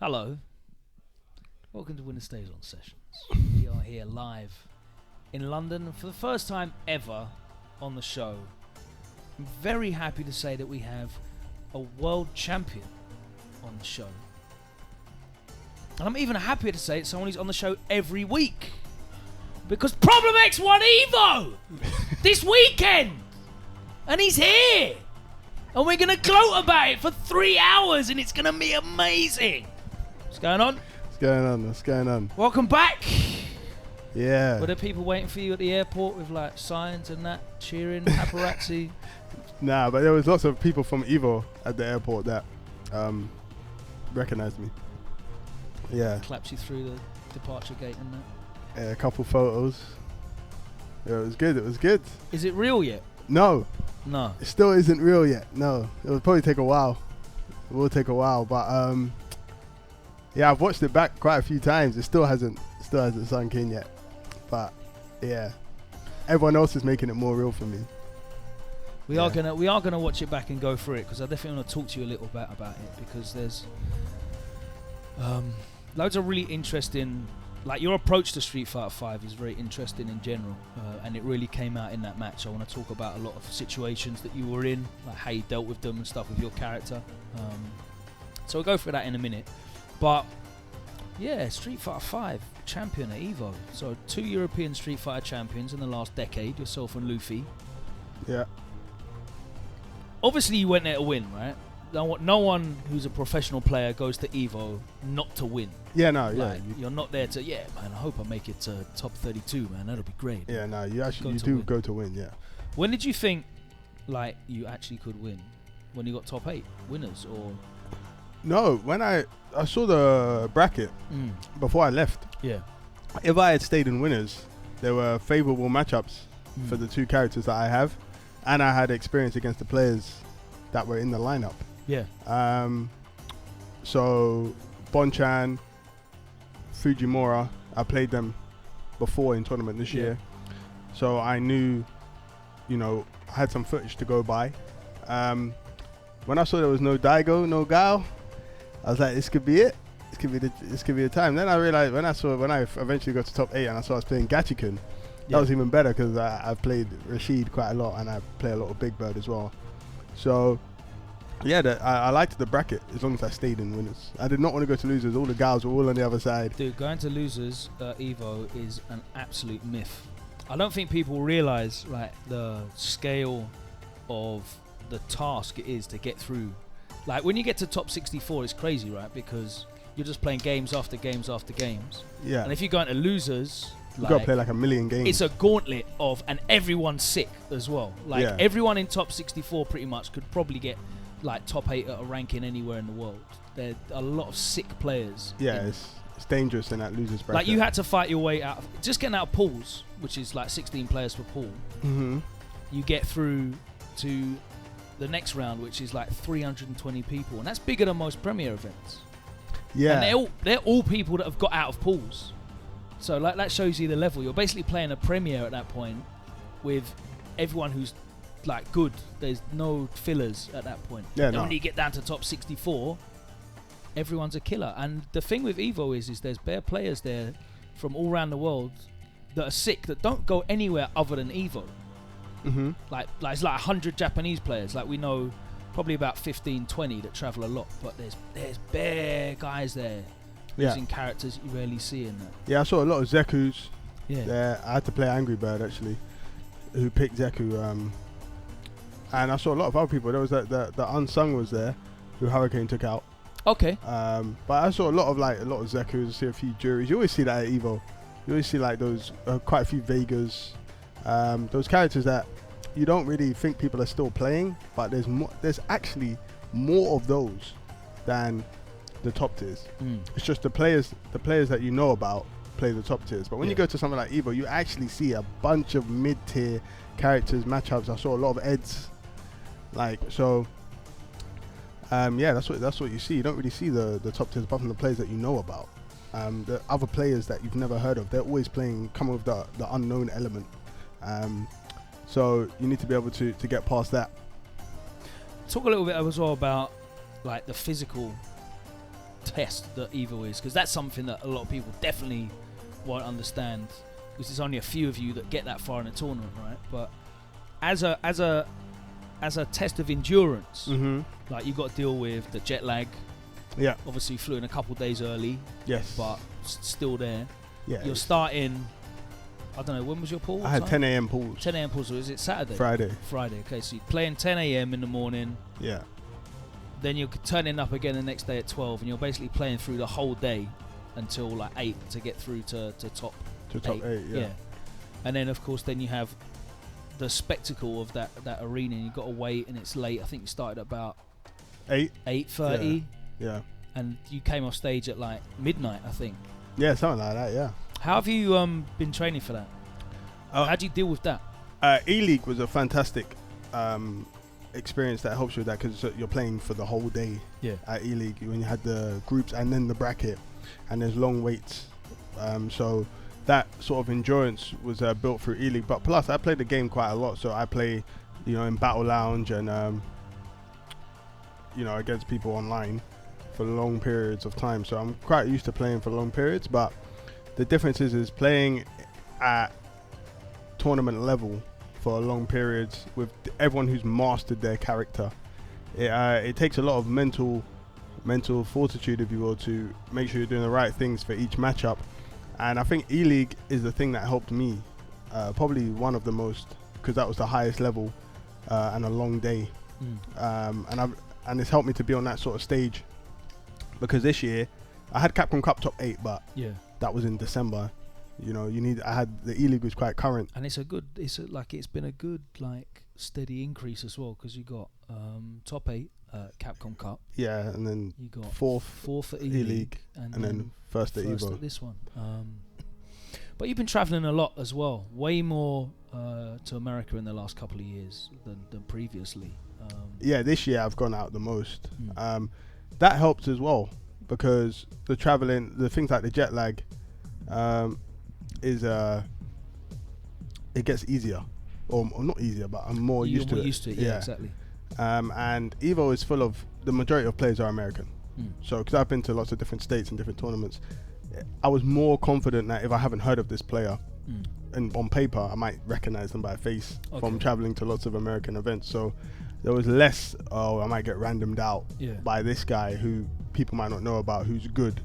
Hello. Welcome to WinnerStaysOn Sessions. We are here live in London for the first time ever on the show. I'm very happy to say that we have a world champion on the show. And I'm even happier to say it's someone who's on the show every week. Because Problem X won EVO this weekend! And he's here! And we're going to gloat about it for 3 hours and it's going to be amazing! What's going on? What's going on? Welcome back! Yeah. Were there people waiting for you at the airport with like signs and that, cheering, paparazzi? Nah, but there was lots of people from EVO at the airport that recognized me. Yeah. Claps you through the departure gate and that. Yeah, a couple photos. Yeah, it was good. Is it real yet? No. It still isn't real yet. No. It will probably take a while. It will take a while, but yeah, I've watched it back quite a few times. It still hasn't sunk in yet. But yeah, everyone else is making it more real for me. We are gonna watch it back and go through it because I definitely want to talk to you a little bit about it because there's loads of really interesting. Like your approach to Street Fighter 5 is very interesting in general, and it really came out in that match. I want to talk about a lot of situations that you were in, like how you dealt with them and stuff with your character. So we'll go through that in a minute. But yeah, Street Fighter 5 champion at EVO. So 2 European Street Fighter champions in the last decade, yourself and Luffy. Yeah. Obviously you went there to win, right? No one who's a professional player goes to EVO not to win. Yeah, no, like, yeah. You're not there to, man, I hope I make it to top 32, man. That'll be great. Yeah, no, you do go to win, yeah. When did you think, like, you actually could win? When you got top 8 winners, or? No, when I saw the bracket before I left. Yeah. If I had stayed in winners, there were favourable matchups for the 2 characters that I have, and I had experience against the players that were in the lineup. Yeah. So Bonchan, Fujimura, I played them before in tournament this year, so I knew, I had some footage to go by. When I saw there was no Daigo, no Gao, I was like, this could be it. This could be the time. Then I realized when I eventually got to top 8 and I saw us playing Gachikun, that was even better because I've played Rashid quite a lot and I play a lot of Big Bird as well. So yeah, I liked the bracket as long as I stayed in winners. I did not want to go to losers. All the guys were all on the other side. Dude, going to losers EVO is an absolute myth. I don't think people realize like the scale of the task it is to get through. Like when you get to top 64, it's crazy, right? Because you're just playing games after games after games. Yeah. And if you go into losers, you gotta play like a million games. It's a gauntlet and everyone's sick as well. Like everyone in top 64 pretty much could probably get like top 8 at a ranking anywhere in the world. There are a lot of sick players. Yeah, it's dangerous in that losers bracket. Like you had to fight your way out. Just getting out of pools, which is like 16 players per pool. Mm-hmm. You get through to the next round, which is like 320 people, and that's bigger than most Premier events. Yeah, and they're all people that have got out of pools. So like that shows you the level. You're basically playing a Premier at that point with everyone who's like good. There's no fillers at that point. Yeah, and when you get down to top 64, everyone's a killer. And the thing with EVO is there's bare players there from all around the world that are sick that don't go anywhere other than EVO. Mm-hmm. Like it's like 100 Japanese players. Like we know probably about 15, 20 that travel a lot, but there's bare guys there using characters you rarely see in that. Yeah, I saw a lot of Zekus. Yeah. There. I had to play Angry Bird actually, who picked Zeku. And I saw a lot of other people. There was the Unsung was there, who Hurricane took out. Okay. But I saw a lot of Zekus. I see a few juries. You always see that at EVO. You always see like those quite a few Vegas. Those characters that you don't really think people are still playing, but there's actually more of those than the top tiers. It's just the players that you know about play the top tiers. But when you go to something like EVO, you actually see a bunch of mid-tier characters, matchups. I saw a lot of Eds. That's what you see. You don't really see the top tiers apart from the players that you know about. The other players that you've never heard of, they're always coming with the unknown element. So you need to be able to get past that. Talk a little bit as well about like the physical test that EVO is, because that's something that a lot of people definitely won't understand, because there's only a few of you that get that far in a tournament, right? But as a test of endurance, like you've got to deal with the jet lag. Yeah. Obviously, flew in a couple days early. Yes. But still there. Yeah. You're starting. I don't know, when was your pool? I had 10 a.m. pools. 10 a.m. pools. So is it Saturday? Friday. Okay, so you're playing 10 a.m. in the morning. Yeah. Then you're turning up again the next day at 12, and you're basically playing through the whole day until like 8 to get through to top 8, yeah. And then, of course, then you have the spectacle of that arena, and you've got to wait, and it's late. I think you started at about 8:30. Yeah. And you came off stage at like midnight, I think. Yeah, something like that, yeah. How have you been training for that? How do you deal with that? E-League was a fantastic experience that helps you with that, because you're playing for the whole day at E-League when you had the groups and then the bracket, and there's long waits. So that sort of endurance was built through E-League. But plus, I played the game quite a lot, so I play, in Battle Lounge and, against people online for long periods of time. So I'm quite used to playing for long periods, but the difference is playing at tournament level for long periods with everyone who's mastered their character. It takes a lot of mental fortitude, if you will, to make sure you're doing the right things for each matchup. And I think E-League is the thing that helped me, probably one of the most, because that was the highest level and a long day. And it's helped me to be on that sort of stage, because this year I had Capcom Cup top 8, but that was in December. I had the E-League was quite current, and it's been a good steady increase as well, because you got top 8 Capcom Cup, and then you got fourth at E-League, and then first at EVO. At this one. But you've been traveling a lot as well, way more to America in the last couple of years than previously. This year I've gone out the most. That helped as well, because the traveling, the things like the jet lag, it gets easier, or not easier, but I'm more used to it. Yeah, exactly. And EVO is full of, the majority of players are American. So because I've been to lots of different states and different tournaments, I was more confident that if I haven't heard of this player, and on paper I might recognize them by face from traveling to lots of American events. So there was less, I might get randomed out by this guy who people might not know about, who's good.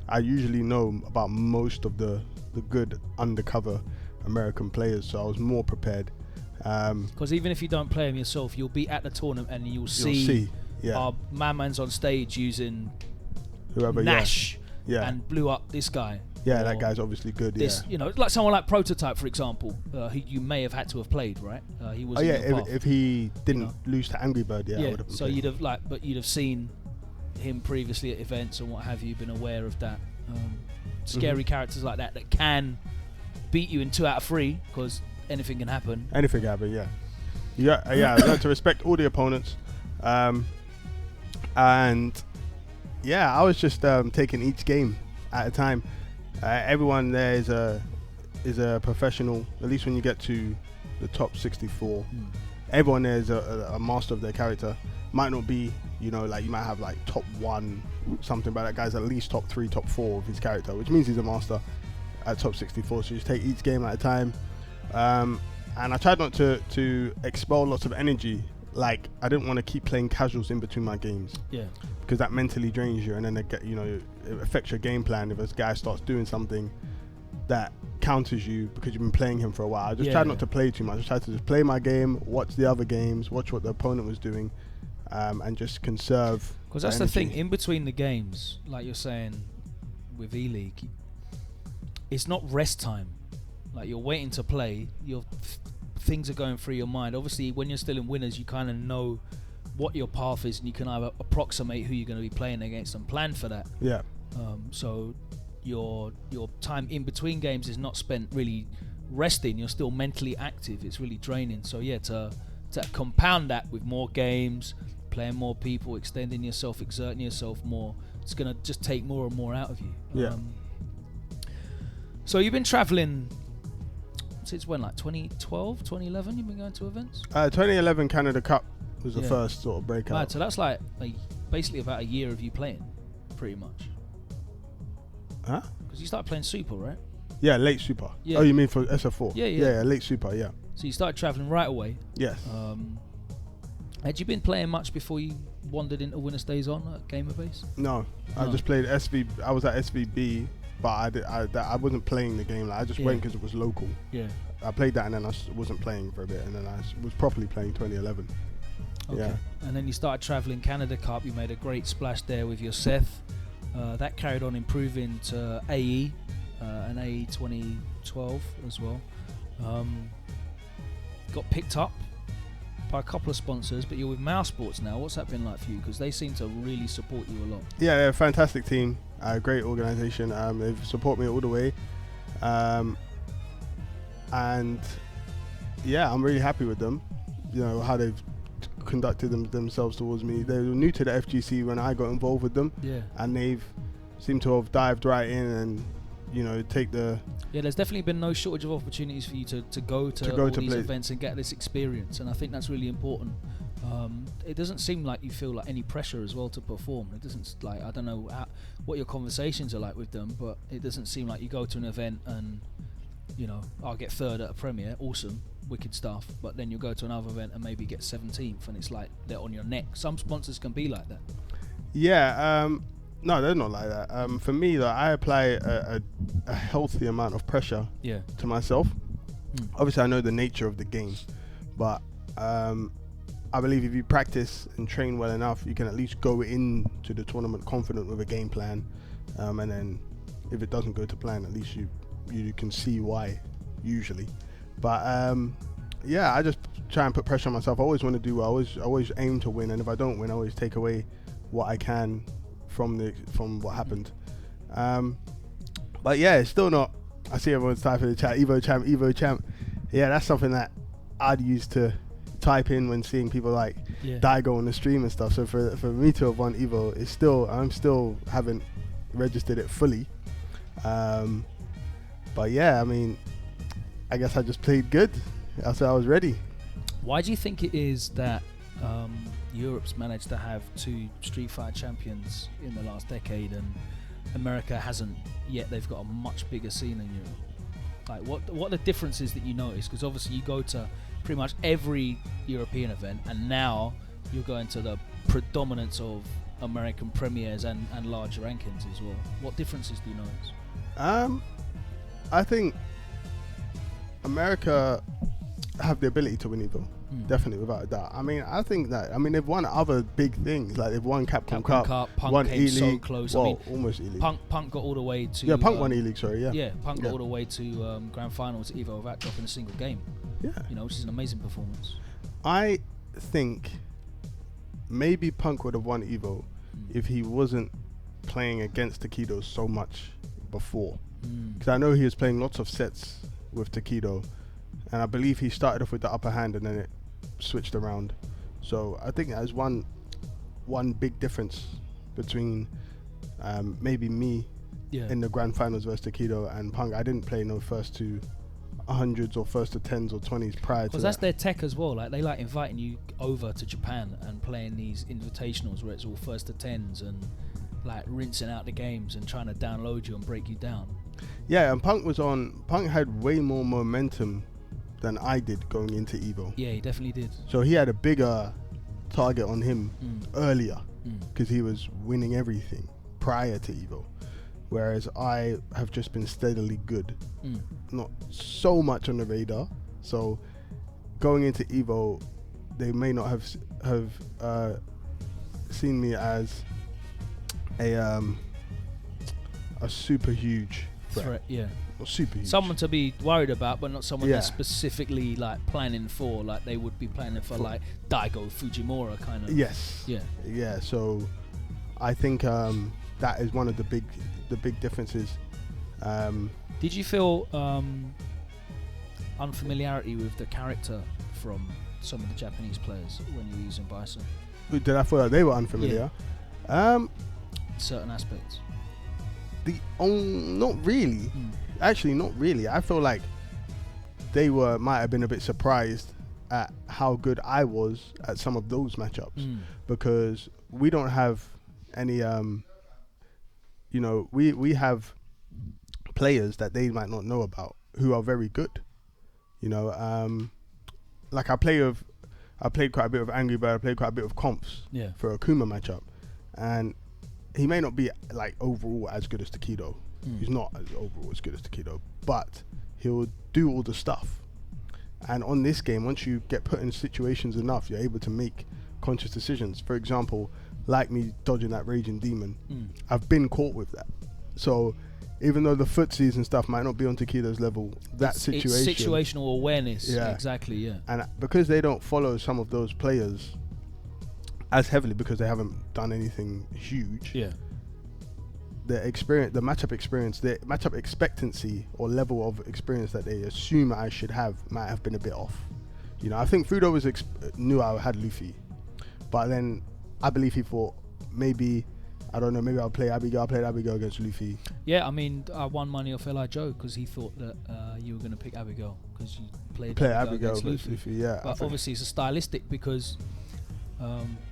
I usually know about most of the good undercover American players, so I was more prepared. Because even if you don't play them yourself, you'll be at the tournament and you'll see our man's on stage using whoever Nash and blew up this guy. Yeah, that guy's obviously good. Like someone like Prototype, for example, who you may have had to have played, right? He was. If he didn't lose to Angry Bird, I would have. So you'd have seen him previously at events and what have you, been aware of that. Scary characters like that can beat you in 2 out of 3, because anything can happen. I learned to respect all the opponents, and I was just taking each game at a time. Everyone there is a professional, at least when you get to the top 64. Everyone there is a master of their character. Might not be, you might have top 1 something, but that guy's at least top 3, top 4 of his character, which means he's a master at top 64. So you just take each game at a time. And I tried not to expel lots of energy. I didn't want to keep playing casuals in between my games. Because that mentally drains you, and then it affects your game plan if this guy starts doing something that counters you because you've been playing him for a while. I just tried not to play too much. I just tried to just play my game, watch the other games, watch what the opponent was doing, and just conserve. Because that's the thing, in between the games, like you're saying with E-League, it's not rest time. You're waiting to play, things are going through your mind. Obviously, when you're still in winners, you kind of know what your path is, and you can either approximate who you're going to be playing against and plan for that. So your time in between games is not spent really resting. You're still mentally active. It's really draining. So to compound that with more games, playing more people, extending yourself, exerting yourself more, it's going to just take more and more out of you. So you've been traveling since when, 2012, 2011 you've been going to events? 2011 Canada Cup was the first sort of breakout. Right, so that's basically about a year of you playing. pretty much. Huh? Because you started playing Super, right? Yeah, late Super. Yeah. Oh, you mean for SF4? Yeah. Yeah, late Super, yeah. So you started traveling right away. Yes. Had you been playing much before you wandered into WinnerStaysOn at Gamerbase? No, I just played SV. I was at SVB, but I wasn't playing the game. Like, I just went because it was local. Yeah. I played that and then I wasn't playing for a bit, and then I was properly playing 2011. Okay. Yeah. And then you started traveling Canada Cup. You made a great splash there with your Seth. That carried on improving to AE and AE 2012 as well. Got picked up by a couple of sponsors, but you're with Mouse Sports now. What's that been like for you? Because they seem to really support you a lot. Yeah, they're a fantastic team, great organisation. They've supported me all the way, and yeah, I'm really happy with them. You know how they've conducted themselves towards me. They were new to the FGC when I got involved with them, and they've seemed to have dived right in and take the. Yeah, there's definitely been no shortage of opportunities for you to go to all these events and get this experience, and I think that's really important. It doesn't seem like you feel like any pressure as well to perform. It doesn't, like, I don't know what your conversations are like with them, but it doesn't seem like you go to an event and I'll get third at a premiere, awesome, wicked stuff, but then you go to another event and maybe get 17th and it's like they're on your neck. Some sponsors can be like that. Yeah, no, they're not like that. For me, like, I apply a healthy amount of pressure to myself. Obviously, I know the nature of the game, but I believe if you practice and train well enough, you can at least go into the tournament confident with a game plan, and then if it doesn't go to plan, at least you can see why, usually. But yeah, I just try and put pressure on myself. I always want to do well. I always aim to win, and if I don't win, I always take away what I can from what happened. But yeah, it's still not. I see everyone's typing in the chat, Evo champ. Yeah, that's something that I'd use to type in when seeing people like Daigo on the stream and stuff. So for me to have won Evo, I'm still haven't registered it fully. But yeah, I mean, I guess I just played good. So I was ready. Why do you think it is that Europe's managed to have 2 Street Fighter champions in the last decade and America hasn't yet? They've got a much bigger scene than Europe. Like, what are the differences that you notice? Because obviously you go to pretty much every European event, and now you're going to the predominance of American premieres and large rankings as well. What differences do you notice? I think America have the ability to win EVO, definitely, without a doubt. I mean, I think that. I mean, they've won other big things, like they've won Capcom Cup, Punk won came E-League, so close. well, I mean, almost E-League. Punk got all the way to. Punk won E-League. Sorry, Punk got all the way to grand finals at EVO without dropping a single game. Yeah, which is an amazing performance. I think maybe Punk would have won EVO if he wasn't playing against Takedo so much before. Because I know he was playing lots of sets with Takedo, and I believe he started off with the upper hand and then it switched around. So I think that is one big difference between maybe me in the grand finals versus Takedo and Punk. I didn't play no first to 100s or first to 10s or 20s prior to that. Because that's their tech as well. Like, they like inviting you over to Japan and playing these invitationals where it's all first to 10s and like rinsing out the games and trying to download you and break you down. Yeah, and Punk had way more momentum than I did going into EVO. Yeah, he definitely did. So he had a bigger target on him earlier because he was winning everything prior to EVO. Whereas I have just been steadily good. Not so much on the radar. So going into EVO, they may not have seen me as a super huge threat. Yeah. Or super huge. Someone to be worried about, but not someone that's specifically like planning for. Like, they would be planning for like Daigo Fujimura kind of. Yes. Yeah. Yeah. So I think that is one of the big differences. Did you feel unfamiliarity with the character from some of the Japanese players when you were using Bison? Did I feel like they were unfamiliar? Certain aspects. Not really. Actually, not really. I feel like they might have been a bit surprised at how good I was at some of those matchups because we don't have any you know, we have players that they might not know about who are very good. You know, like I played quite a bit of Angry Bird, I played quite a bit of comps for a Kuma matchup, and he may not be like overall as good as Takedo. He's not overall as good as Takedo, but he'll do all the stuff. And on this game, once you get put in situations enough, you're able to make conscious decisions. For example, like me dodging that Raging Demon, I've been caught with that. So even though the footsies and stuff might not be on Takedo's level, it's situational awareness. Yeah, exactly. Yeah, and because they don't follow some of those players as heavily because they haven't done anything huge. Yeah, the matchup experience, the matchup expectancy or level of experience that they assume I should have might have been a bit off. You know, I think Fudo knew I had Luffy, but then I believe he thought maybe, I don't know, maybe I'll play Abigail. I played Abigail against Luffy. Yeah, I mean, I won money off L.I. Joe because he thought that you were going to pick Abigail because you played Abigail against Luffy. Yeah, but obviously it's a stylistic because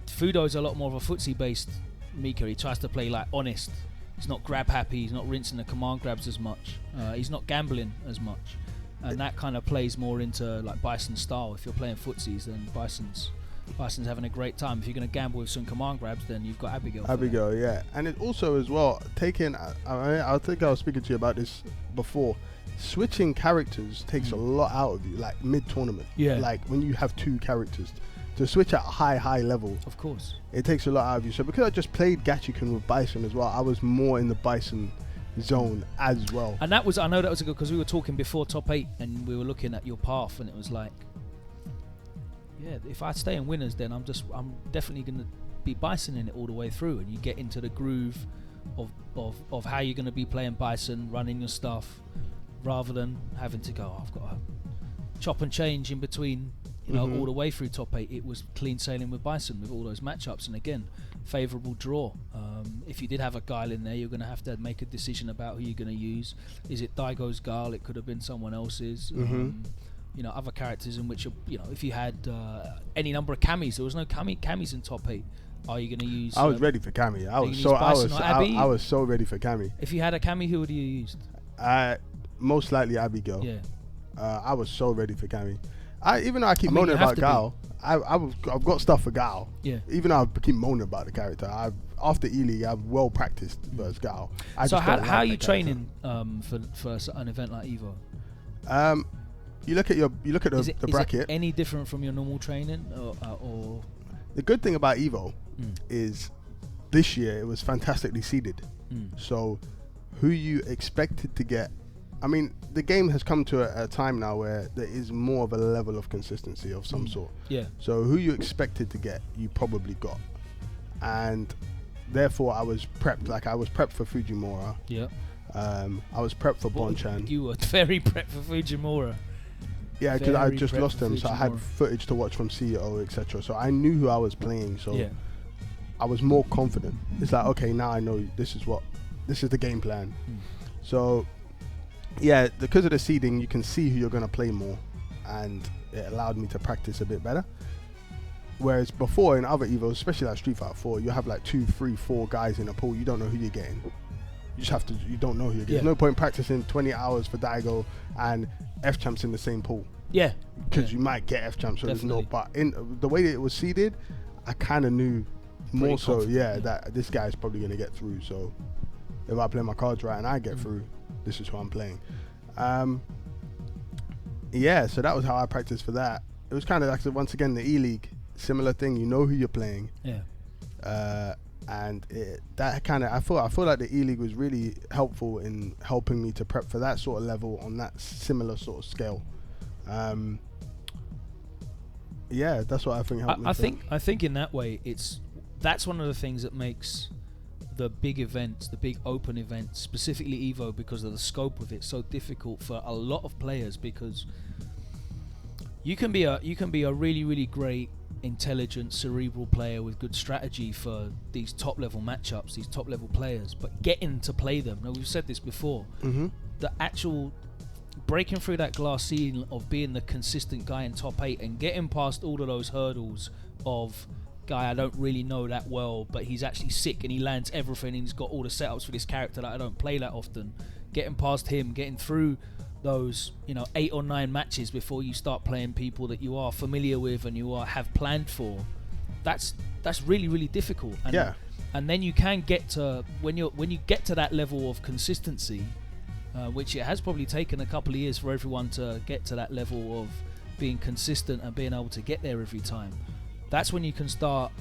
Fudo's a lot more of a footsie-based Mika. He tries to play like honest. He's not grab happy. He's not rinsing the command grabs as much. He's not gambling as much, and that kind of plays more into like Bison's style. If you're playing footsies, then Bison's having a great time. If you're going to gamble with some command grabs, then you've got Abigail. Yeah, and it also as well taking. I think I was speaking to you about this before. Switching characters takes a lot out of you, like mid-tournament. Yeah, like when you have two characters. To switch at a high level, of course, it takes a lot out of you. So because I just played Gachiken with Bison as well, I was more in the Bison zone as well. And I know that was a good, because we were talking before top 8 and we were looking at your path, and it was like, yeah, if I stay in winners, then I'm definitely going to be Bison in it all the way through, and you get into the groove of how you're going to be playing Bison, running your stuff, rather than having to go, I've got to chop and change in between. You know, all the way through top 8, it was clean sailing with Bison with all those matchups, and again, favourable draw. If you did have a Guile in there, you're going to have to make a decision about who you're going to use. Is it Daigo's Guile? It could have been someone else's. You know, other characters in which, you know, if you had any number of Camis, there was no Camis in top 8. Are you going to use? I was ready for Cami. I was so ready for Cami. If you had a Cami, who would you use? Most likely Abigail. Yeah. I was so ready for Cami. Even though I keep moaning about Gal, I've got stuff for Gal. Yeah. Even though I keep moaning about the character, after E-League, I've well practiced versus Gal. So how are you training for an event like EVO? You look at the bracket. Is it any different from your normal training, or? The good thing about EVO is this year it was fantastically seeded. So who you expected to get. I mean, the game has come to a time now where there is more of a level of consistency of some sort. Yeah. So who you expected to get, you probably got. And therefore, I was prepped. Like, I was prepped for Fujimura. Yeah. I was prepped for Bonchan. You were very prepped for Fujimura. Yeah, because I just lost him, so I had footage to watch from CEO, etc. So I knew who I was playing, so I was more confident. It's like, okay, now I know this is the game plan. So... yeah, because of the seeding, you can see who you're going to play more, and it allowed me to practice a bit better. Whereas before in other EVOs, especially like Street Fighter 4, you have like 2, 3, 4 guys in a pool. You don't know who you're getting. You don't know who you're getting. There's no point practicing 20 hours for Daigo and F-Champs in the same pool. Yeah. Because you might get F-Champs, so there's no, but in the way that it was seeded, I kind of knew more so, that this guy's probably going to get through. So if I play my cards right and I get through, this is who I'm playing. So that was how I practiced for that. It was kind of like, once again, the E-League, similar thing. You know who you're playing. Yeah. And I feel like the E-League was really helpful in helping me to prep for that sort of level on that similar sort of scale. That's what I think helped me. I think in that way, that's one of the things that makes the big events, the big open events, specifically EVO, because of the scope of it, so difficult for a lot of players, because you can be a really, really great, intelligent, cerebral player with good strategy for these top level matchups, these top level players, but getting to play them. Now, we've said this before, the actual breaking through that glass ceiling of being the consistent guy in top 8 and getting past all of those hurdles of guy I don't really know that well, but he's actually sick and he lands everything and he's got all the setups for this character that I don't play that often. Getting past him, getting through those 8 or 9 matches before you start playing people that you are familiar with and you have planned for, that's really, really difficult. And, and then you can get to when you get to that level of consistency, which it has probably taken a couple of years for everyone to get to that level of being consistent and being able to get there every time. That's when you can start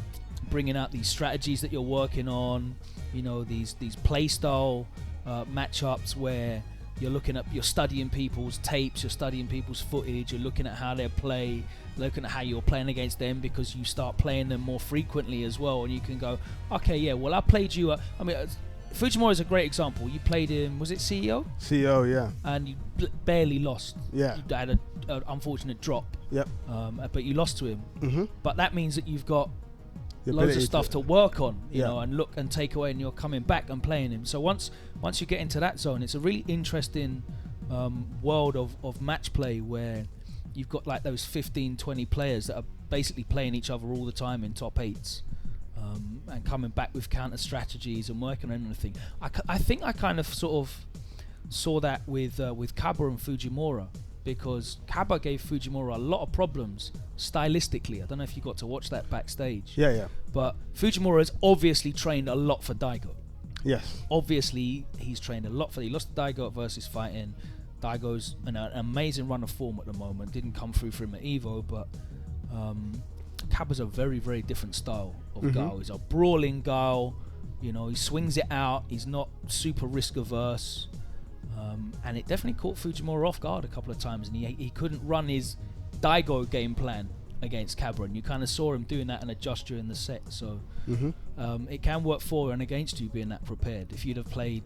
bringing out these strategies that you're working on, these play style matchups where you're studying people's tapes, you're studying people's footage, you're looking at how they play, looking at how you're playing against them, because you start playing them more frequently as well, and you can go, okay, yeah, well, I played you. Fujimura is a great example. You played him, was it CEO? CEO, yeah. And you barely lost. Yeah. You had an unfortunate drop. Yep. But you lost to him. Mm-hmm. But that means that you've got loads of stuff to work on, and look and take away, and you're coming back and playing him. So once you get into that zone, it's a really interesting world of match play where you've got like those 15-20 players that are basically playing each other all the time in top 8s, and coming back with counter strategies and working on anything. I think I kind of sort of saw that with Kaba and Fujimura, because Kaba gave Fujimura a lot of problems stylistically. I don't know if you got to watch that backstage. Yeah. But Fujimura has obviously trained a lot for Daigo. Yes. Obviously, he's trained a lot for. He lost to Daigo at Versus Fighting. Daigo's an amazing run of form at the moment. Didn't come through for him at EVO, but Kaba's a very, very different style of Gao. He's a brawling Gao. He swings it out. He's not super risk averse. And it definitely caught Fujimura off guard a couple of times, and he couldn't run his Daigo game plan against Kaba, and you kind of saw him doing that and adjust during the set. So it can work for and against you being that prepared. If you'd have played,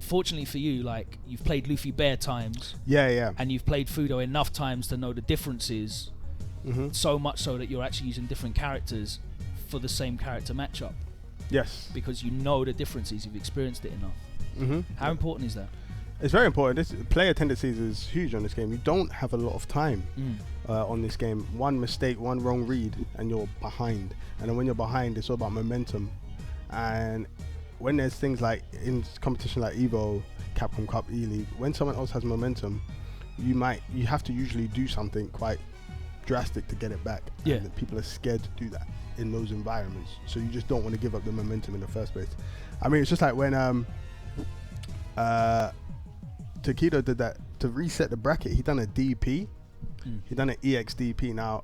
fortunately for you, like you've played Luffy bare times, and you've played Fudo enough times to know the differences, so much so that you're actually using different characters for the same character matchup. Yes, because you know the differences, you've experienced it enough. How important is that? It's very important. This player tendencies is huge on this game. You don't have a lot of time on this game. One mistake, one wrong read, and you're behind. And then when you're behind, it's all about momentum. And when there's things like in competition like EVO, Capcom Cup, E-League, when someone else has momentum, you have to usually do something quite drastic to get it back. Yeah. And people are scared to do that in those environments. So you just don't want to give up the momentum in the first place. I mean, it's just like when Takedo did that to reset the bracket. He done a DP. He done an EXDP. Now,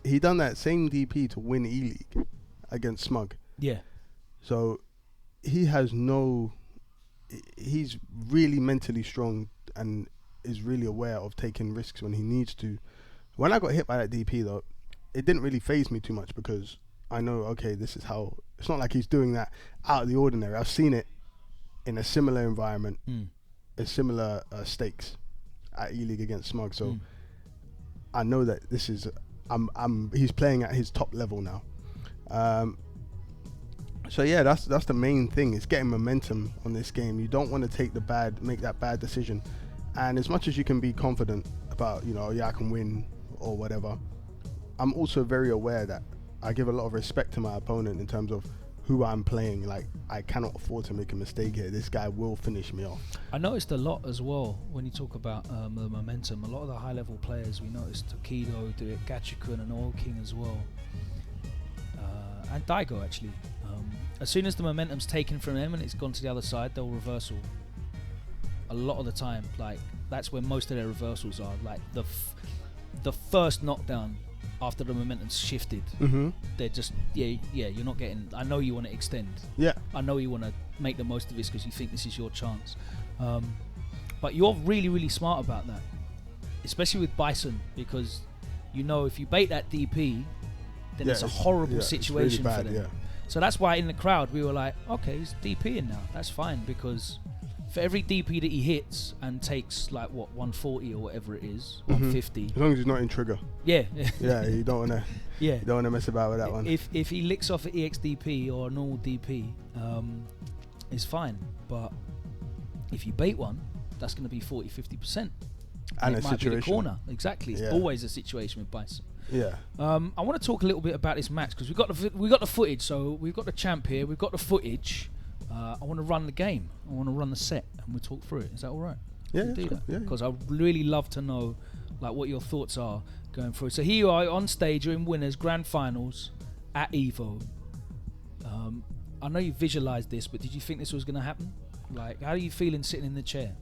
he done that same DP to win E-League against Smug. Yeah. So he's really mentally strong and is really aware of taking risks when he needs to. When I got hit by that DP though, it didn't really faze me too much, because I know, okay, this is how. It's not like he's doing that out of the ordinary. I've seen it in a similar environment, a similar stakes at E-League against Smug. So I know that this is he's playing at his top level now. So yeah, that's the main thing. It's getting momentum on this game. You don't want to make that bad decision. And as much as you can be confident about, I can win or whatever, I'm also very aware that I give a lot of respect to my opponent in terms of who I'm playing. Like, I cannot afford to make a mistake here. This guy will finish me off. I noticed a lot as well when you talk about the momentum. A lot of the high level players, we noticed Takedo do it, Gachikun and Oil King as well, and Daigo actually. As soon as the momentum's taken from them and it's gone to the other side, they'll reversal. A lot of the time, like that's where most of their reversals are. Like the first knockdown after the momentum's shifted, they're just you're not getting. I know you want to extend. Yeah. I know you want to make the most of this because you think this is your chance. But you're really, really smart about that, especially with Bison, because if you bait that DP, then it's a horrible situation really bad, for them. Yeah. So that's why in the crowd we were like, okay, he's DPing now. That's fine, because for every DP that he hits and takes like 140 or whatever it is, 150. As long as he's not in trigger. Yeah. Yeah, you don't want to. Yeah. You don't want to mess about with that one. If he licks off an EXDP or a normal DP, it's fine. But if you bait one, that's going to be 40-50%. And it a might situation. be the corner. Exactly. It's always a situation with Bison. Yeah. I want to talk a little bit about this match because we got the footage. So we've got the champ here. We've got the footage. I want to run the game. I want to run the set, and we'll talk through it. Is that all right? Yeah, do that yeah. because I really love to know like what your thoughts are going through. So here you are on stage. You're in Winners Grand Finals at EVO. I know you visualized this, but did you think this was going to happen? Like, how are you feeling sitting in the chair?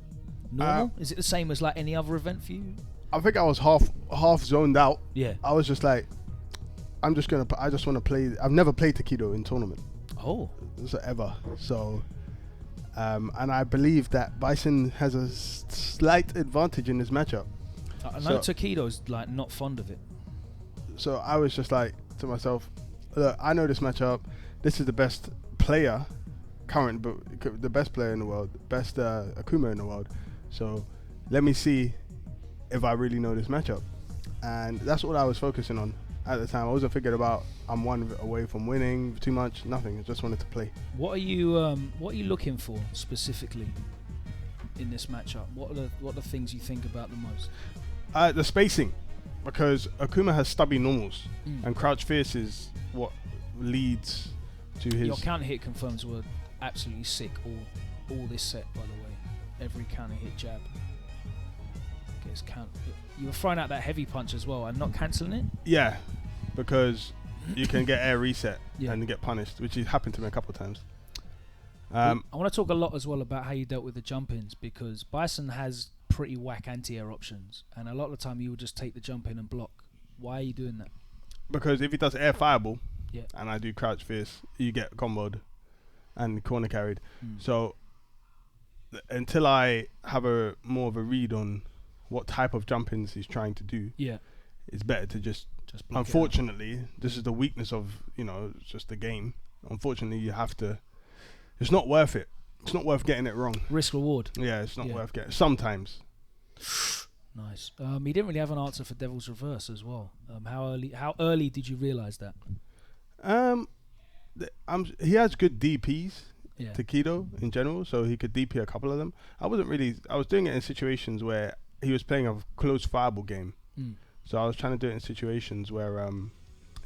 Normal? Is it the same as like any other event for you? I think I was half zoned out. Yeah. I was just like, I just want to play. I've never played Takedo in tournament. Oh. So ever. So, and I believe that Bison has a slight advantage in this matchup. I know Takedo's like not fond of it. So I was just like to myself, look, I know this matchup. This is the best player, the best player in the world, best Akuma in the world. So let me see if I really know this matchup. And that's all I was focusing on at the time. I wasn't thinking about I'm one away from winning too much, nothing. I just wanted to play. What are you looking for specifically in this matchup? What are the things you think about the most? The spacing, because Akuma has stubby normals, and Crouch Fierce is what leads to his... Your counter hit confirms were absolutely sick all this set, by the way. Every counter hit jab gets count. You were throwing out that heavy punch as well and not cancelling it? Yeah, because you can get air reset and get punished, which has happened to me a couple of times. I want to talk a lot as well about how you dealt with the jump-ins, because Bison has pretty whack anti-air options, and a lot of the time you will just take the jump in and block. Why are you doing that? Because if he does air fireball and I do Crouch Fierce, you get comboed and corner carried. So until I have more of a read on what type of jump-ins he's trying to do, it's better to just block. Unfortunately, this is the weakness of just the game. Unfortunately, you have to. It's not worth it. It's not worth getting it wrong. Risk reward. Yeah, it's not worth getting. Sometimes. Nice. He didn't really have an answer for Devil's Reverse as well. How early did you realise that? He has good DPs. Yeah. Takedo in general, so he could DP a couple of them. I was doing it in situations where he was playing a close fireball game. So I was trying to do it in situations where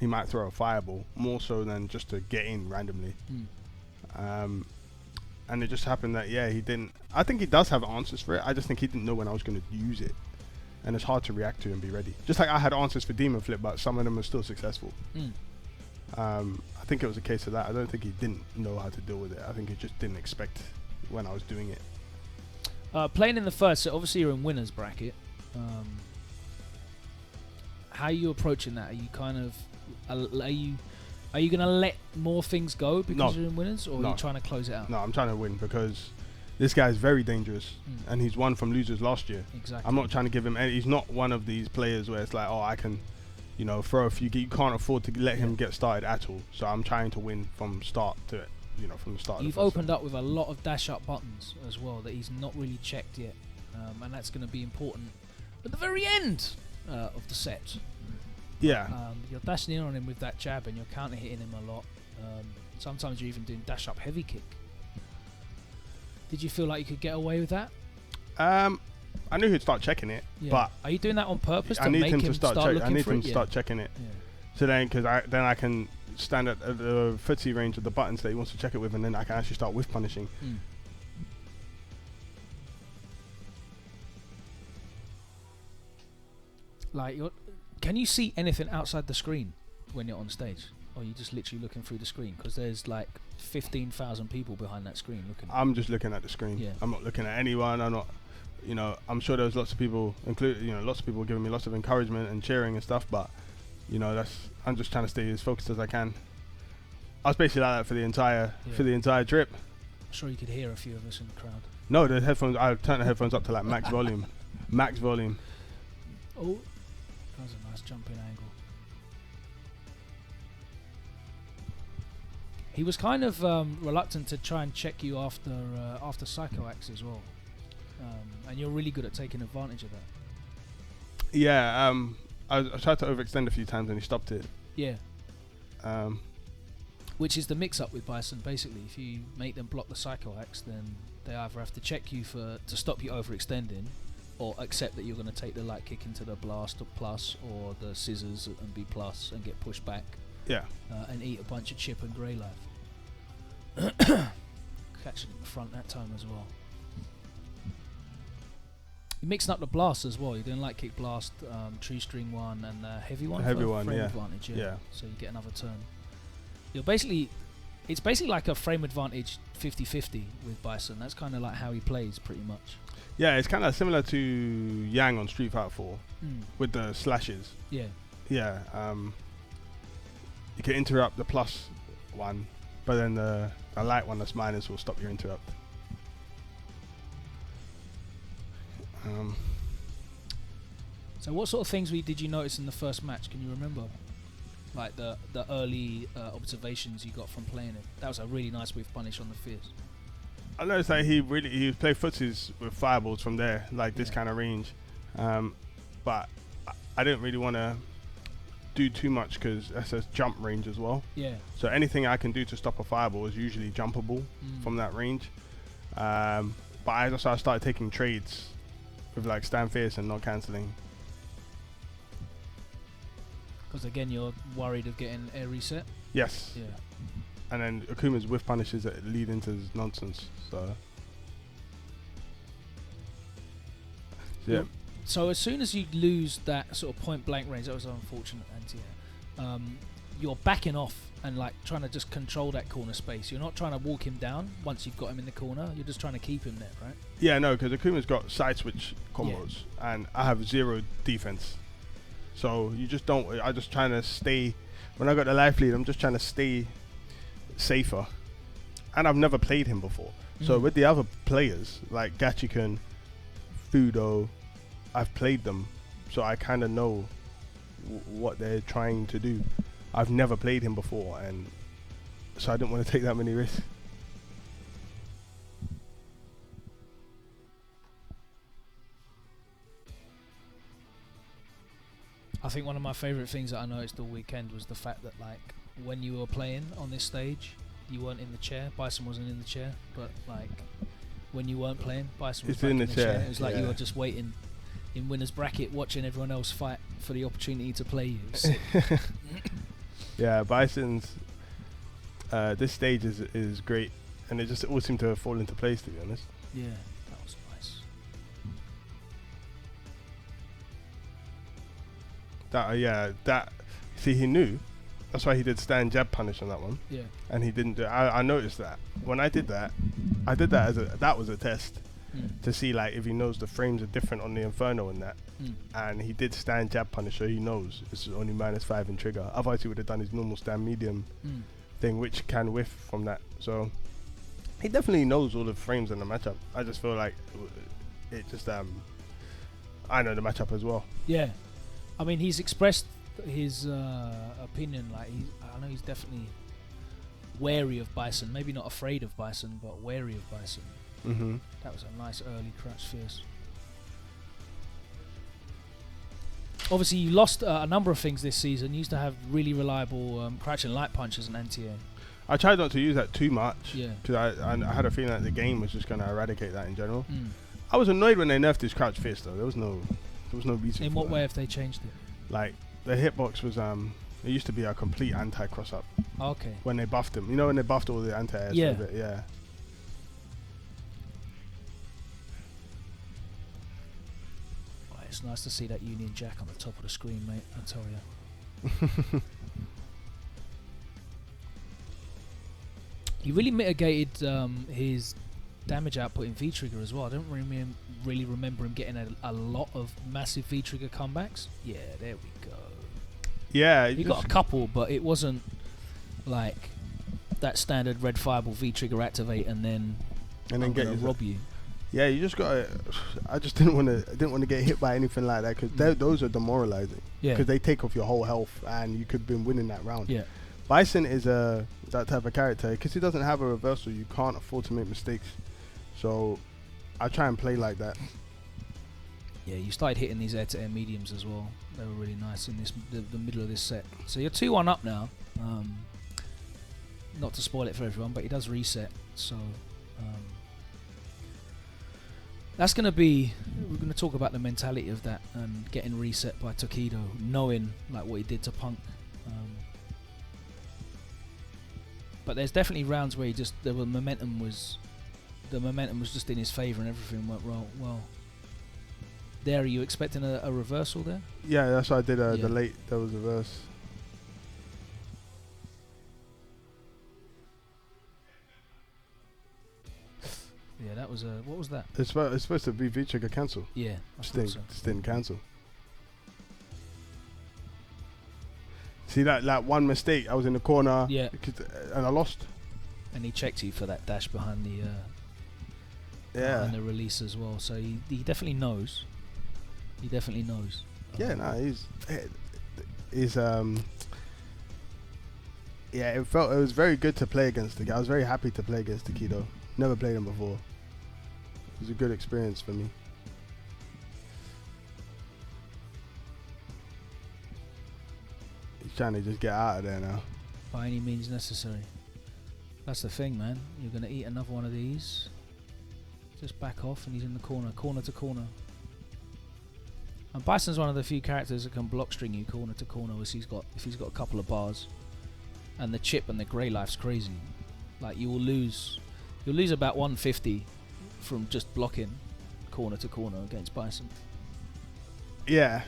he might throw a fireball more so than just to get in randomly. And it just happened that he didn't. I think he does have answers for it. I just think he didn't know when I was going to use it, and it's hard to react to and be ready. Just like I had answers for Demon Flip, but some of them are still successful. I think it was a case of that. I don't think he didn't know how to deal with it. I think he just didn't expect when I was doing it. Playing in the first set, obviously you're in winners bracket. How are you approaching that? Are you kind of are you going to let more things go because you're in winners, or are you trying to close it out? No, I'm trying to win because this guy is very dangerous, and he's won from losers last year. Exactly. I'm not trying to give him any. He's not one of these players where it's like, oh, I can, throw a few. You can't afford to let him get started at all. So I'm trying to win from start to it. From the start. You've opened up with a lot of dash up buttons as well that he's not really checked yet, and that's going to be important at the very end of the set. Yeah. You're dashing in on him with that jab, and you're counter hitting him a lot. Sometimes you're even doing dash up heavy kick. Did you feel like you could get away with that? I knew he'd start checking it, but are you doing that on purpose to I need make him to start looking I need for him it? to start checking it. So then, because I can stand at the footsie range of the buttons that he wants to check it with, and then I can actually start whiff punishing. Like, can you see anything outside the screen when you're on stage? Or are you just literally looking through the screen? Because there's like 15,000 people behind that screen looking. I'm just looking at the screen. Yeah. I'm not looking at anyone. I'm not, I'm sure there's lots of people, lots of people giving me lots of encouragement and cheering and stuff, but, I'm just trying to stay as focused as I can. I was basically like that for the entire trip. I'm sure you could hear a few of us in the crowd. No, the headphones, I turned the headphones up to like max volume. Max volume. Oh, that was a nice jumping angle. He was kind of reluctant to try and check you after Psycho Axe as well. And you're really good at taking advantage of that. Yeah, I tried to overextend a few times and he stopped it. Yeah. Which is the mix-up with Bison, basically. If you make them block the Psycho Axe, then they either have to check you to stop you overextending, or accept that you're going to take the light kick into the blast plus or the scissors and be plus and get pushed back. Yeah. And eat a bunch of chip and grey life. Catching it in the front that time as well. You're mixing up the blasts as well. You're doing light kick blast, tree string one, and heavy one. Heavy one, frame yeah. advantage, Yeah. So you get another turn. It's basically like a frame advantage 50-50 with Bison. That's kind of like how he plays, pretty much. Yeah, it's kind of similar to Yang on Street Fighter 4 with the slashes. Yeah. Yeah. You can interrupt the plus one, but then the light one that's minus will stop your interrupt. So what sort of things did you notice in the first match? Can you remember? Like the early observations you got from playing it. That was a really nice whiff punish on the fierce. I noticed that he played footsies with fireballs from there, like this kind of range. But I didn't really want to do too much because that's a jump range as well. Yeah. So anything I can do to stop a fireball is usually jumpable from that range. But I started taking trades with like stand fierce and not cancelling. Because again, you're worried of getting air reset. Yes. Yeah. And then Akuma's whiff punishes that lead into his nonsense. So yeah. So as soon as you lose that sort of point blank range, that was an unfortunate anti-air. You're backing off and like trying to just control that corner space. You're not trying to walk him down once you've got him in the corner. You're just trying to keep him there, right? Yeah, no, because Akuma's got side switch combos, and I have 0 defense. So you just don't. I'm just trying to stay. When I got the life lead, I'm just trying to stay safer. And I've never played him before. So with the other players like Gachikan, Fudo, I've played them, so I kind of know what they're trying to do. I've never played him before, and so I didn't want to take that many risks. I think one of my favourite things that I noticed all weekend was the fact that like when you were playing on this stage, you weren't in the chair. Bison wasn't in the chair, but like when you weren't playing, Bison was back in the chair. It was like you were just waiting in winner's bracket, watching everyone else fight for the opportunity to play you. Yeah, Bison's this stage is great, and it just all seemed to fall into place, to be honest. Yeah, that was nice. See, he knew. That's why he did stand jab punish on that one. Yeah. And he didn't do. I noticed that when I did that as that was a test to see like if he knows the frames are different on the Inferno and that. And he did stand jab punish, so he knows it's only -5 in trigger. Otherwise, he would have done his normal stand medium thing, which can whiff from that. So he definitely knows all the frames in the matchup. I just feel like it just I know the matchup as well. Yeah, I mean he's expressed his opinion. Like I know he's definitely wary of Bison. Maybe not afraid of Bison, but wary of Bison. That was a nice early crouch fierce. Obviously, you lost a number of things this season. You used to have really reliable crouch and light punches and NTA. I tried not to use that too much. Yeah. Because I had a feeling that the game was just going to eradicate that in general. I was annoyed when they nerfed his crouch fierce though. There was no reason. In for what that. way have they changed it? Like the hitbox was it used to be a complete anti-cross up. Okay. When they buffed him, you know, when they buffed all the anti-airs. Yeah. For a bit, yeah. It's nice to see that Union Jack on the top of the screen, mate. I tell you. He really mitigated his damage output in V-Trigger as well. I don't really remember him getting a lot of massive V-Trigger comebacks. Yeah, there we go. Yeah. He got a couple, but it wasn't like that standard red fireball V-Trigger activate and then get rob you. Yeah, you just got. I just didn't want to get hit by anything like that because those are demoralizing. Yeah. Because they take off your whole health and you could have been winning that round. Yeah. Bison is that type of character because he doesn't have a reversal. You can't afford to make mistakes. So I try and play like that. Yeah, you started hitting these air-to-air mediums as well. They were really nice in the middle of this set. So you're 2-1 up now. Not to spoil it for everyone, but he does reset. So That's going to be... We're going to talk about the mentality of that and getting reset by Tokido, knowing like what he did to Punk. But there's definitely rounds where the momentum was just in his favour and everything went well. There, are you expecting a reversal there? Yeah, that's why I did the late. There was a verse. Yeah, that was what was that? It's supposed to be V-trigger cancel. Yeah, Just didn't cancel. See that one mistake? I was in the corner. Yeah. And I lost. And he checked you for that dash behind the behind the release as well. So he definitely knows. He definitely knows. Yeah, no, he's yeah, it was very good to play against the guy. I was very happy to play against Tokido. Never played him before. It was a good experience for me. He's trying to just get out of there now. By any means necessary. That's the thing, man. You're going to eat another one of these. Just back off and he's in the corner to corner. And Bison's one of the few characters that can block string you corner to corner if he's got a couple of bars. And the chip and the grey life's crazy. Like you will lose about 150 from just blocking corner to corner against Bison. Yeah.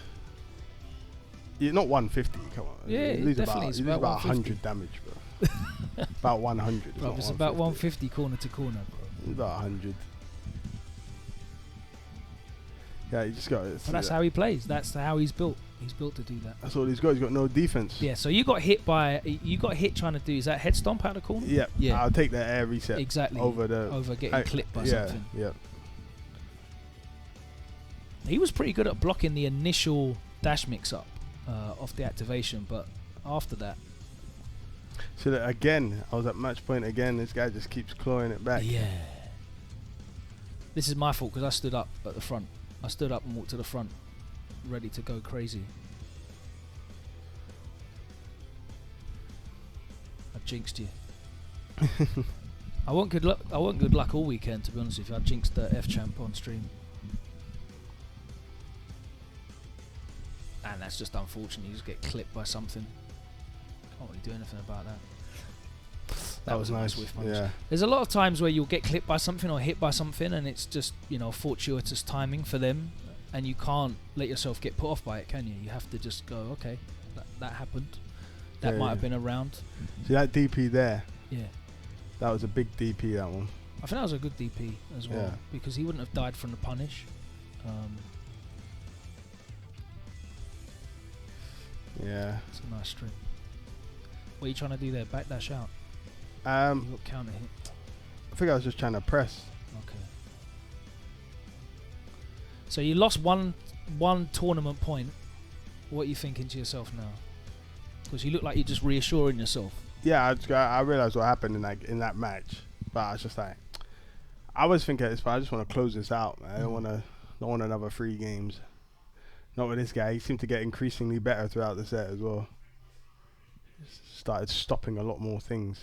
You're not 150, come on. Yeah, you lose definitely. About, you lose about 100 damage, bro. About 100. Bro, it's about 150 corner to corner, bro. It's about 100. Yeah, you just got it. But that's how he plays. That's how he's built. He's built to do that. That's all he's got. He's got no defense. Yeah, so you got hit trying to do, is that head stomp out of the corner? Yeah. Yeah. I'll take the air reset. Exactly. Over getting clipped by something. Yeah. He was pretty good at blocking the initial dash mix up off the activation, but after that. So that again, I was at match point again. This guy just keeps clawing it back. Yeah. This is my fault because I stood up at the front. I stood up and walked to the front, ready to go crazy. I jinxed you. I want good luck. I want good luck all weekend, to be honest with you. I jinxed the F champ on stream, and that's just unfortunate. You just get clipped by something. Can't really do anything about that. That was nice. A nice whiff punch. Yeah. There's a lot of times where you'll get clipped by something or hit by something, and it's just fortuitous timing for them, and you can't let yourself get put off by it, can you? You have to just go, okay, that happened. That might have been around. See that DP there? Yeah. That was a big DP, that one. I think that was a good DP as well, because he wouldn't have died from the punish. Yeah. It's a nice string. What are you trying to do there? Backdash out? You got counter hit. I think I was just trying to press. Okay. So you lost one tournament point. What are you thinking to yourself now? Because you look like you're just reassuring yourself. Yeah, I realized what happened in that match, but I was just like, I was thinking, I just want to close this out, man. I don't want another 3 games. Not with this guy. He seemed to get increasingly better throughout the set as well. Started stopping a lot more things.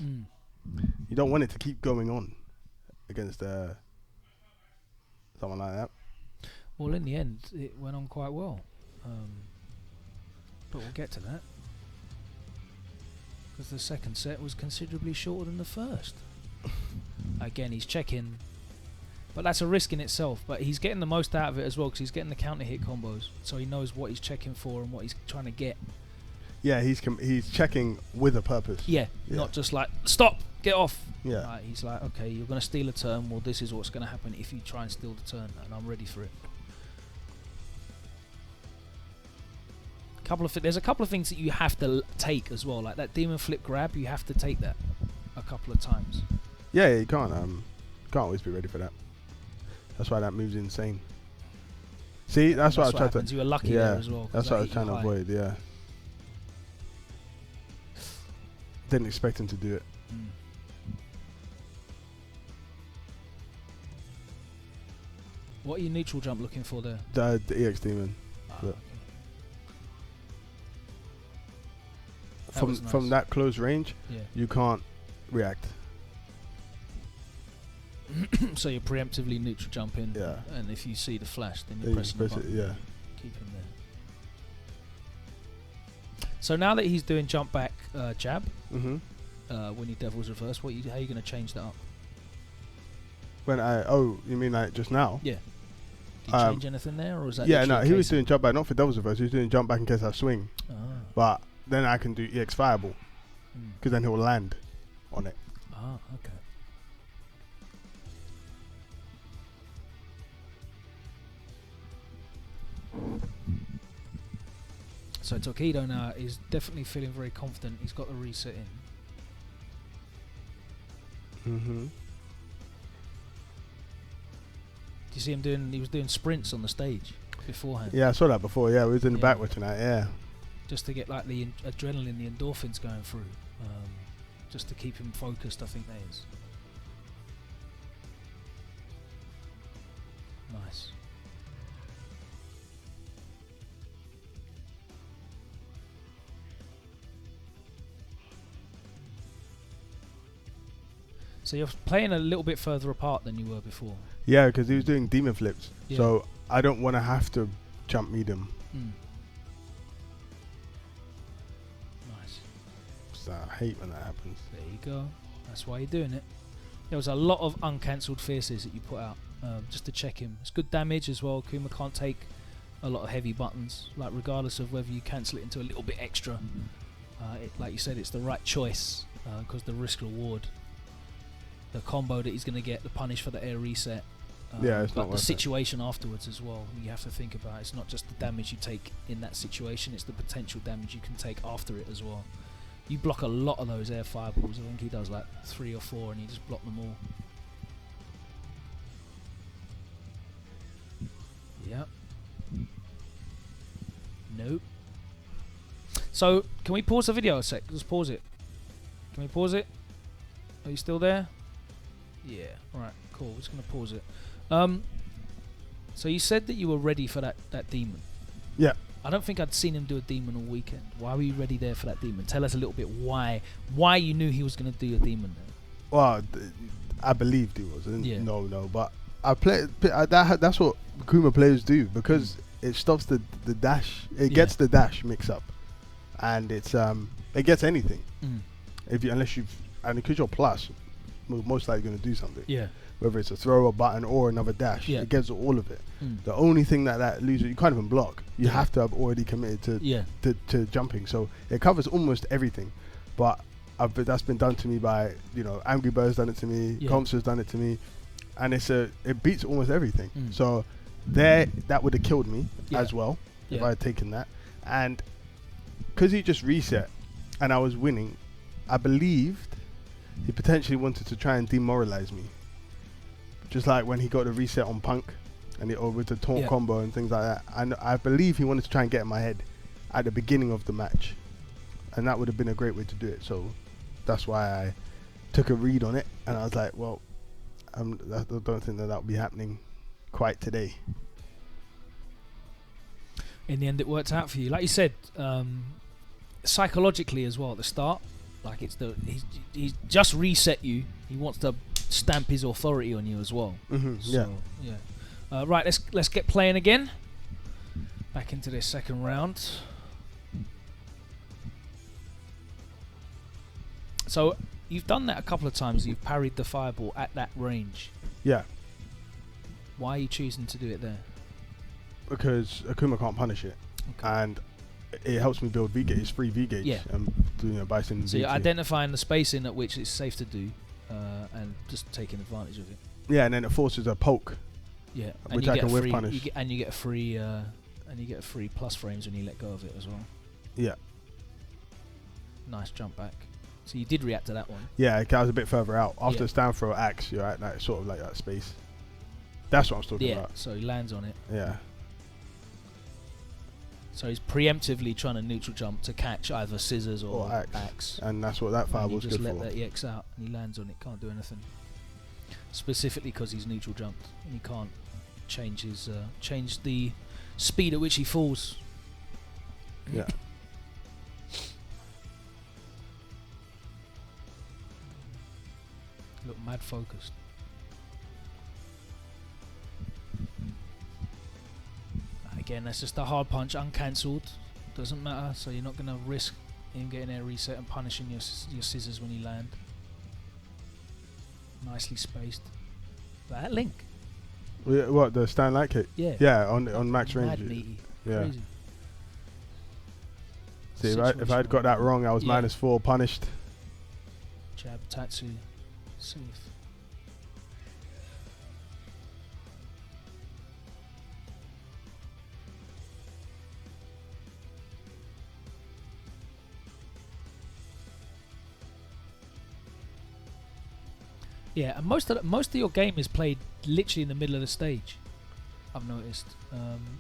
You don't want it to keep going on against someone like that. Well, in the end, it went on quite well. But we'll get to that. Because the second set was considerably shorter than the first. Again, he's checking. But that's a risk in itself. But he's getting the most out of it as well, because he's getting the counter hit combos. So he knows what he's checking for and what he's trying to get. Yeah, he's checking with a purpose. Yeah, not just like, stop, get off. Yeah. Like, he's like, okay, you're going to steal a turn. Well, this is what's going to happen if you try and steal the turn, and I'm ready for it. There's a couple of things that you have to take as well, like that demon flip grab. You have to take that a couple of times. Yeah, you can't always be ready for that. That's why that move's insane. See, that's what I tried to. You were lucky there as well. That's what I was trying to avoid. Yeah. Didn't expect him to do it. What are you neutral jump looking for there? The EX demon. Okay. From that close range, you can't react. So you're preemptively neutral jumping. Yeah. And if you see the flash, then Yeah, you're pressing the press it, button. yeah. Keep him there. So now that he's doing jump back jab, Mm-hmm. when he devil's reverse, how are you going to change that up? You mean like just now? Yeah. Did you change anything there, or is that? Yeah, no, literally he a was case doing jump back, not for devil's reverse. He was doing jump back in case I swing. of- But then I can do EX fireball because then he'll land on it. Okay. So Tokido now is definitely feeling very confident. He's got the reset in. Mm-hmm. Do you see him doing? He was doing sprints on the stage beforehand. Yeah, I saw that before. Yeah, we was in the Yeah. backward tonight. Yeah. Just to get like the adrenaline, the endorphins going through. Just to keep him focused, I think that is. Nice. So you're playing a little bit further apart than you were before. Yeah, because he was doing demon flips. Yeah. So I don't want to have to jump medium. Nice. So I hate when that happens. There you go. That's why you're doing it. There was a lot of uncancelled fierces that you put out just to check him. It's good damage as well. Kuma can't take a lot of heavy buttons, like regardless of whether you cancel it into a little bit extra. Like you said, it's the right choice because the risk reward, the combo that he's going to get, the punish for the air reset. Yeah, it's but not the worth it. situation afterwards as well. You have to think about. It's not just the damage you take in that situation; it's the potential damage you can take after it as well. You block a lot of those air fireballs. I think he does like 3 or 4, and you just block them all. Yep. Nope. So, can we pause the video a sec? Just pause it. Can we pause it? Are you still there? Yeah. Alright, cool. We're just going to pause it. So you said that you were ready for that demon. Yeah. I don't think I'd seen him do a demon all weekend. Why were you ready there for that demon? Tell us a little bit why you knew he was going to do a demon there. Well, I believed he was. Yeah. No, but I play. That's what Kuma players do because it stops the dash. It gets the dash mix up, and it gets anything. And because you're plus, we're most likely going to do something. Yeah. Whether it's a throw, a button, or another dash, it gets all of it. The only thing that loses, you can't even block. You have to have already committed to jumping. So it covers almost everything. But that's been done to me by, Angry Birds done it to me, Comps done it to me, and it beats almost everything. So that would have killed me as well if I had taken that. And because he just reset and I was winning, I believed he potentially wanted to try and demoralize me. Just like when he got the reset on Punk or with the taunt combo and things like that. And I believe he wanted to try and get in my head at the beginning of the match. And that would have been a great way to do it. So that's why I took a read on it. And I was like, well, I don't think that will be happening quite today. In the end, it worked out for you. Like you said, psychologically as well at the start, like he's just reset you. He wants to stamp his authority on you as well. Right, let's get playing again. Back into this second round. So you've done that a couple of times. You've parried the fireball at that range. Yeah. Why are you choosing to do it there? Because Akuma can't punish it, and it helps me build V gauge. It's free V gauge. And doing a bison. So you're identifying the spacing at which it's safe to do, and just taking advantage of it. Yeah, and then it forces a poke. Yeah, which I can whiff punish. You get a free plus frames when you let go of it as well. Yeah. Nice jump back. So you did react to that one. Yeah, I was a bit further out. After the stand throw axe, you're at that sort of like that space. That's what I'm talking about. So he lands on it. Yeah. So he's preemptively trying to neutral jump to catch either scissors or axe. And that's what that fireball's good for. Just let that EX out and he lands on it, can't do anything. Specifically because he's neutral jumped and he can't change his change the speed at which he falls. Yeah. Look mad focused. Again, that's just a hard punch, uncancelled. Doesn't matter, so you're not going to risk him getting air reset and punishing your scissors when you land. Nicely spaced. That link. What, the stand light kick? Yeah. Yeah, on max Mad range. meaty. Yeah. Crazy. See, if I'd got that wrong, I was -4 punished. Jab, Tatsu, safe. Yeah, and most of your game is played literally in the middle of the stage. I've noticed.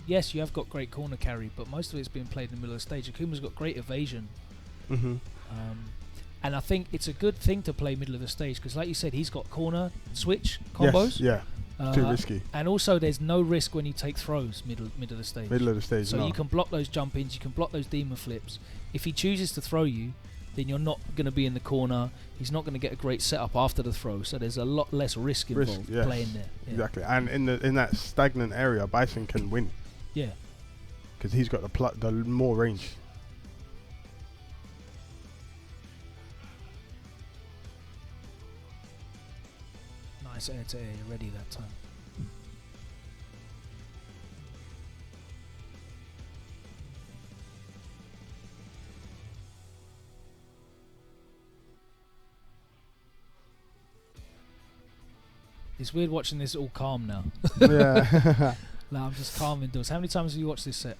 Yes, you have got great corner carry, but most of it's been played in the middle of the stage. Akuma's got great evasion. Mm-hmm. And I think it's a good thing to play middle of the stage because, like you said, he's got corner switch combos. Yes, yeah. Too risky. And also, there's no risk when you take throws middle of the stage. Middle of the stage, so you can block those jump ins, you can block those demon flips. If he chooses to throw you, then you're not going to be in the corner. He's not going to get a great setup after the throw. So there's a lot less risk involved playing there. Yeah. Exactly. And in that stagnant area, Bison can win. Yeah. Because he's got the more range. Nice air to air, you're ready that time. It's weird watching this all calm now. Yeah. No, I'm just calm indoors. How many times have you watched this set?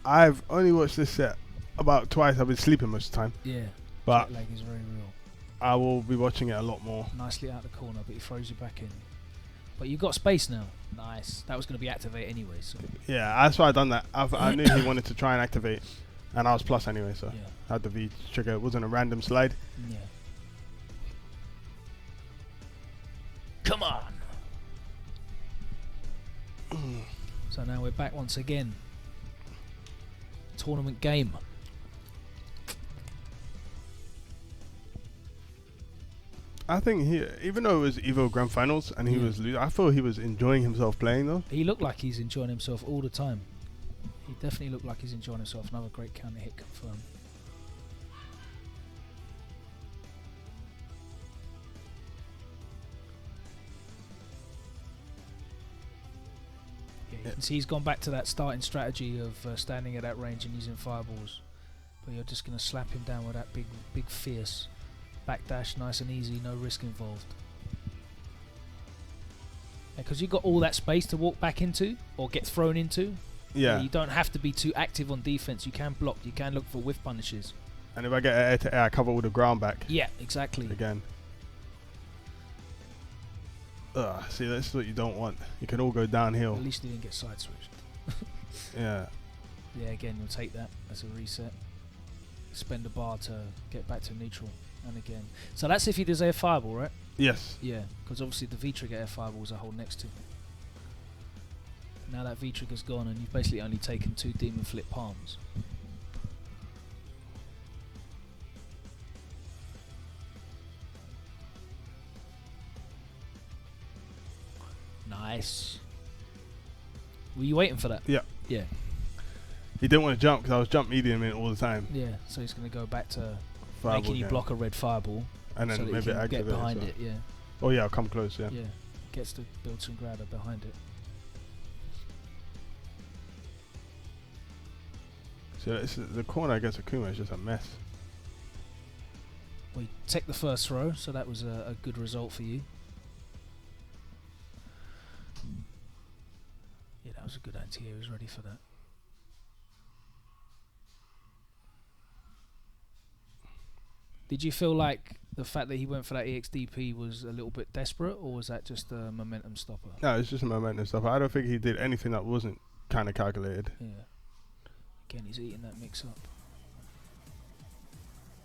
I've only watched this set about twice. I've been sleeping most of the time. Yeah. But jet lag is very real. I will be watching it a lot more. Nicely out the corner, but he throws you back in. But you've got space now. Nice. That was going to be activate anyway. So. Yeah, that's why I done that. I knew he wanted to try and activate, and I was plus anyway, so I had the V trigger. It wasn't a random slide. Yeah. Come on. So now we're back once again. Tournament game. I think even though it was EVO Grand Finals and he was losing, I thought he was enjoying himself playing though. He looked like he's enjoying himself all the time. He definitely looked like he's enjoying himself. Another great counter hit confirmed. You can see he's gone back to that starting strategy of standing at that range and using fireballs. But you're just going to slap him down with that big fierce backdash, nice and easy, no risk involved. Because you've got all that space to walk back into or get thrown into. Yeah. You don't have to be too active on defense. You can block. You can look for whiff punishes. And if I get air to air, I cover all the ground back. Yeah, exactly. Again. See, that's what you don't want. You can all go downhill. At least you didn't get side switched. Yeah. Yeah, again, you'll take that as a reset. Spend a bar to get back to neutral. And again. So that's if he does air fireball, right? Yes. Yeah, because obviously the V-trigger air fireballs I hold next to. Now that V-trigger's gone and you've basically only taken 2 demon flip palms. Nice. Were you waiting for that? Yeah. Yeah. He didn't want to jump because I was jump medium in all the time. Yeah, so he's going to go back to Fireball making you block a red fireball. And then so that maybe you can activate get behind it, yeah. Oh yeah, I'll come close, yeah. Yeah, gets to build some grabber behind it. So the corner against Akuma is just a mess. We take the first throw, so that was a good result for you. Yeah, that was a good anti-air. He was ready for that. Did you feel like the fact that he went for that EXDP was a little bit desperate, or was that just a momentum stopper? No, it's just a momentum stopper. I don't think he did anything that wasn't kind of calculated. Yeah. Again, he's eating that mix-up.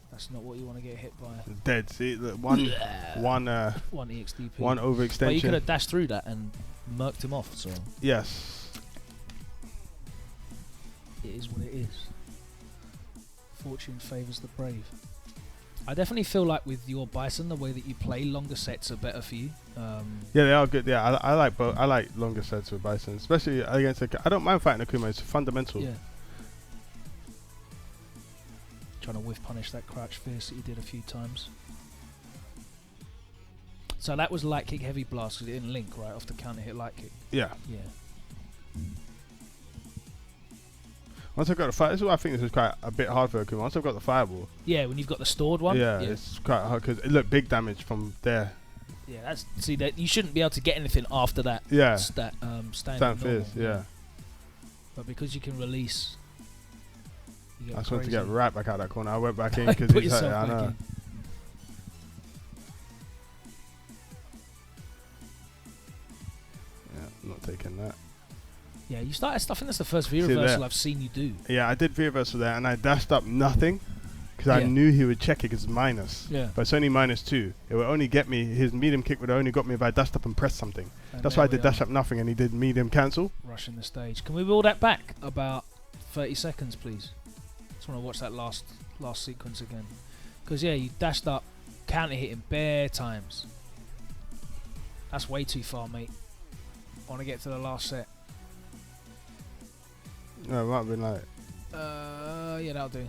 That's not what you want to get hit by. Dead. See, the one EXDP. One overextension. But you could have dashed through that and murked him off. So yes, it is what it is. Fortune favours the brave. I definitely feel like with your Bison, the way that you play, longer sets are better for you. Yeah, they are good. Yeah, I like both. I like longer sets with Bison, especially against. I don't mind fighting Akuma. It's fundamental. Yeah. Trying to whiff punish that crouch fierce that you did a few times. So that was light kick heavy blast because it didn't link right off the counter hit light kick. Yeah. Yeah. Once I've got the fire, this is why I think this is quite a bit hard for Akuma. Once I've got the fireball. Yeah, when you've got the stored one. Yeah, it's quite hard because look, big damage from there. Yeah, that's that you shouldn't be able to get anything after that. Yeah. Stand fierce. Yeah. But because you can release. I just wanted to get right back out that corner. I went back in because put he's yourself I back know. in. Yeah, I'm not taking that. Yeah, you started stuff. I think that's the first V reversal I've seen you do. Yeah, I did V reversal there, and I dashed up nothing because I knew he would check it because it's minus. Yeah. But it's only -2. It would only get me. His medium kick would have only got me if I dashed up and pressed something. And that's why I did dash up nothing, and he did medium cancel. Rushing the stage. Can we roll that back about 30 seconds, please? Just want to watch that last sequence again. Because yeah, you dashed up, counter hitting bare times. That's way too far, mate. I want to get to the last set. No, it might have been like. Yeah, that'll do.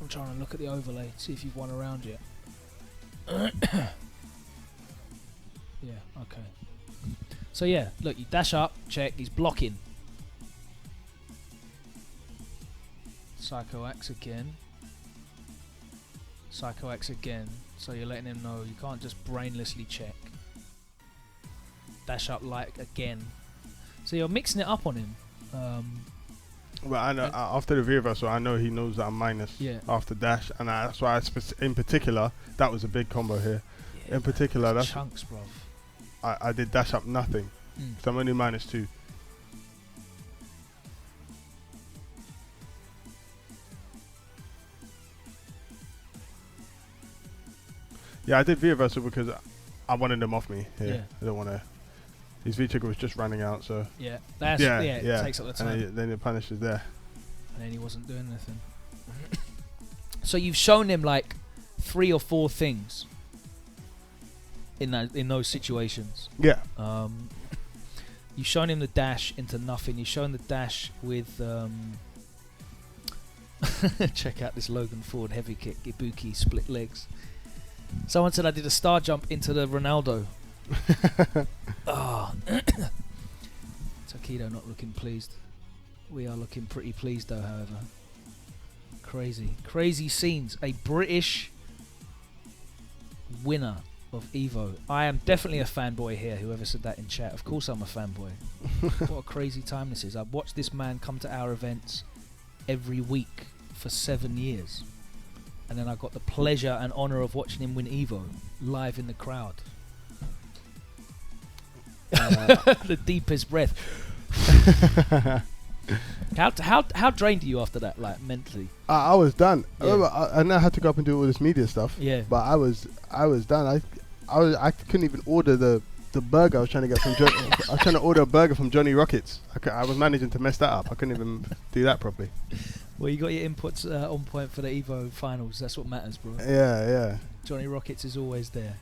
I'm trying to look at the overlay, see if you've won a round yet. Yeah, okay. So yeah, look, you dash up, check, he's blocking. Psycho X again. Psycho X again. So you're letting him know you can't just brainlessly check. Dash up like again. So you're mixing it up on him. Well, I know after the V reversal, I know he knows that I'm minus after dash, and that's why in particular that was a big combo here. Yeah, in particular, that's chunks, bro. I did dash up nothing, so I'm only -2. Yeah, I did V reversal because I wanted them off me here. Yeah. I don't want to. His V trigger was just running out, so yeah, that's it takes up the time. And then the punish is there. And then he wasn't doing anything. So you've shown him like 3 or 4 things in those situations. Yeah. You've shown him the dash into nothing. You've shown the dash with check out this Logan Ford heavy kick, Ibuki split legs. Someone said I did a star jump into the Ronaldo. Takedo not looking pleased. We are looking pretty pleased though, however. Crazy scenes. A British winner of EVO. I am definitely a fanboy here, whoever said that in chat. Of course I'm a fanboy. What a crazy time this is. I've watched this man come to our events every week for 7 years. And then I got the pleasure and honour of watching him win EVO live in the crowd. The deepest breath. How drained are you after that, like mentally? I was done. Yeah. I know I had to go up and do all this media stuff. Yeah. But I was done. I couldn't even order the burger I was trying to get from Johnny. I was trying to order a burger from Johnny Rockets. I was managing to mess that up. I couldn't even do that properly. Well, you got your inputs on point for the EVO finals. That's what matters, bro. Yeah. Johnny Rockets is always there.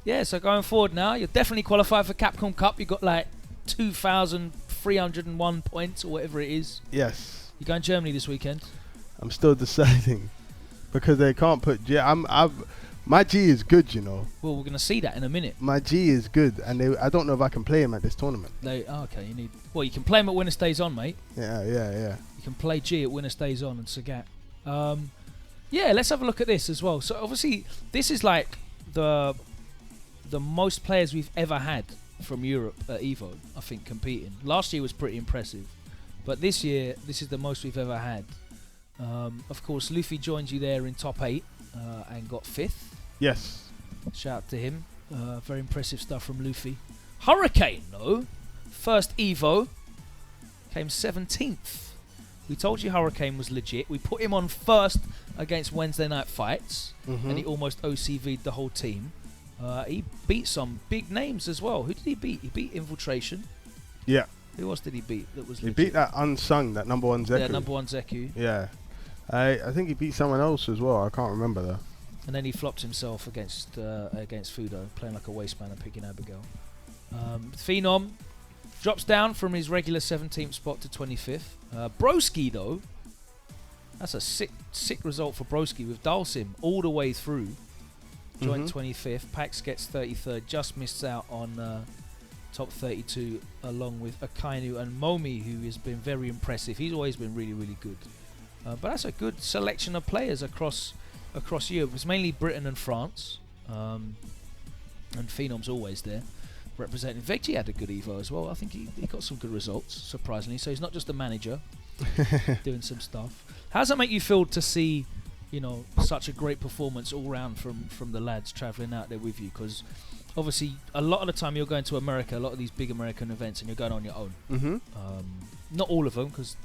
Yeah, so going forward now, you're definitely qualified for Capcom Cup. You got like 2,301 points or whatever it is. Yes. You're going to Germany this weekend? I'm still deciding because they can't put G. My G is good, you know. Well, we're going to see that in a minute. My G is good, and I don't know if I can play him at this tournament. Okay, you can play him at WinnerStaysOn, mate. Yeah. You can play G at WinnerStaysOn and Sagat. Yeah, let's have a look at this as well. So obviously, this is like the most players we've ever had from Europe at EVO, I think, competing. Last year was pretty impressive, but this year, this is the most we've ever had. Of course, Luffy joined you there in top 8 and got 5th. Yes. Shout out to him. Very impressive stuff from Luffy. Hurricane, though, first EVO, came 17th. We told you Hurricane was legit. We put him on first against Wednesday Night Fights, and he almost OCV'd the whole team. He beat some big names as well. Who did he beat? He beat Infiltration. Yeah. Who else did he beat? That was He legit? beat that unsung, that number 1 Zeku. Yeah, number 1 Zeku. Yeah. I think he beat someone else as well. I can't remember though. And then he flopped himself against Fudo, playing like a waste man and picking Abigail. Phenom drops down from his regular 17th spot to 25th. Broski though, that's a sick result for Broski with Dalsim all the way through. Joint 25th. Packz gets 33rd, just missed out on top 32 along with Akainu and Momi, who has been very impressive. He's always been really, really good. But that's a good selection of players across Europe. It's mainly Britain and France. And Phenom's always there representing. Veggie had a good EVO as well. I think he got some good results, surprisingly. So he's not just a manager doing some stuff. How does that make you feel to see, such a great performance all round from the lads travelling out there with you? Because obviously a lot of the time you're going to America, a lot of these big American events, and you're going on your own. Not all of them, because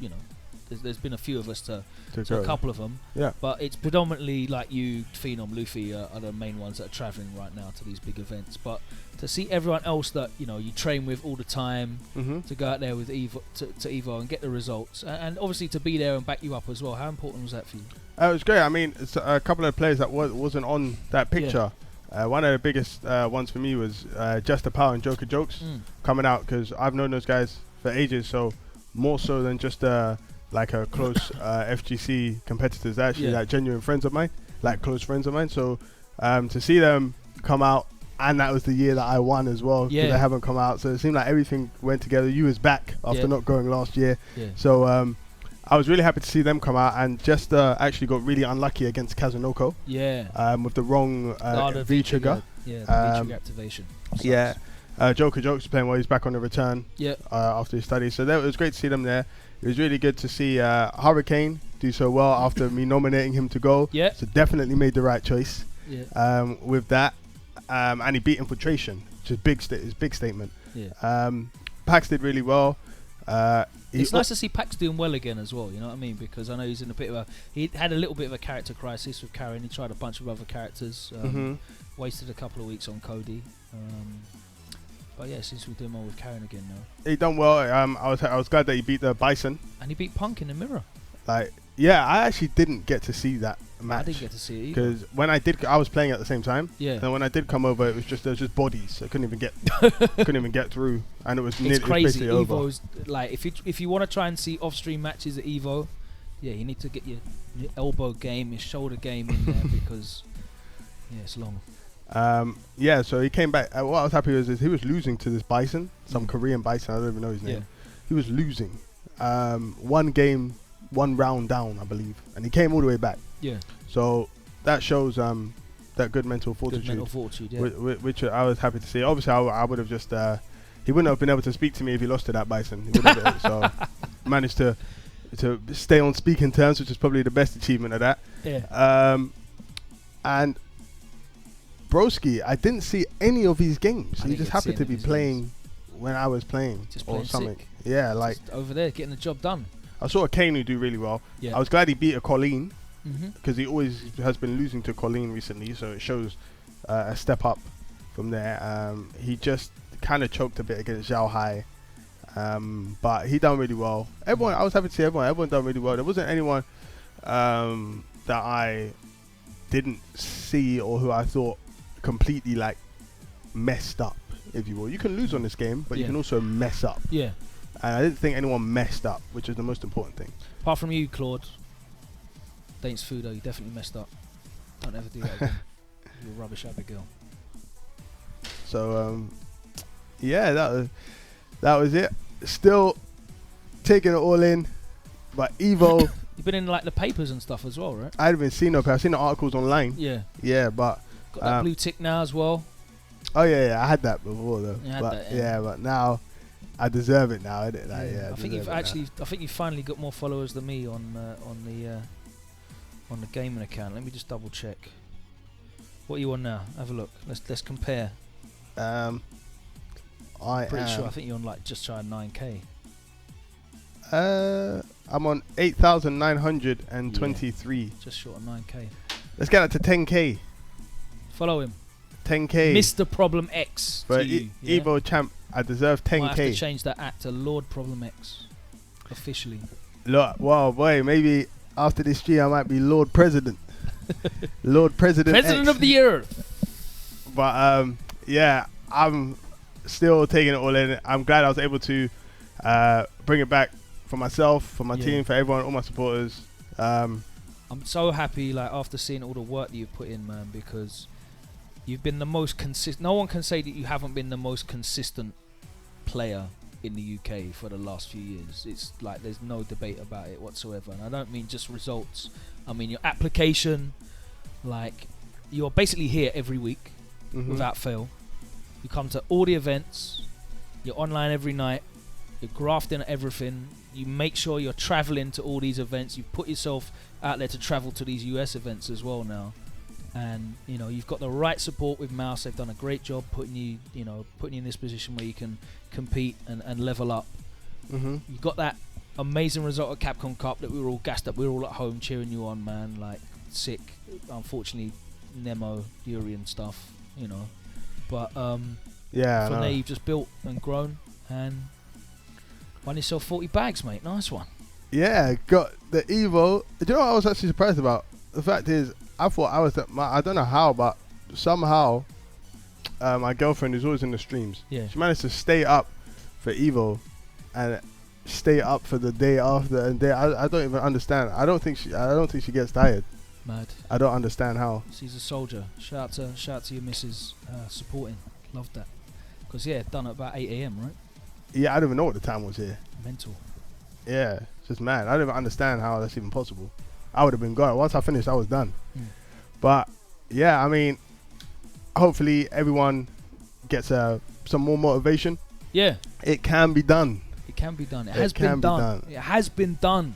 there's been a few of us to a couple of them. Yeah. But it's predominantly like you, Phenom, Luffy are the main ones that are travelling right now to these big events. But to see everyone else that you train with all the time, to go out there with EVO to EVO and get the results, and obviously to be there and back you up as well. How important was that for you? It was great. I mean, it's a couple of players that wasn't on that picture. Yeah. One of the biggest ones for me was Just the Power and Jokez coming out, because I've known those guys for ages. So more so than just like a close FGC competitors, they're actually like genuine friends of mine, like close friends of mine. So to see them come out, and that was the year that I won as well, because they haven't come out. So it seemed like everything went together. You was back after not going last year. So I was really happy to see them come out, and just actually got really unlucky against Kazunoko. With the wrong V trigger. The V trigger activation. Jokez playing well. He's back on the return after his studies. So it was great to see them there. It was really good to see Hurricane do so well after me nominating him to go. So definitely made the right choice with that. And he beat Infiltration, which is his big statement. Packz did really well. It's nice to see Packz doing well again as well, you know what I mean? Because I know he's in he had a little bit of a character crisis with Karen. He tried a bunch of other characters. Wasted a couple of weeks on Cody. But yeah, since we're doing well with Karen again now. He done well. I was glad that he beat the Bison. And he beat Punk in the mirror. I actually didn't get to see that match. I didn't get to see it because when I was playing at the same time. And when I did come over, there was just bodies. I couldn't even get through, and it was it's crazy. EVO's over. Like if you want to try and see off-stream matches at EVO, you need to get your elbow game, your shoulder game in there because it's long. So he came back. What I was happy with is he was losing to this Bison, some Korean Bison. I don't even know his name. He was losing. One round down, I believe, and he came all the way back. So that shows that good mental fortitude. Which I was happy to see. Obviously, I would have just he wouldn't have been able to speak to me if he lost to that Bison. He so managed to stay on speaking terms, which is probably the best achievement of that. And Broski, I didn't see any of his games. He just happened to be playing when I was playing, or something. Sick. Just over there getting the job done. I saw Akainu do really well. I was glad he beat a Colleen, because he always has been losing to Colleen recently, so it shows a step up from there. He just kind of choked a bit against Zhao Hai, but he done really well. I was happy to see everyone done really well. There wasn't anyone that I didn't see or who I thought completely like messed up, if you will. You can lose on this game, but you can also mess up. And I didn't think anyone messed up, which is the most important thing. Apart from you, Claude. Daints Fudo, you definitely messed up. Don't ever do that again. You're a rubbish Abigail. So, that was it. Still taking it all in, but EVO. You've been in like the papers and stuff as well, right? I haven't seen no. I've seen the articles online. Yeah, but got that blue tick now as well. Oh yeah, I had that before though. But now I deserve it now, innit? I think you've finally got more followers than me on the gaming account. Let me just double check. What are you on now? Have a look. Let's compare. I'm pretty sure. I think you're on like just shy of 9k. I'm on 8,923. Just short of 9k. Let's get up to 10k. Follow him. 10K. Mr. Problem X. For to you, yeah? EVO champ, I deserve 10K. Might have to change that act to Lord Problem X. Officially. Look, wow, boy, maybe after this year I might be Lord President. Lord President President X. of the Earth. But yeah, I'm still taking it all in. I'm glad I was able to bring it back for myself, for my team, for everyone, all my supporters. I'm so happy, like, after seeing all the work that you've put in, man, because you've been the most consistent. No one can say that you haven't been the most consistent player in the UK for the last few years. It's like there's no debate about it whatsoever. And I don't mean just results. I mean your application. Like, you're basically here every week without fail. You come to all the events. You're online every night. You're grafting at everything. You make sure you're traveling to all these events. You've put yourself out there to travel to these US events as well now. And, you know, you've got the right support with Mouse. They've done a great job putting you in this position where you can compete and level up. You got that amazing result at Capcom Cup that we were all gassed up. We were all at home cheering you on, man. Like, sick. Unfortunately, Nemo, Yuri and stuff, you know. But yeah, from there you've just built and grown and won yourself 40 bags, mate. Nice one. Yeah, got the EVO. Do you know what I was actually surprised about? The fact is, I thought I was I don't know how, but somehow my girlfriend is always in the streams. Yeah. She managed to stay up for EVO and stay up for the day after and day. I don't even understand. I don't think she gets tired. Mad. I don't understand how. She's a soldier. Shout out to your missus supporting. Loved that. Because done at about 8 AM, right? Yeah, I don't even know what the time was here. Mental. Yeah, it's just mad. I don't even understand how that's even possible. I would have been gone. Once I finished, I was done. But yeah, I mean, hopefully everyone gets some more motivation. Yeah. It can be done. It can be done. It has been done. It has been done.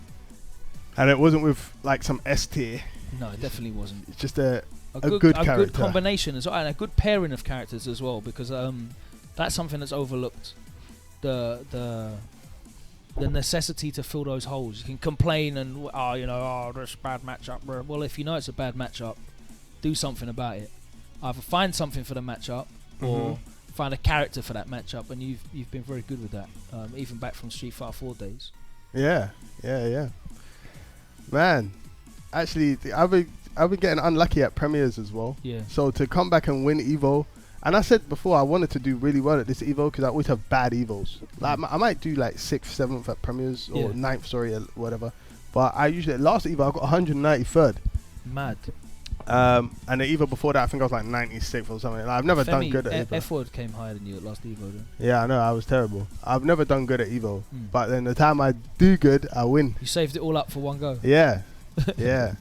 And it wasn't with like some S tier. No, it definitely wasn't. It's just a good character. A good combination as well, and a good pairing of characters as well, because that's something that's overlooked. The necessity to fill those holes. You can complain and this bad matchup. Well, if you know it's a bad matchup, do something about it. Either find something for the matchup or find a character for that matchup, and you've been very good with that. Even back from Street Fighter 4 days. Yeah. Man, actually, I've been getting unlucky at premieres as well. Yeah. So to come back and win EVO. And I said before I wanted to do really well at this EVO because I always have bad EVOs. Like I might do like 6th, 7th at premieres or 9th, sorry, whatever. But I usually last EVO I got 193rd. Mad. And the EVO before that I think I was like 96th or something. Like, I've never done good at EVO. F-word came higher than you at last EVO then. Yeah, I know, I was terrible. I've never done good at EVO. But then the time I do good, I win. You saved it all up for one go. Yeah. Yeah.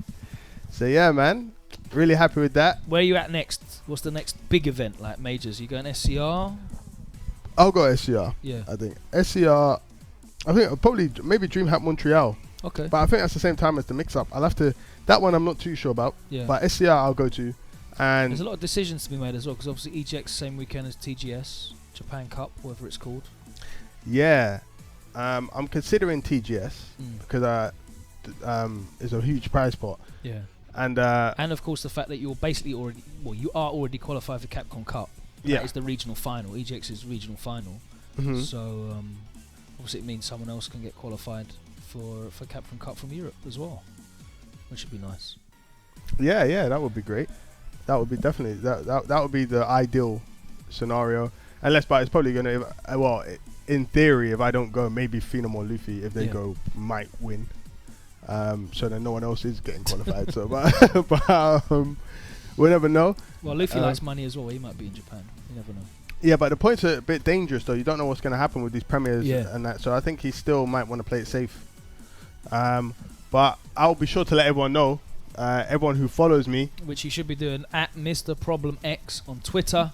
So yeah, man. Really happy with that. Where are you at next? What's the next big event, like majors? You going SCR? I'll go SCR. Yeah. I think SCR. I think probably maybe DreamHack Montreal. Okay. But I think that's the same time as the mix-up. I'll have to. That one I'm not too sure about. Yeah. But SCR I'll go to. And there's a lot of decisions to be made as well, because obviously EGX same weekend as TGS, Japan Cup, whatever it's called. Yeah. I'm considering TGS because it's a huge prize pot. Yeah. And of course the fact that you're basically you are already qualified for Capcom Cup. Yeah. That is the regional final. EGX's regional final. So obviously it means someone else can get qualified for Capcom Cup from Europe as well, which would be nice. Yeah, that would be great. That would be definitely that would be the ideal scenario. Unless, but it's probably gonna in theory, if I don't go, maybe Phenom or Luffy, if they go, might win. So then no one else is getting qualified. So, but we'll never know. Well, Luffy likes money as well. He might be in Japan. You never know. Yeah, but the points are a bit dangerous though. You don't know what's going to happen with these premieres and that. So I think he still might want to play it safe. But I'll be sure to let everyone know. Everyone who follows me, which you should be doing at Mr. Problem X on Twitter.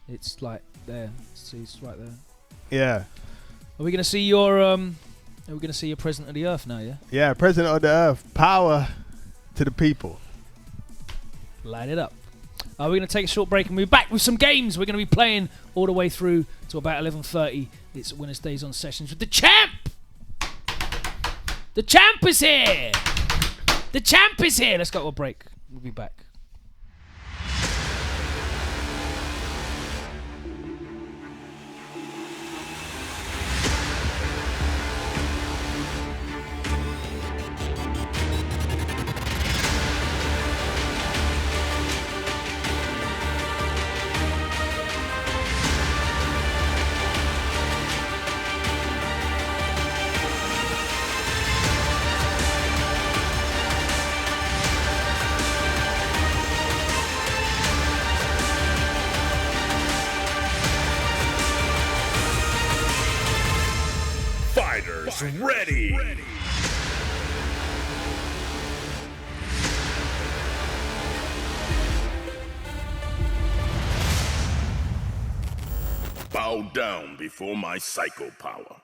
It's like there. See, it's right there. Yeah. Are we going to see your Are we going to see your President of the Earth now, yeah? Yeah, President of the Earth. Power to the people. Light it up. We're going to take a short break and we'll be back with some games. We're going to be playing all the way through to about 11:30. It's WinnerStaysOn Sessions with the champ! The champ is here! The champ is here! Let's go to a break. We'll be back. Fighters ready. Bow down before my psycho power.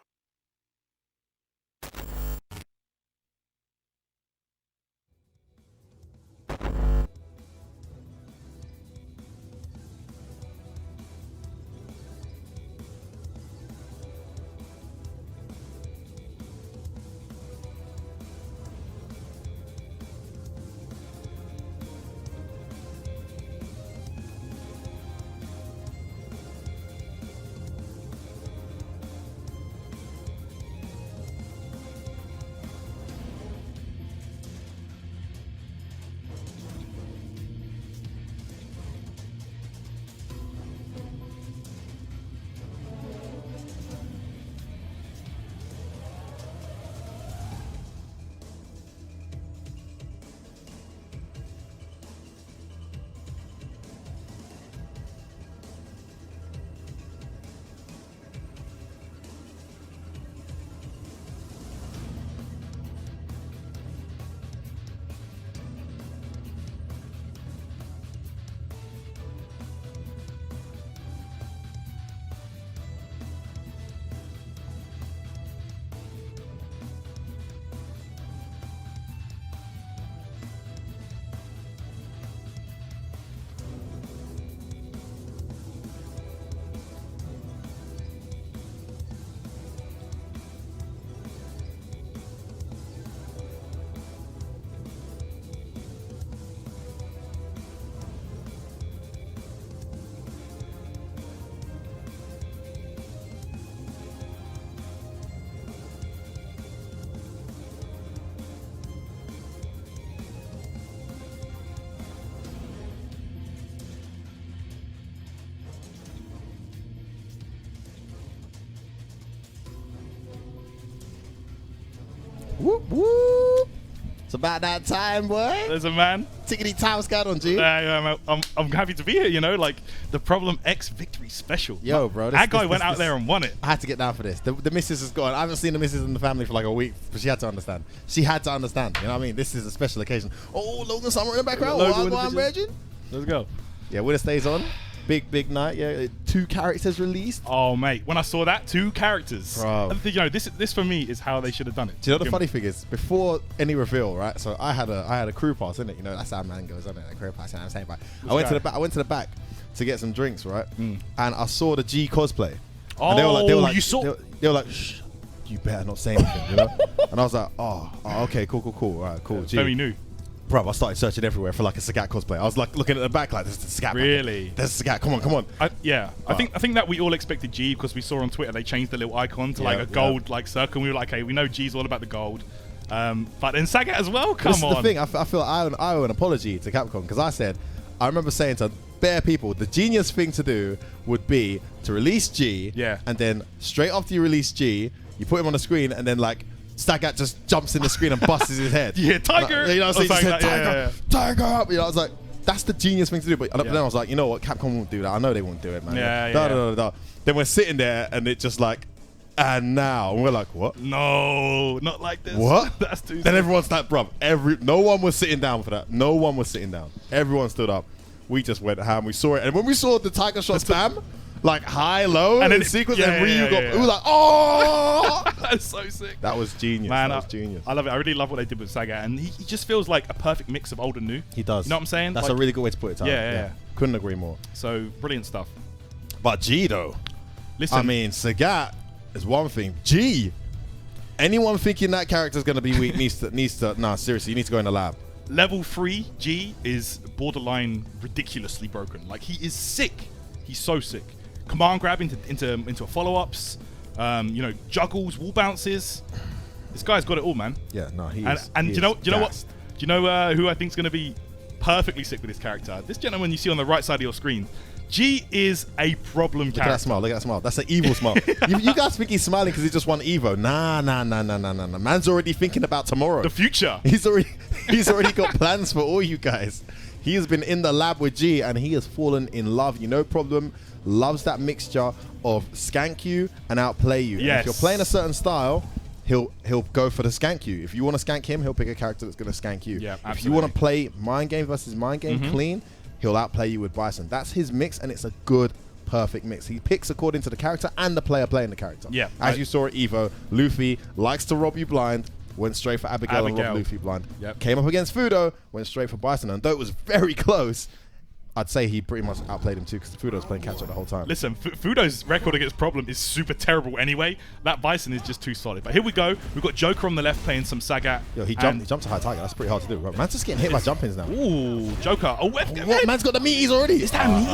Whoop whoop. It's about that time, boy. There's a man. Tickety time, what's going on, G? I'm happy to be here, you know, like the Problem X Victory Special. Yo, bro. That guy went out there and won it. I had to get down for this. The missus is gone. I haven't seen the missus in the family for like a week, but she had to understand. She had to understand. You know what I mean? This is a special occasion. Oh, Logan Summer in the background. Logan What I'm Virgin. Let's go. Yeah, Winner Stays On. Big night. Yeah, 2 characters released. Oh, mate. When I saw that, 2 characters. Bro. You know, this for me is how they should have done it. Do you know the funny thing is, before any reveal, right? So I had a crew pass, innit? You know, that's how man goes, isn't it? A crew pass, you know what I'm saying? But I went to the back to get some drinks, right? And I saw the G cosplay. Oh, and they were like, you saw? They were like, shh, you better not say anything, you know? And I was like, oh, okay, cool. All right, cool. G. Very new. Bro, I started searching everywhere for like a Sagat cosplay. I was like looking at the back like, there's the Sagat. Really? There's Sagat. Come on. I think that we all expected G because we saw on Twitter they changed the little icon to like a gold like circle. And we were like, hey, we know G's all about the gold. But then Sagat as well. Come on. This is the thing. I feel I owe an apology to Capcom because I remember saying to bare people, the genius thing to do would be to release G. Yeah. And then straight after you release G, you put him on the screen and then like Sagat just jumps in the screen and busts his head. Yeah, Tiger. Like, you know what I'm saying? He said, yeah. Tiger up. You know, I was like, that's the genius thing to do. But then I was like, you know what? Capcom won't do that. I know they won't do it, man. Yeah. Then we're sitting there and it just like, and now. And we're like, what? No, not like this. What? That's too Then everyone's like, bruv, no one was sitting down for that. No one was sitting down. Everyone stood up. We just went ham. We saw it. And when we saw the Tiger shot spam, like high, low, and then sequence, and Ryu got, it was like, oh! That's so sick. That was genius. Man, that was genius. I love it. I really love what they did with Sagat. And he just feels like a perfect mix of old and new. He does. You know what I'm saying? That's like, a really good way to put it, Tyler. Yeah. Couldn't agree more. So, brilliant stuff. But G, though. Listen. I mean, Sagat is one thing. G, anyone thinking that character's going to be weak needs to, nah, seriously, you need to go in the lab. Level 3 G is borderline ridiculously broken. Like, he is sick. He's so sick. Command grab into follow-ups, you know, juggles, wall bounces. This guy's got it all, man. Yeah, no, he and is. And he do you know is what? gassed. Do you know who I think is going to be perfectly sick with this character? This gentleman you see on the right side of your screen. G is a problem character. Look at that smile. Look at that smile. That's an evil smile. you guys think he's smiling because he just won EVO? Nah. Man's already thinking about tomorrow. The future. He's already got plans for all you guys. He has been in the lab with G and he has fallen in love. You know, Problem loves that mixture of skank you and outplay you. Yes. And if you're playing a certain style, he'll go for the skank you. If you want to skank him, he'll pick a character that's going to skank you. Yeah, if you want to play mind game versus mind game clean, he'll outplay you with Bison. That's his mix, and it's a good, perfect mix. He picks according to the character and the player playing the character. Yeah, as you saw at EVO, Luffy likes to rob you blind. Went straight for Abigail and robbed Luffy blind. Yep. Came up against Fudo, went straight for Bison. And though it was very close, I'd say he pretty much outplayed him too, because Fudo was playing catch up the whole time. Listen, Fudo's record against Problem is super terrible anyway. That Bison is just too solid. But here we go. We've got Joker on the left playing some Sagat. Yo, he jumped to high target. That's pretty hard to do. Man's just getting hit by jump-ins now. Ooh, Joker. Oh, What? Man's got the meaties already. Is that me?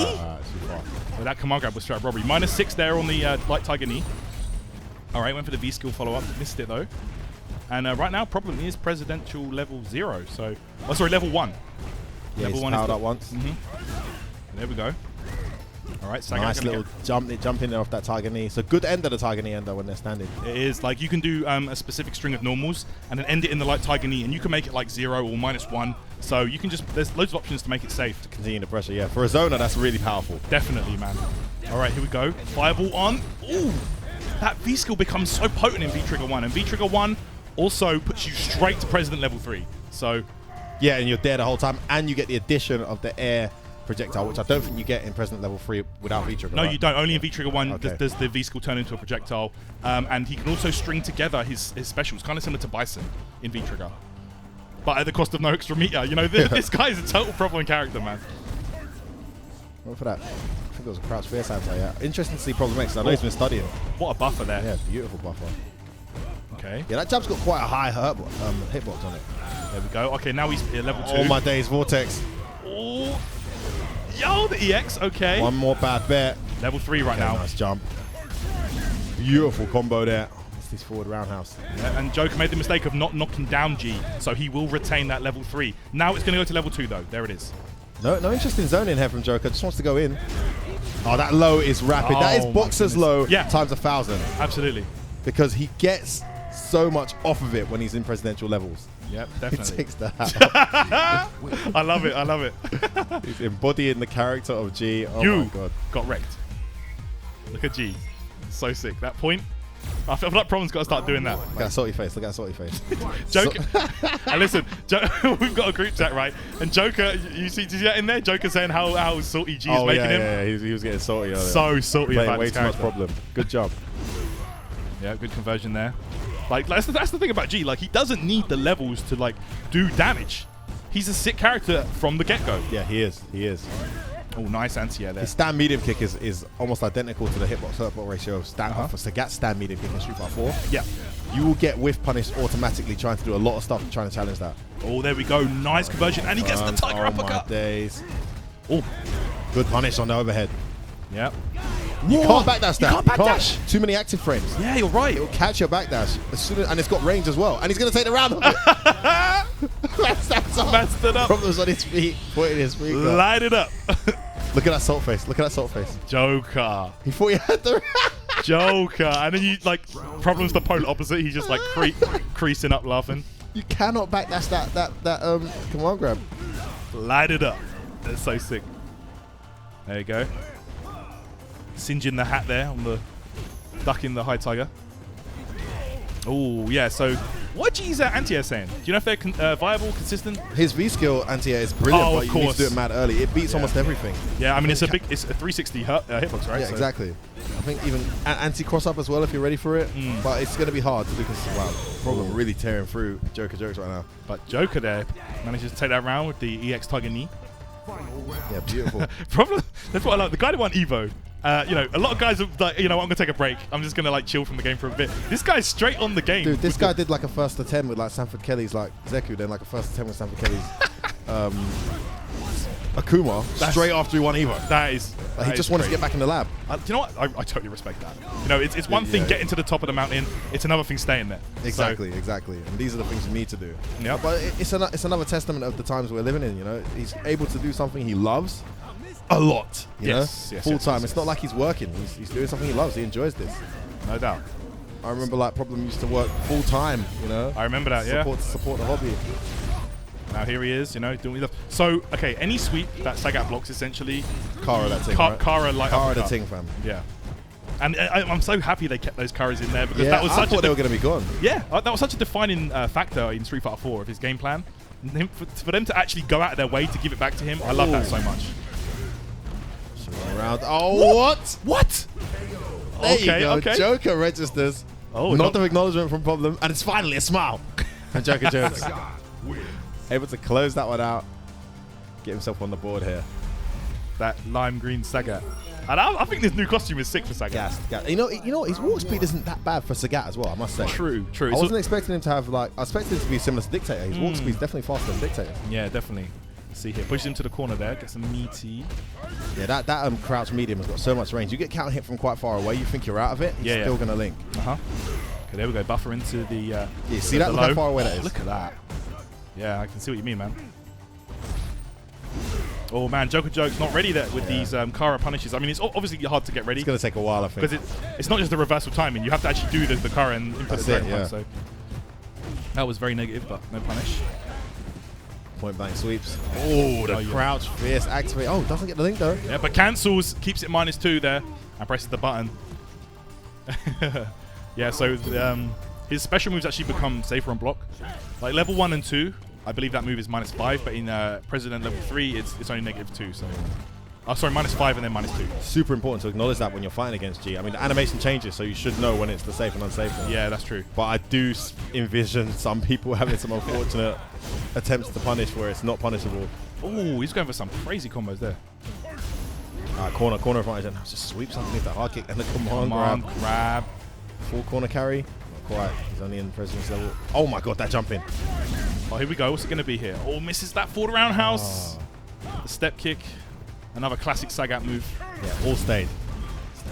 Well, that command grab was straight robbery. -6 there on the light tiger knee. All right, went for the V skill follow-up. Missed it though. And right now, Problem is presidential level 0. So, oh, sorry, level 1. Yeah, level he's 1 powered is up once. There we go. All right, Sagat Nice little jump in there off that target knee. It's a good end of the target knee ender when they're standing. It is like you can do a specific string of normals and then end it in the light tiger knee, and you can make it like 0 or -1. So you can just, there's loads of options to make it safe. Continue the pressure, yeah. For a zoner, that's really powerful. Definitely, man. All right, here we go. Fireball on. Ooh, that V skill becomes so potent in V Trigger 1, and V Trigger 1 also puts you straight to President level 3. So yeah, and you're there the whole time, and you get the addition of the air projectile, which I don't think you get in President level 3 without V Trigger. No, right? you don't. Only in V Trigger 1 Okay. does the V skill turn into a projectile, and he can also string together his specials, kind of similar to Bison in V Trigger, but at the cost of no extra meter. You know, this guy is a total problem character, man. What for that? I think it was a crouch fierce anti. Yeah, interesting to see Problem X. I know he's been studying. What a buffer there. Yeah, beautiful buffer. Okay. Yeah, that jab's got quite a high hitbox on it. There we go. Okay, now he's at level 2. Oh my days, Vortex. Oh. Yo, the EX. Okay. One more bad bet. Level 3 right now. Nice jump. Beautiful combo there. It's his forward roundhouse. Yeah, and Joker made the mistake of not knocking down G, so he will retain that level 3. Now it's going to go to level 2 though. There it is. No interest in zoning here from Joker. Just wants to go in. Oh, that low is rapid. That is Oh, my boxer's goodness. low times 1,000. Absolutely. Because he gets so much off of it when he's in presidential levels. Yep, He definitely. takes that. I love it. I love it. He's embodying the character of G. Oh You my god. got wrecked. Look at G. So sick. That point. I feel like Problem's got to start doing that. Look at that salty face. Look at that salty face. Joker. And listen, we've got a group chat, right? And Joker, did you see that in there? Joker saying how salty G is Oh, making him. yeah. He was getting salty. earlier. So salty Playing about way his too much character. problem. Good job. Yeah, good conversion there. Like that's the thing about G. Like he doesn't need the levels to like do damage. He's a sick character from the get-go. Yeah, he is. He is. Oh, nice anti-air there. His stand medium kick is almost identical to the hitbox hurtbox ratio of for Sagat's stand medium kick in Street Fighter 4. Yeah. You will get whiff punished automatically trying to do a lot of stuff trying to challenge that. Oh, there we go. Nice conversion, and he gets the tiger oh uppercut. My days. Oh, Good punish on the overhead. yeah. You can't backdash that. You can't backdash. Too many active frames. Yeah, you're right. It'll catch your backdash as soon as, and it's got range as well. And he's going to take the round of it. That's up. Messed it up. Problems on his feet. Pointing his feet. Light it up. Look at that salt face. Look at that salt face. Joker. He thought he had the Joker. And then you, like, Problem's the polar opposite. He's just, like, creasing up laughing. You cannot backdash that command grab. Light it up. That's so sick. There you go. Singeing the hat there on the ducking the high tiger. Oh, yeah. So, what G's anti-air saying? Do you know if they're viable, consistent? His V skill anti-air is brilliant, Oh, but of you need course. to do it mad early. It beats almost everything. Yeah, I mean, it's a 360 hitbox, right? Yeah, So- exactly. I think even anti-cross up as well if you're ready for it. But it's going to be hard to do because, wow, Problem really tearing through Joker jokes right now. But Joker there manages to take that round with the EX tiger knee. Yeah, beautiful. Problem. That's what I like. The guy that won EVO. You know, a lot of guys are like, you know, I'm gonna take a break. I'm just gonna like chill from the game for a bit. This guy's straight on the game. Dude, this guy did like a first attempt with like Sanford Kelly's like Zeku, then like a first attempt with Sanford Kelly's Akuma straight after he won EVO. That is. Like, he just wanted to get back in the lab. Do you know what? I totally respect that. You know, it's one thing getting to the top of the mountain. It's another thing staying there. Exactly. And these are the things you need to do. Yep. But it's another testament of the times we're living in. You know, he's able to do something he loves a lot. You know, full time. It's not like he's working. He's doing something he loves. He enjoys this. No doubt. I remember like Problem used to work full time. You know. I remember that. Yeah. Support the hobby. Now here he is. You know, doing what he loves. So okay, any sweep that Sagat blocks essentially. Kara that thing. Kara like Kara the uppercut. ting fam. Yeah. And I'm so happy they kept those curries in there because Yeah, that was I such thought they were going to be gone. Yeah, that was such a defining factor in Street Fighter 4 of his game plan. And for them to actually go out of their way to give it back to him, I love that so much. Around. Oh, what? What? There you go. Okay. Joker registers. Oh, Nod of acknowledgement from Problem, and it's finally a smile. And Joker Jones able to close that one out. Get himself on the board here. That lime green Sagat. And I think this new costume is sick for Sagat. Gas. You know, his walk speed isn't that bad for Sagat as well, I must say. True. I wasn't expecting him to have, like, I expected it to be similar to Dictator. His walk speed is definitely faster than Dictator. Yeah, definitely. See here, pushes him to the corner there, gets some meaty. Yeah, that crouch medium has got so much range. You get counter hit from quite far away, you think you're out of it, he's still going to link. Okay, there we go, buffer into the yeah, see that? Look how far away that is. Look at that. Yeah, I can see what you mean, man. Oh man, Jokez not ready there with these Kara punishes. I mean, it's obviously hard to get ready. It's going to take a while, I think. Because it's not just the reversal timing. You have to actually do the Kara and input the Dragon Punch. So that was very negative, but no punish. Point blank sweeps. Oh, the crouch, fierce, activate. Oh, doesn't get the link though. Yeah, but cancels, keeps it -2 there, and presses the button. Yeah, so his special moves actually become safer on block. Like level 1 and 2, I believe that move is -5, but in President level 3, it's only -2. So, sorry, -5 and then -2. Super important to acknowledge that when you're fighting against G. I mean, the animation changes, so you should know when it's the safe and unsafe one. Yeah, that's true. But I do envision some people having some unfortunate attempts to punish where it's not punishable. Oh, he's going for some crazy combos there. Corner advantage, and just sweeps underneath that hard kick and the command grab. Full corner carry. Not quite. He's only in President's level. Oh my god, that jump in. Oh, here we go. What's it going to be here? Oh, misses that forward roundhouse. The step kick. Another classic Sagat move. Yeah, all stayed.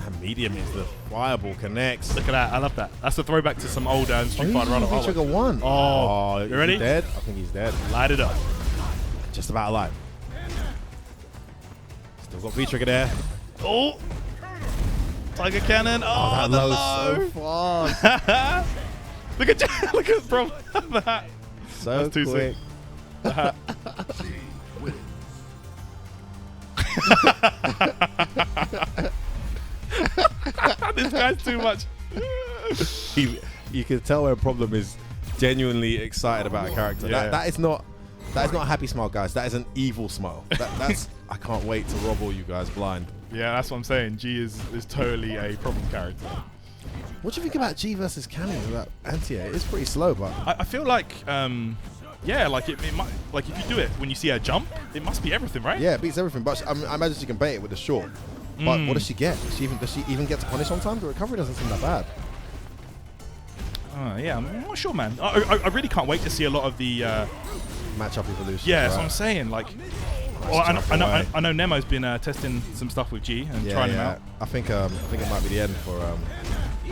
That medium is the fireball connects. Look at that. I love that. That's a throwback to some old Street Fighter run. V-Trigger 1. Oh, you ready? He's dead? I think he's dead. Light it up. Just about alive. Still got V-Trigger there. Oh. Tiger Cannon. Oh, that low so fast. Look at bro. That. So that's too quick. This guy's too much. You can tell when Problem is genuinely excited about a character. Yeah. That is not a happy smile, guys. That is an evil smile. That's I can't wait to rob all you guys blind. Yeah, that's what I'm saying. G is totally a Problem character. What do you think about G versus Cannon without anti-air? It is pretty slow, but I feel like yeah, like it might, like if you do it when you see her jump, it must be everything, right? yeah, it beats everything. But I imagine she can bait it with the short. But what does she get? Does she even get to punish on time? The recovery doesn't seem that bad. Yeah, I'm not sure, man. I really can't wait to see a lot of the Matchup evolution. yeah, that's what I'm saying. Like, well, I know Nemo's been testing some stuff with G and trying him out. I think it might be the end for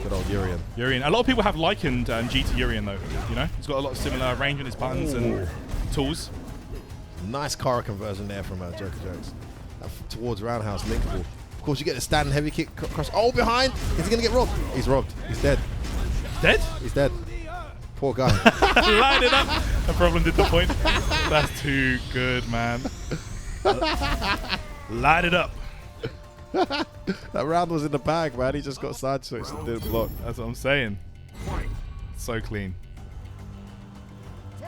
good old Urian. Urian. A lot of people have likened G to Urian, though. You know, he's got a lot of similar range on his buttons and tools. Nice Kara conversion there from Jokez. Towards roundhouse linkable. Of course, you get the stand heavy kick cross. Oh, behind! Is he gonna get robbed? He's robbed. He's dead. Dead? He's dead. Poor guy. Light it up. The Problem did the point. That's too good, man. Light it up. That round was in the bag, man. He just got side switched and didn't block. That's what I'm saying. So clean.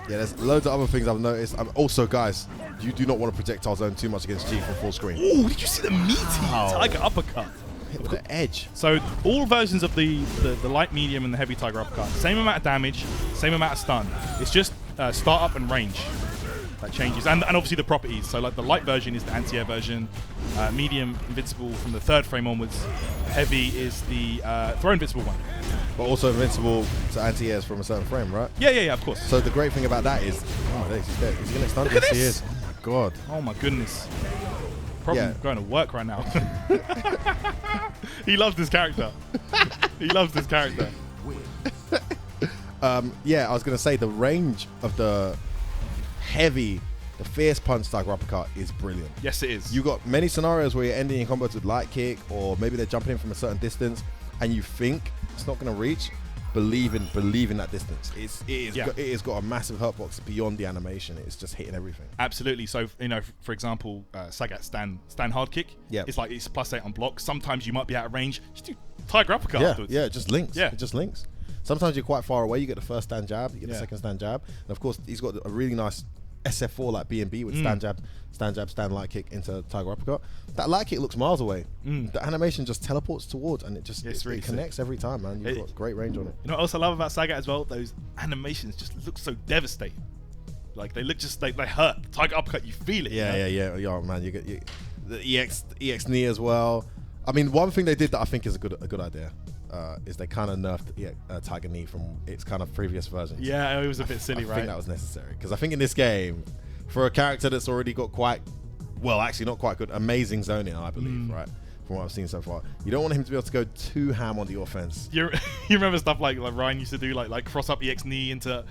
Yeah, there's loads of other things I've noticed. Also, guys, you do not want to projectile zone too much against G from full screen. Oh, did you see the meaty Tiger uppercut? Hit with the edge. So all versions of the light, medium, and the heavy Tiger uppercut, same amount of damage, same amount of stun. It's just start up and range that changes, and obviously the properties. So like the light version is the anti-air version, medium invincible from the 3rd frame onwards, heavy is the throw invincible one. But also invincible to anti-airs from a certain frame, right? Yeah, of course. So the great thing about that is, oh my days, he's dead. Is he gonna stun? Look at Yes, he this. is. Oh my god. Oh my goodness. Problem going to work right now. He loves this character. He loves this character. Yeah, I was gonna say the range of the fierce punch Tiger uppercut is brilliant. Yes, it is. You got many scenarios where you're ending your combos with light kick, or maybe they're jumping in from a certain distance, and you think it's not gonna reach. Believe in that distance. It has got a massive hurt box beyond the animation. It's just hitting everything. Absolutely. So, you know, for example, Sagat stand hard kick. Yeah. It's like it's +8 on block. Sometimes you might be out of range. Just do Tiger uppercut Yeah, afterwards. yeah, it just links. Yeah. It just links. Sometimes you're quite far away. You get the first stand jab, you get the second stand jab, and of course he's got a really nice SF4 like B&B with stand jab, stand light kick into Tiger uppercut. That light kick looks miles away. The animation just teleports towards, and it just really it connects every time, man. You've got great range on it. You know what else I love about Sagat as well? Those animations just look so devastating. Like they look just like they hurt. Tiger uppercut, you feel it. Yeah, yeah, man. You get the EX knee as well. I mean, one thing they did that I think is a good idea. Is they kind of nerfed Tiger knee from its kind of previous versions. Yeah, it was a bit silly, right? I think that was necessary because I think in this game, for a character that's already got actually not quite good, amazing zoning, I believe, right? From what I've seen so far, you don't want him to be able to go too ham on the offense. You remember stuff like Ryan used to do, like cross up EX knee into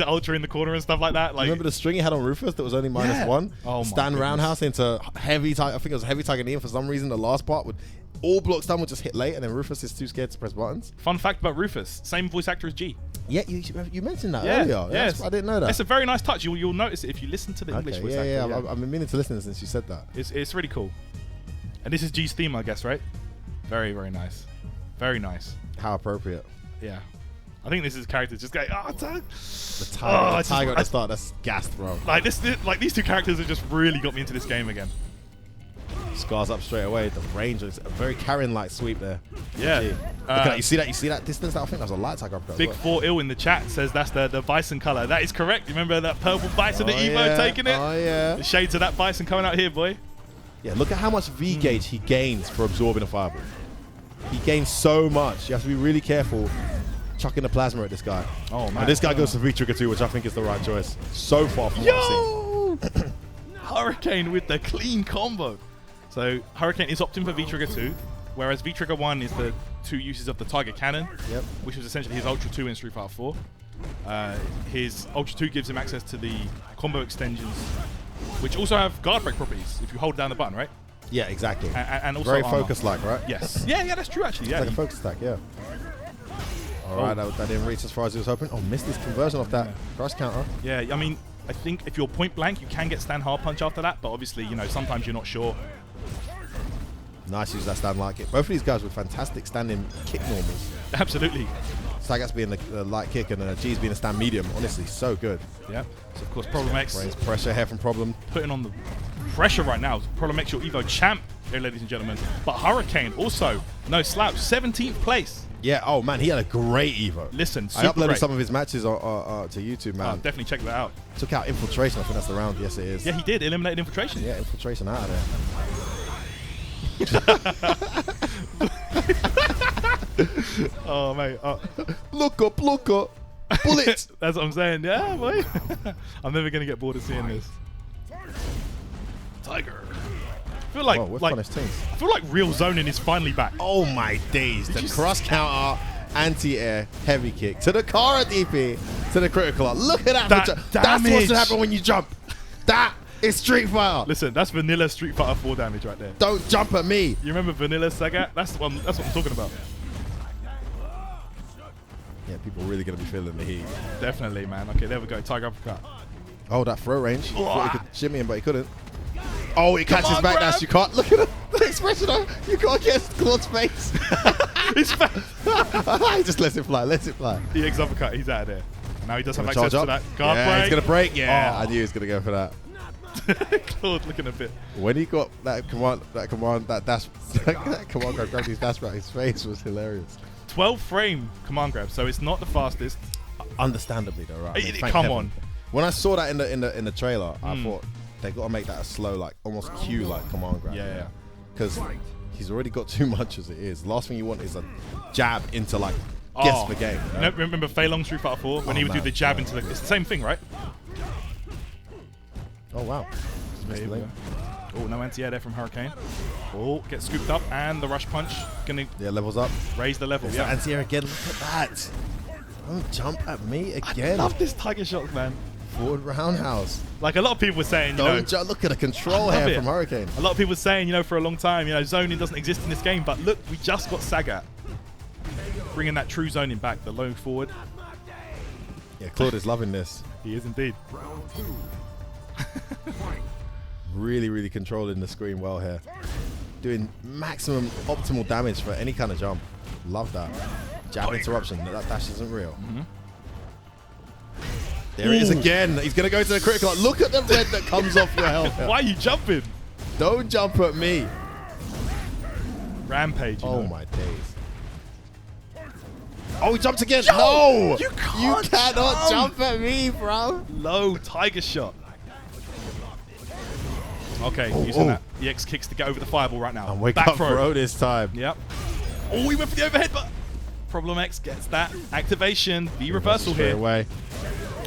Ultra in the corner and stuff like that. Like, remember the string he had on Rufus that was only -1? Oh, stand roundhouse into heavy Tiger. I think it was heavy Tiger knee, and for some reason the last part would all blocks done would just hit late, and then Rufus is too scared to press buttons. Fun fact about Rufus: same voice actor as G. Yeah, you mentioned that earlier. Yeah, I didn't know that. It's a very nice touch. You'll notice it if you listen to the English voice actor. Yeah. I've been meaning to listen since you said that. It's really cool. And this is G's theme, I guess, right? Very, very nice. Very nice. How appropriate. Yeah. I think this is characters just going, the tiger at the start, that's gassed, bro. Like these two characters have just really got me into this game again. Scars up straight away. The range is a very Karen-like sweep there. Yeah. Look at that. You see that distance? I think that was a light tiger uppercut. Big 4 ill in the chat says that's the bison color. That is correct. You remember that purple bison at EVO taking it? Oh yeah. The shades of that bison coming out here, boy. Yeah, look at how much V gauge he gains for absorbing a fireball. He gains so much. You have to be really careful chucking the plasma at this guy. Oh man. And this guy goes to V-Trigger too, which I think is the right choice. So far from what I've seen. Hurricane with the clean combo. So Hurricane is opting for V-Trigger 2, whereas V-Trigger 1 is the 2 uses of the Tiger Cannon, which was essentially his Ultra 2 in Street Fighter 4. His Ultra 2 gives him access to the combo extensions, which also have guard break properties if you hold down the button, right? Yeah, exactly. And also very armor. focus-like, right? Yes. Yeah, that's true actually. Yeah. It's like a focus attack, yeah. Alright, that didn't reach as far as he was hoping. Oh, missed his conversion off that cross counter. Yeah, I mean, I think if you're point blank, you can get stand hard punch after that, but obviously, sometimes you're not sure. Nice use that stand light kick. Both of these guys with fantastic standing kick normals. Absolutely. Sagat's being the light kick and G's being a stand medium. Honestly, so good. Yeah. So of course, Problem X Brains pressure here from Problem. putting on the pressure right now. Problem X, your EVO champ here, ladies and gentlemen. But Hurricane also no slouch, 17th place. Yeah. Oh man, he had a great Evo. Listen, I uploaded great. some of his matches to YouTube, man. Definitely check that out. Took out Infiltration. I think that's the round. Yes, it is. Yeah, he did. Eliminated Infiltration. Yeah, Infiltration out of there. Oh mate, Look up, bullet. That's what I'm saying. Yeah, boy. I'm never gonna get bored of seeing this. Tiger. I feel I feel like real zoning is finally back. Oh my days! The cross counter, anti-air, heavy kick to the Kara DP to the critical art. Look at that! That's what's to happen when you jump. That is Street Fighter. Listen, that's vanilla Street Fighter 4 damage right there. Don't jump at me. You remember vanilla Sagat? That's what I'm talking about. Yeah, people are really gonna be feeling the heat. Definitely, man. Okay, there we go. Tiger uppercut. Oh, that throw range. Thought he could shimmy him, but he couldn't. Oh, he catches back dash. You can't look at the expression. You can't get Claude's face. He's fast. He just lets it fly. The EX uppercut. He's out of there. Now he does have Gonna access to that guard break. He's gonna break. Yeah, Oh. I knew he was gonna go for that. Claude looking a bit. When he got that command dash, that command grab grabbed his dash back, his face was hilarious. 12 frame command grab, so it's not the fastest. Understandably though, right? I mean, thank Come heaven. on. When I saw that in the trailer, I thought they got to make that a slow, like almost Q like command grab. Yeah. Because he's already got too much as it is. Last thing you want is a jab into like guess the game. You know? Remember Fei Long Street Fighter 4 when he would do the jab into the. It's the same thing, right? Oh wow. Oh, no anti-air there from Hurricane. Oh, gets scooped up and the rush punch gonna levels up. raise the level. Yeah. Anti-air again. Look at that. Don't jump at me again. I love this Tiger Shock, man. Forward roundhouse. Like a lot of people were saying, look at the control here from Hurricane. A lot of people were saying, for a long time, zoning doesn't exist in this game, but look, we just got Sagat bringing that true zoning back, the low forward. Yeah, Claude is loving this. He is indeed. Really, really controlling the screen well here. Doing maximum optimal damage for any kind of jump. Love that. Jab interruption. That dash isn't real. Mm-hmm. There he is again. He's going to go to the critical. Look at the red that comes off your helmet. Why are you jumping? Don't jump at me. Rampage. Oh know. my days. Oh, he jumped again. Yo, No. you can't cannot jump at me, bro. Low tiger shot. Okay, Oh, using oh. that. EX kicks to get over the fireball right now. And wake Back up throw. bro this time. Yep. Oh, he went for the overhead, but Problem X gets that activation. The reversal Straight here. away.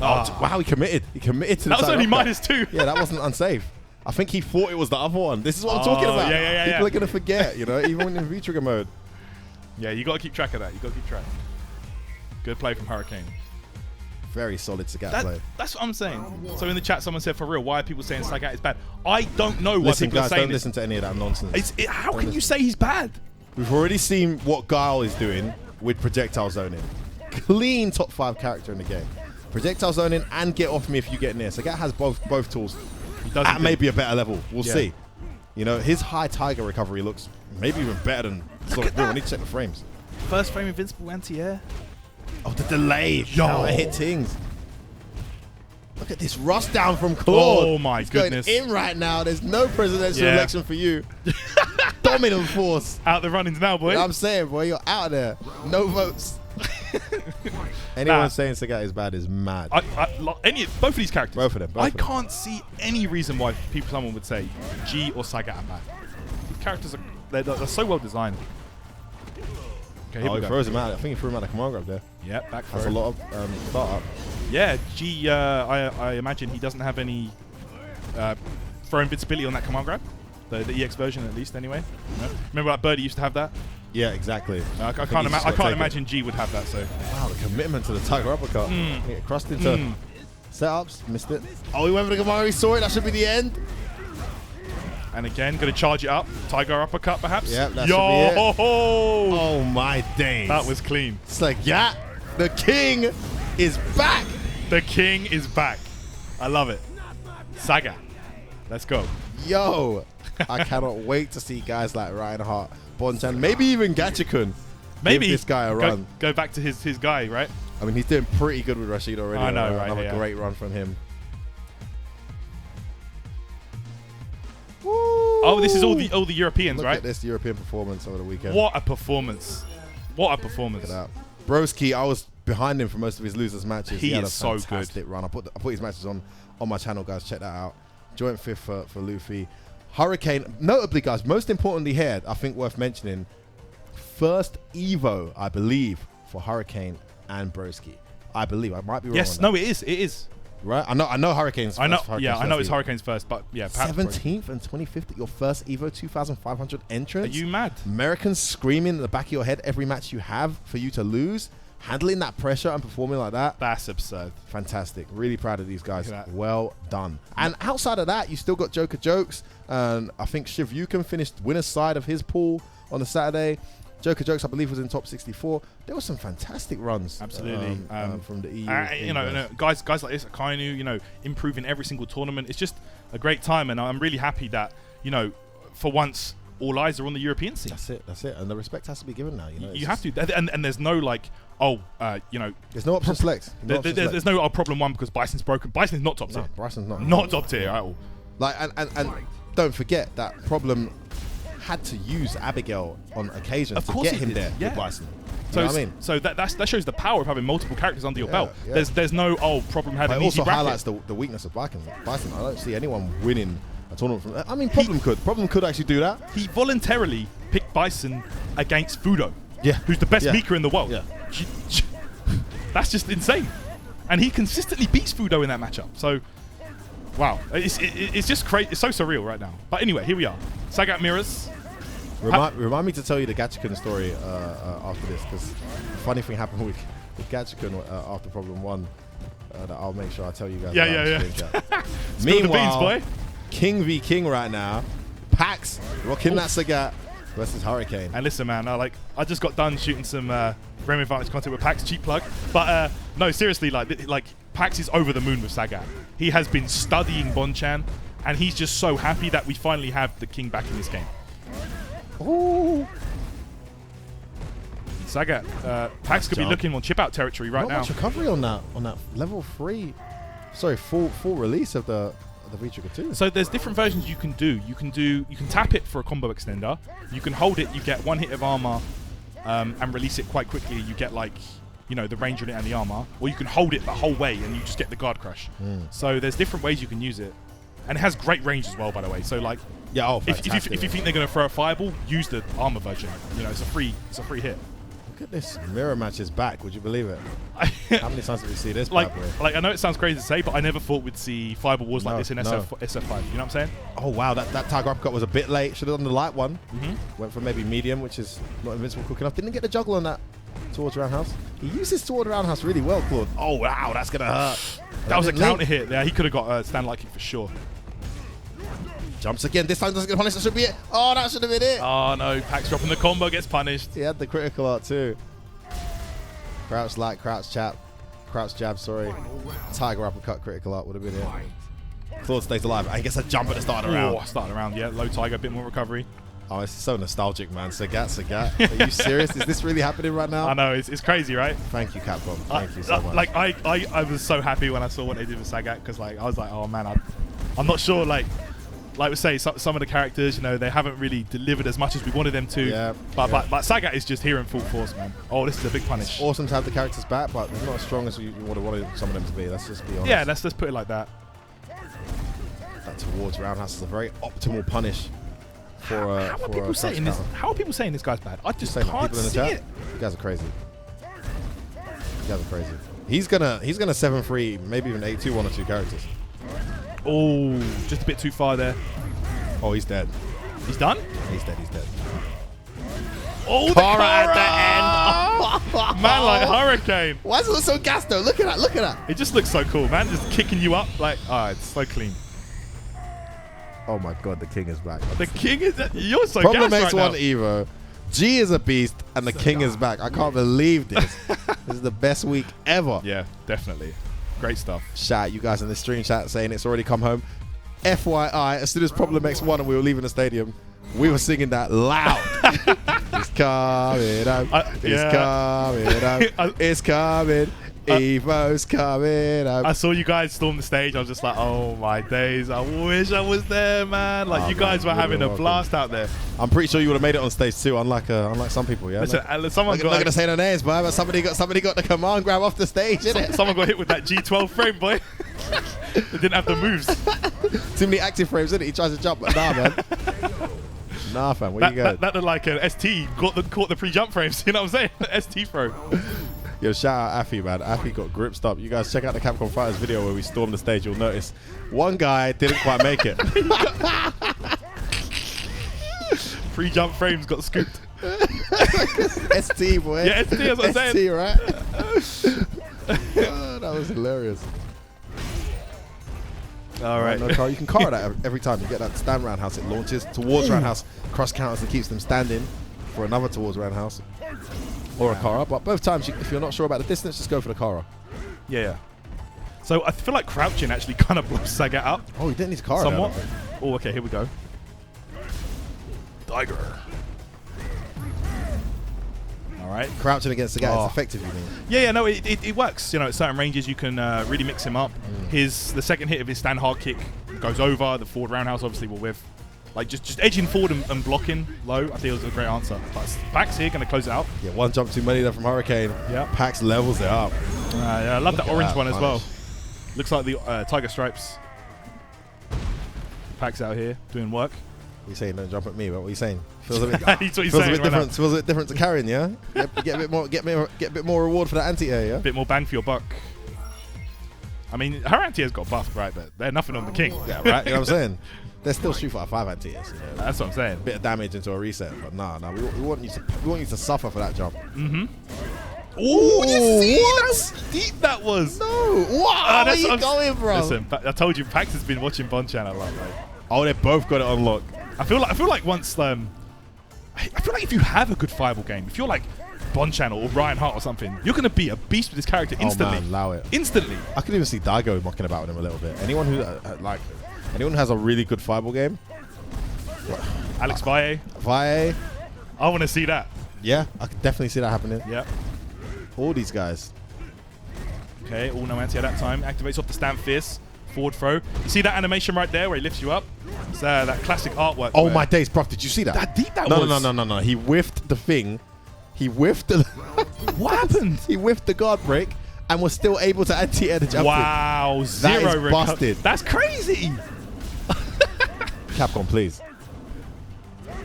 Ah. Wow, he committed. He committed to That the was only tiger -2. Yeah, that wasn't unsafe. I think he thought it was the other one. This is what I'm talking about. Yeah, People are going to forget, you know, even when in V-trigger mode. Yeah, you got to keep track of that. You got to keep track. Good play from Hurricane. Very solid Sagat play. That's what I'm saying. So in the chat, someone said, for real, why are people saying Sagat is bad? I don't know why Listen, people guys, are saying don't listen to any of that nonsense. How can you say he's bad? We've already seen what Guile is doing with projectile zoning. Clean top 5 character in the game. Projectile zoning and get off me if you get near. Sagat has both tools. He does At maybe a better level. We'll Yeah. see. You know, his high tiger recovery looks maybe even better than Solid Blue. I need to check the frames. First frame invincible anti-air. Oh, the delay. Yo. How it hit things. Look at this rust down from Claude. Oh my He's goodness. going in right now. There's no presidential Yeah. election for you. Dominant force. Out the runnings now, boy. You know what I'm saying, boy, you're out there. No votes. Anyone Nah. saying Sagat is bad is mad. Both of these characters. Both of them, both I of them. can't see any reason why someone would say G or Sagat are bad. These characters they're so well designed. Okay, here Oh, we he go. throws him out. I think he threw him out of command grab there. Yep, back That's a throw. lot of startup. Yeah, G. I imagine he doesn't have any throw invincibility on that command grab. The EX version, at least, anyway. No? Remember that Birdie used to have that? Yeah, exactly. I think can't, he's just I gotta can't take imagine G would have that. So Wow, the commitment to the tiger uppercut. Yeah, crossed into setups, missed it. Oh, he went for the command. He saw it. That should be the end. and again, going to charge it up. Tiger uppercut, perhaps. Yep, that Yo! should be it. Oh, Oh my days. that was clean. It's like, yeah, the king is back. The king is back. I love it. Saga, let's go. Yo, I cannot wait to see guys like Reinhardt, Bonchan, maybe even Gachikun. Maybe give this guy a run. Go back to his guy, right? I mean, he's doing pretty good with Rashid already. I know, right? Another Yeah. great run from him. Oh, this is all the Europeans, Look right? at this European performance over the weekend. What a performance! What a performance! Look at that. Broski, I was behind him for most of his losers matches. He had is a so good. fantastic run. I put his matches on my channel, guys. Check that out. Joint 5th for Luffy. Hurricane, notably, guys, most importantly here, I think worth mentioning, first EVO, I believe, for Hurricane and Broski. I believe. I might be wrong. Yes, on no, that. it is. It is. Right? I know Hurricane's I know. first. Yeah, I know it's EVO. Hurricanes first, but yeah, perhaps Broski. 17th and 25th, your first EVO 2,500 entrance. Are you mad? Americans screaming at the back of your head every match you have for you to lose. Handling that pressure and performing like that. That's absurd. Fantastic. Really proud of these guys. Look at that. Well done. And outside of that, you still got Jokez. And I think Shiv Yukon finished winner's side of his pool on the Saturday. Jokez, I believe, was in top 64. There were some fantastic runs. Absolutely. From the EU. Guys like this, Akainu, improving every single tournament. It's just a great time, and I'm really happy that, for once, all eyes are on the European scene. That's it. And the respect has to be given now. You have to, and there's no There's no option select. There's no problem one because Bison's broken. Bison's not top tier. No, Bryson's not. Not top tier at all. Like and don't forget that Problem had to use Abigail on occasion Of to course get he him did, there yeah. with Bison. So You know what I mean? So that shows the power of having multiple characters under your belt. yeah. There's no Problem had But an it easy also bracket. highlights the weakness of Bison. I don't see anyone winning a tournament from that. I mean, Problem could actually do that. He voluntarily picked Bison against Fudo. Yeah. Who's the best Yeah. meeker in the world. Yeah. That's just insane. And he consistently beats Fudo in that matchup. So, wow. It's just crazy. It's so surreal right now. But anyway, here we are. Sagat mirrors. Remind me to tell you the Gachikun story after this, because funny thing happened with Gachikun after Problem 1 that I'll make sure I tell you guys. Yeah, about yeah, in the stream chat. Spill the beans, Meanwhile, boy. King v King right now. Packz rocking that Sagat versus Hurricane. And listen, man, I just got done shooting some Rem Advantage content with Packz, cheap plug. But no, seriously, like Packz is over the moon with Sagat. He has been studying Bonchan, and he's just so happy that we finally have the King back in this game. Ooh. He's Sagat, Packz could be looking on chip out territory right now. Not much recovery on that level 3. Sorry, full release of the V-Trigger 2. So there's different versions you can do. You can tap it for a combo extender. You can hold it. You get 1 hit of armor, and release it quite quickly. You get like, you know, the range on it and the armor, or you can hold it the whole way and you just get the guard crush. So there's different ways you can use it, and it has great range as well, by the way. So like, yeah, if you think they're gonna throw a fireball, use the armor version. You know, it's a free hit. Look at this mirror match is back. Would you believe it? How many times did we see this? Like I know it sounds crazy to say, but I never thought we'd see fireball wars like this in SF5. You know what I'm saying? Oh wow, that Tiger uppercut was a bit late. Should have done the light one. Went for maybe medium, which is not invincible quick enough. Didn't get the juggle on that towards roundhouse. He uses toward roundhouse really well, Claude. Oh wow, that's gonna hurt. That was a counter hit there. He could have got a stand light kick for sure. Jumps again. This time doesn't get punished. That should be it. Oh, that should have been it. Oh no, Packz dropping the combo, gets punished. He had the critical art too. Crouch light, crouch jab, sorry. Tiger uppercut, critical art would have been it. Claude stays alive. I guess a jump at the start of the round. Starting around, yeah. Low Tiger, a bit more recovery. Oh, it's so nostalgic, man. Sagat. Are you serious? Is this really happening right now? I know, it's crazy, right? Thank you, Capcom. Thank you so much. Like, I was so happy when I saw what they did with Sagat, because like, I was like, oh man, I'm not sure, like we say, some of the characters, you know, they haven't really delivered as much as we wanted them to. Yeah, but Sagat is just here in full force, man. Oh, this is a big punish. It's awesome to have the characters back, but they're not as strong as you would have wanted some of them to be. Let's just be honest. Yeah, let's put it like that. That towards roundhouse is a very optimal punish for how are people saying this? How are people saying this guy's bad? I just can't can't see it. You guys are crazy. You guys are crazy. He's gonna 7-3, maybe even 8-2 one or two characters. Oh, just a bit too far there. Oh, he's dead. He's done? He's dead. Oh, the Kara at the end. Man, like Hurricane. Why does it look so gassed though? Look at that. It just looks so cool, man. Just kicking you up. Like, it's so clean. Oh my god, the king is back. The king is... You're so Problem gassed right makes now. one Evo. G is a beast, and the king is back. I can't believe this. This is the best week ever. Yeah, definitely. Great stuff. Shout out you guys in the stream chat saying it's already come home. FYI, as soon as Problem X1 and we were leaving the stadium, we were singing that loud. It's coming home. It's coming home. It's coming. Evo's coming home. I saw you guys storm the stage. I was just like, oh my days. I wish I was there, man. Like, you guys were having a blast out there. I'm pretty sure you would have made it on stage too, unlike some people, yeah? Listen, someone I'm not going to say no names, boy, but somebody got the command grab off the stage, innit? Someone got hit with that G12 frame, boy. They didn't have the moves. Too many active frames, innit? He tries to jump, but nah, man. Nah, fam, where you going? That looked like an ST caught the pre-jump frames. You know what I'm saying? ST throw. Yo, shout out Affy, man. Affy got gripped up. You guys check out the Capcom Fighters video where we stormed the stage. You'll notice one guy didn't quite make it. Pre-jump frames got scooped. ST, boy. Yeah, ST, that's what I'm saying. ST, right? Oh, that was hilarious. All right. No, Carl, you can car that every time. You get that stand roundhouse. It launches towards roundhouse, cross counters and keeps them standing for another towards roundhouse. Or a Kara, but both times, if you're not sure about the distance, just go for the Kara. Yeah. So I feel like crouching actually kind of blows Sagat up. Oh, he didn't need Kara. Somewhat. Oh, okay, here we go. Tiger. All right. Crouching against Sagat is effective, you mean? Yeah, no, it works. You know, at certain ranges, you can really mix him up. The second hit of his stand hard kick goes over. The forward roundhouse obviously will whiff. Like, just edging forward and blocking low, I think it was a great answer. But Packz here, going to close it out. Yeah, one jump too many there from Hurricane. Yeah. Packz levels it up. Yeah, I love that orange one as well. Looks like the Tiger Stripes. Packz out here doing work. You saying don't jump at me, but what are you saying? Feels a bit, That's what he's saying different. Feels a bit different to carrying, yeah? Get a bit more reward for that anti-air, yeah? A bit more bang for your buck. I mean, her anti-air's got buffed, right? But they're nothing on the king. Yeah, right? You know what I'm saying? They're still Street Fighter 5 anti-airs. You know? That's what I'm saying. Bit of damage into a reset, but nah. We want you to suffer for that jump. Mm-hmm. Oh, you see how deep that was? No. Wow, where you going, bro? Listen, I told you, Packz has been watching Bond Channel a lot. Like, oh, they both got it on lock. I feel like once I feel like if you have a good fireball game, if you're like Bond Channel or Ryan Hart or something, you're gonna be a beast with this character instantly. Oh man, allow it. Instantly. I could even see Daigo mucking about with him a little bit. Anyone who anyone who has a really good fireball game. Alex Valle. I want to see that. Yeah, I can definitely see that happening. Yep. All these guys. Okay, all no anti at that time. Activates off the Stand Fierce. Forward throw. You see that animation right there where he lifts you up? It's that classic artwork. Oh my days, bro. Did you see that? That deep that no, was. No. He whiffed the thing. He whiffed the... What happened? He whiffed the guard break and was still able to anti-air the jump. Wow. That Zero is busted. That's crazy. Capcom, please.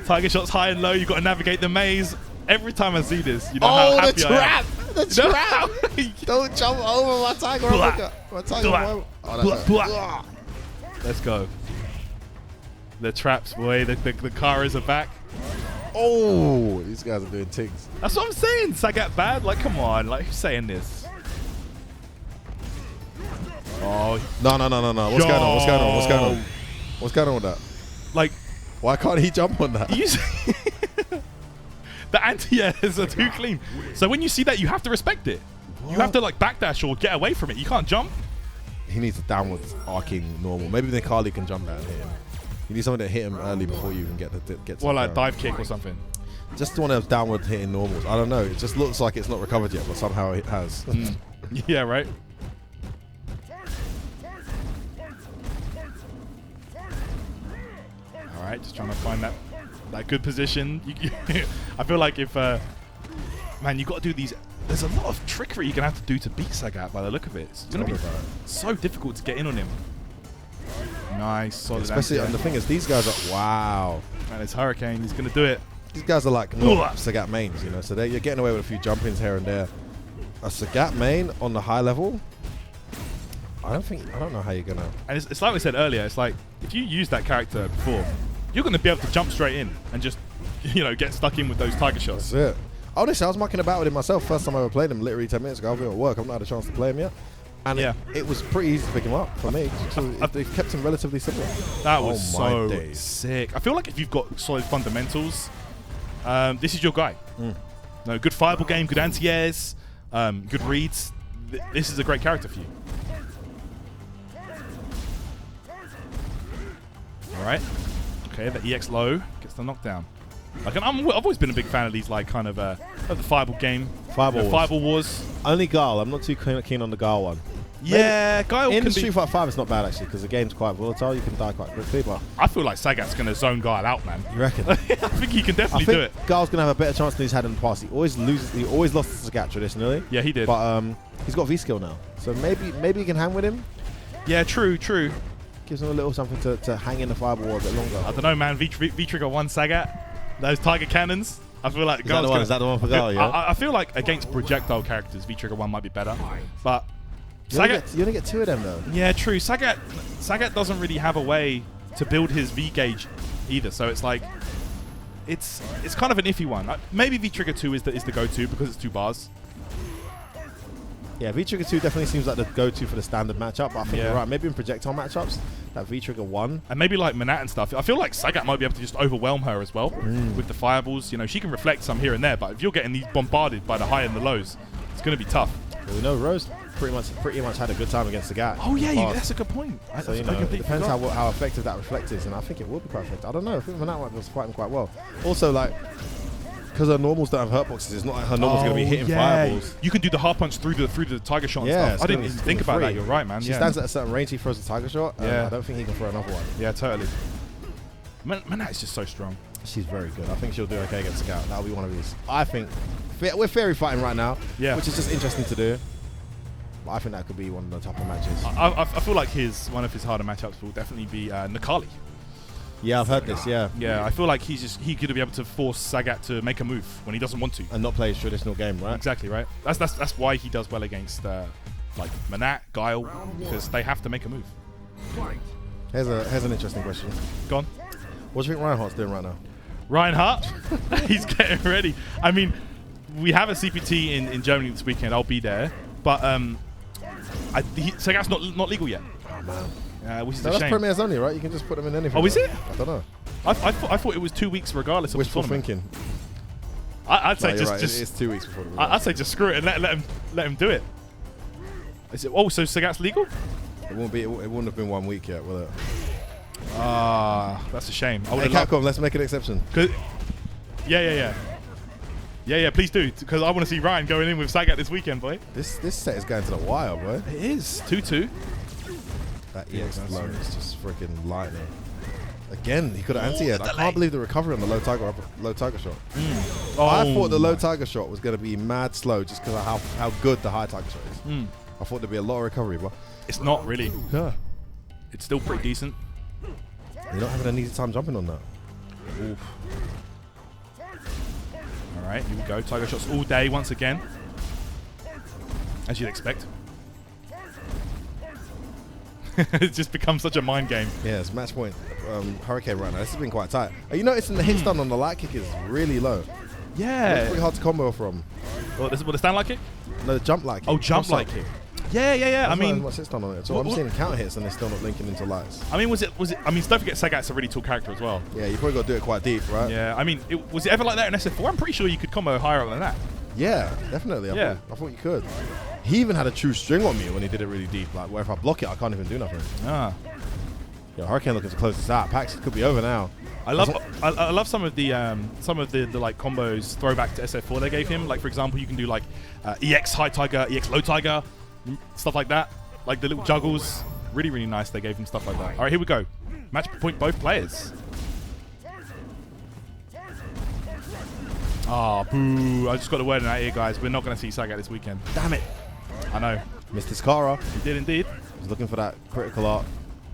Tiger shots high and low. You've got to navigate the maze. Every time I see this, you know how Oh, happy the I am. trap! The You know trap! how- Don't jump over my tiger. Blah. My tiger. Blah. Oh, Blah. Let's go. The traps, boy. The cars are back. Oh, these guys are doing things. That's what I'm saying. Sagat bad. Like, come on. Like, who's saying this? Oh, No. What's going on? What's going on with that? like, Why can't he jump on that? you see the anti-airs are too clean. So when you see that, you have to respect it. You have to like backdash or get away from it. You can't jump. He needs a downwards arcing normal. Maybe then Carly can jump that and hit him. You need something to hit him early before you even get to Or like the ground. dive kick or something. Just one of those downward hitting normals. I don't know. It just looks like it's not recovered yet, but somehow it has. Yeah, right. All right, just trying to find that good position. I feel like if man, you got to do these. There's a lot of trickery you're gonna have to do to beat Sagat by the look of it. It's gonna be so difficult to get in on him. Nice, solid. Especially, and the thing is, these guys are wow. And it's Hurricane. He's gonna do it. These guys are like not Sagat mains, you know. So you're getting away with a few jump-ins here and there. A Sagat main on the high level. I don't know how you're gonna. And it's like we said earlier. It's like if you use that character before, you're gonna be able to jump straight in and just get stuck in with those tiger shots. That's it. Honestly, I was mucking about with him myself. First time I ever played him, literally 10 minutes ago. I've been at work. I've not had a chance to play him yet. And Yeah. it was pretty easy to pick him up for me. So they've kept him relatively simple. That was Oh my so days. sick. I feel like if you've got solid fundamentals, this is your guy. No, good fireball game, good anti-airs, good reads. This is a great character for you. All right. Okay, the EX low gets the knockdown. Like, I've always been a big fan of these, like, kind of the fireball game. Fireball Wars. Fireball Wars. Only Gale. I'm not too keen on the Gale one. Yeah, Guile In can Street be. Fighter 5, it's not bad actually because the game's quite volatile. You can die quite quickly, but I feel like Sagat's going to zone Guile out, man. you reckon? I think he can I definitely think do it. Gale's gonna have a better chance than he's had in the past. He always lost to Sagat traditionally. Yeah, he did. But he's got V skill now, so maybe he can hang with him. Yeah, true. Gives him a little something to hang in the fireball a bit longer. I don't know, man. V-Trigger 1 Sagat. Those Tiger Cannons. I feel like Is that the one for Gale? Yeah. I feel like against projectile characters, V-Trigger 1 might be better. But You only get 2 of them though. yeah, true. Sagat doesn't really have a way to build his V gauge either. So it's like it's kind of an iffy one. Maybe V-Trigger 2 is the go-to because it's 2 bars. Yeah, V-Trigger 2 definitely seems like the go-to for the standard matchup, but I think Yeah. you're right. Maybe in projectile matchups, that V-Trigger 1. And maybe like Manat and stuff. I feel like Sagat might be able to just overwhelm her as well with the fireballs. She can reflect some here and there, but if you're getting these bombarded by the high and the lows, it's going to be tough. Well, we know Rose pretty much had a good time against Sagat. Oh in the yeah, past. that's a good point. So, it depends how effective that reflect is, and I think it will be quite effective. I don't know. I think Manat might be fighting quite well. Also, like, because her normals don't have hurt boxes, it's not like her normals going to be hitting fireballs. You can do the hard punch through the tiger shot and Yeah, stuff. I didn't even think about that. You're right, man. She Yeah. stands at a certain range, he throws a tiger shot. Yeah. I don't think he can throw another one. Yeah, totally. Manat is just so strong. She's very good. I think she'll do okay against Sagat. That'll be one of these. I think we're fairy fighting right now, which is just interesting to do. But I think that could be one of the tougher matches. I feel like one of his harder matchups will definitely be Nakali. Yeah, I've heard this. Yeah, Yeah, I feel like he could be able to force Sagat to make a move when he doesn't want to. and not play his traditional game, right? Exactly right. That's why he does well against like Manat, Guile, because they have to make a move. Here's an interesting question. Go on. What do you think Reinhardt's doing right now? Reinhardt, he's getting ready. I mean, we have a CPT in Germany this weekend. I'll be there, but Sagat's not legal yet. Oh man. Which is So a that's shame. premieres only, right? You can just put them in anything. Oh, is right? it? I don't know. I thought it was 2 weeks regardless of Wishful the tournament. thinking. I'd say No, you're just right. It's 2 weeks before the I'd say just screw it and let him do it. Is it? Oh, so Sagat's legal? It wouldn't have been 1 week yet, will it? Ah, that's a shame. I Hey, would have Capcom, let's make an exception. Yeah. Yeah, please do, because I want to see Ryan going in with Sagat this weekend, boy. This set is going to the wire, boy. It is 2-2. That EX low is just freaking lightning. Again, he could have anti-aired. I can't believe the recovery on the low tiger shot. I thought the low tiger shot was going to be mad slow just because of how good the high tiger shot is. I thought there'd be a lot of recovery, but it's not really. Yeah. It's still pretty decent. You're not having an easy time jumping on that. Oof. All right, here we go. Tiger shots all day once again, as you'd expect. It's just become such a mind game. Yeah, it's match point. Hurricane right now. This has been quite tight. Are you noticing the hit stun on the light kick is really low? Yeah. It's pretty hard to combo from. Well, this is what the stand light kick? No, the jump light kick. Oh, jump light kick. Yeah. I mean, much hit stun on it. So I'm seeing counter hits and they're still not linking into lights. I mean, was it? I mean, don't forget Sagat's a really tall character as well. Yeah, you probably got to do it quite deep, right? Yeah. I mean, was it ever like that in SF4? I'm pretty sure you could combo higher up than that. Yeah, definitely. I thought you could. He even had a true string on me when he did it really deep. Like, where if I block it, I can't even do nothing. Ah. Yeah, Hurricane looking to close this out. Packz could be over now. I love some of the like combos throwback to SF4 they gave him. Like, for example, you can do like EX high tiger, EX low tiger, stuff like that. Like the little juggles. Really, really nice. They gave him stuff like that. All right, here we go. Match point both players. Ah, boo. I just got a word in our ear, guys. We're not going to see Sagat this weekend. Damn it. I know. Missed his Kara. He did indeed. He's looking for that critical art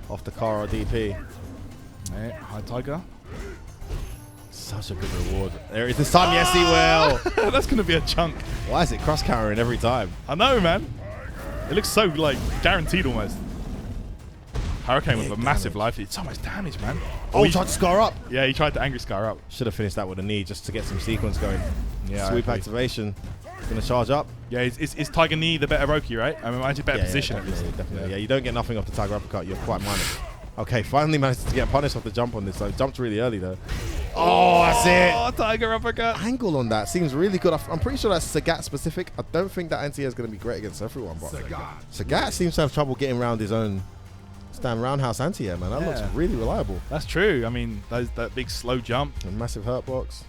off the Kara DP. Right, high tiger. Such a good reward. There is this time. Yes, he will. That's going to be a chunk. Why is it cross countering every time? I know, man. It looks so like guaranteed almost. Hurricane with a massive life. It's so much damage, man. Oh, he tried to scar up. Yeah, he tried to angry scar up. Should have finished that with a knee just to get some sequence going. Yeah. Sweep activation. Gonna charge up. Yeah, is Tiger Knee the better Roki, right? I mean, mine's a better position at least. Definitely. Yeah, you don't get nothing off the Tiger uppercut. You're quite minus. Okay, finally managed to get punished off the jump on this. So jumped really early though. Oh, that's it. Oh, Tiger uppercut. Angle on that seems really good. I'm pretty sure that's Sagat specific. I don't think that anti-air is going to be great against everyone. But Sagat seems to have trouble getting around his own stand roundhouse anti-air, man. That looks really reliable. That's true. I mean, that big slow jump. A massive hurt box.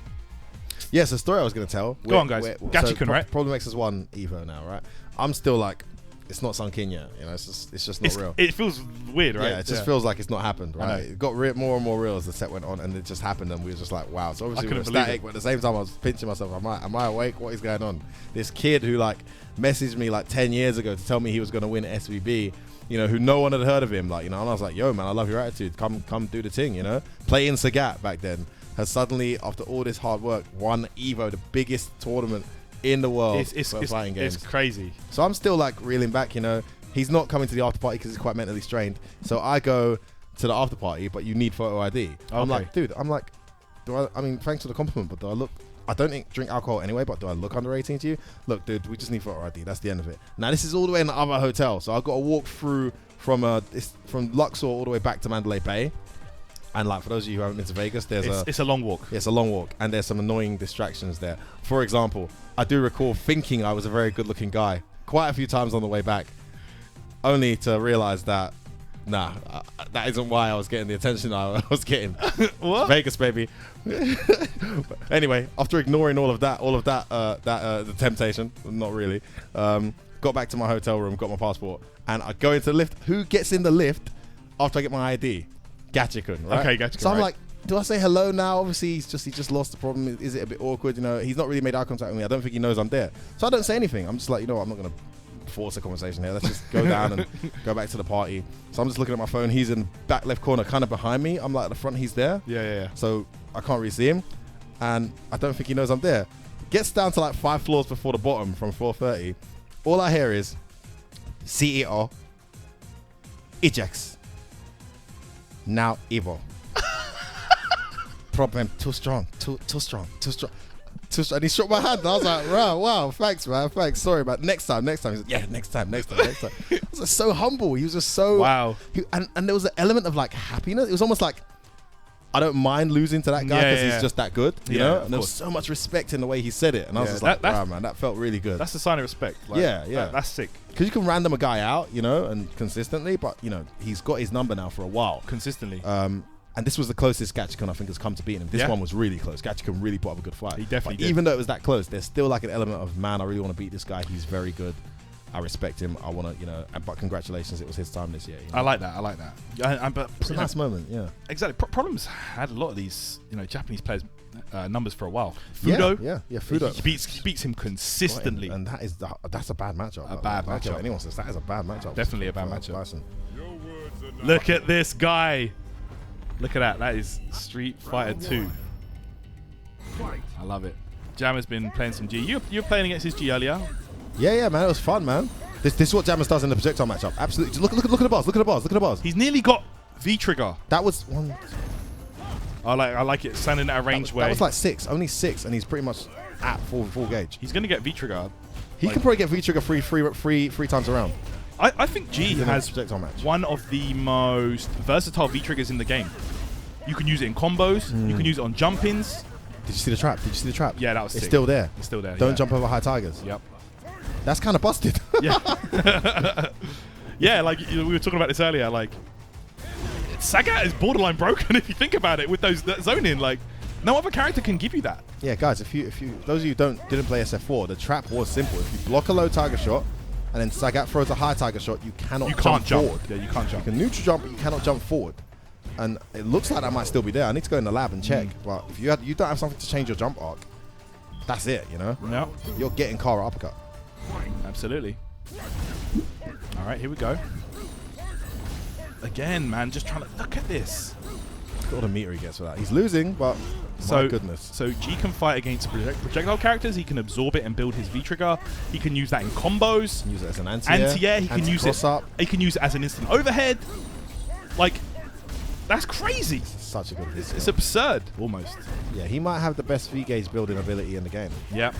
Yes, the story I was going to tell. Go on, guys. Gachikun, right? Problem X has won EVO now, right? I'm still like, it's not sunk in yet. You know, it's just not real. It feels weird, right? Yeah, it just feels like it's not happened, right? It got more and more real as the set went on, and it just happened, and we were just like, wow. So obviously we were ecstatic, but at the same time I was pinching myself. Am I awake? What is going on? This kid who like messaged me like 10 years ago to tell me he was going to win SVB, you know, who no one had heard of him, like, you know, and I was like, yo, man, I love your attitude. Come do the thing, you know. Playing Sagat back then has suddenly, after all this hard work, won EVO, the biggest tournament in the world for fighting games. It's crazy. So I'm still like reeling back, you know. He's not coming to the after party because he's quite mentally strained. So I go to the after party, but you need photo ID. Okay. I'm like, dude, I mean, thanks for the compliment, but I don't drink alcohol anyway, but do I look under 18 to you? Look, dude, we just need photo ID. That's the end of it. Now, this is all the way in the other hotel. So I've got to walk through from Luxor all the way back to Mandalay Bay. And like, for those of you who haven't been to Vegas, it's a long walk. Yeah, it's a long walk. And there's some annoying distractions there. For example, I do recall thinking I was a very good looking guy quite a few times on the way back, only to realize that, that isn't why I was getting the attention I was getting. What? Vegas, baby. Anyway, after ignoring all of that, the temptation, not really, got back to my hotel room, got my passport, and I go into the lift. Who gets in the lift after I get my ID? Gachikun, right? Okay, Gachikun. So I'm like, do I say hello now? Obviously, he just lost the problem. Is it a bit awkward? You know, he's not really made eye contact with me. I don't think he knows I'm there. So I don't say anything. I'm just like, you know what, I'm not going to force a conversation here. Let's just go down and go back to the party. So I'm just looking at my phone. He's in back left corner, kind of behind me. I'm like at the front, he's there. Yeah. So I can't really see him. And I don't think he knows I'm there. Gets down to like 5 floors before the bottom from 4:30. All I hear is CEO ejects. Now EVO. Problem too strong. And he shook my hand. And I was like, wow, thanks, man. Thanks. Sorry, man. Next time. He's like, yeah, next time. I was like, so humble. He was just so... Wow. And there was an element of like happiness. It was almost like, I don't mind losing to that guy because he's just that good, you know? And there was so much respect in the way he said it. And I was just like, wow, man, that felt really good. That's a sign of respect. Like, that's sick. Because you can random a guy out, you know, and consistently, but, you know, he's got his number now for a while. Consistently. And this was the closest Gatchikun I think has come to beating him. This Yeah. one was really close. Gatchikun really put up a good fight. He definitely But did. even though it was that close, there's still like an element of, man, I really want to beat this guy. He's very good. I respect him. I want to, you know. But congratulations, it was his time this year. You know? I like that. I like that. But It's a nice moment. Yeah. exactly. Problems had a lot of these, Japanese players numbers for a while. Fudo, Yeah. Fudo. he beats him consistently. And that's a bad matchup. A bad I don't care what matchup. anyone says, that is a bad matchup. Definitely a bad For matchup. Bison. Look at this guy. Look at that. That is Street Fighter 2. I love it. Jammer's been playing some G. You were playing against his G earlier. Yeah, man. It was fun, man. This is what Jammerz does in the projectile matchup. Absolutely. Just look at the bars. Look at the bars. Look at the bars. He's nearly got V trigger. That was one. I like it standing at a range That where was like 6, only 6, and he's pretty much at full gauge. he's gonna get V trigger. He can probably get V trigger three times around. I think G in a has projectile match. one of the most versatile V triggers in the game. You can use it in combos. You can use it on jump-ins. Did you see the trap? Did you see the trap? Yeah, that was It's sick. still there. It's still there. Don't yeah. jump over high tigers. Yep. That's kind of busted. Yeah. Yeah, like we were talking about this earlier. Like Sagat is borderline broken if you think about it with that zoning. Like no other character can give you that. Yeah, guys, if you those of you who didn't play SF4, the trap was simple. If you block a low tiger shot and then Sagat throws a high tiger shot, you cannot jump forward. Yeah, you can't jump. You can neutral jump, but you cannot jump forward. And it looks like that might still be there. I need to go in the lab and check. But if you don't have something to change your jump arc, that's it, you know? No, You're getting Kara uppercut. absolutely. All right, here we go. Again, man, just trying to look at this. Look at all the meter he gets for that. He's losing, but my goodness. So G can fight against projectile characters. He can absorb it and build his V trigger. He can use that in combos. Use it as an anti-air. Anti-air. He can use it. Up. He can use it as an instant overhead. Like, that's crazy. Such a good It's absurd, almost. Yeah, he might have the best V-gauge building ability in the game. Yeah.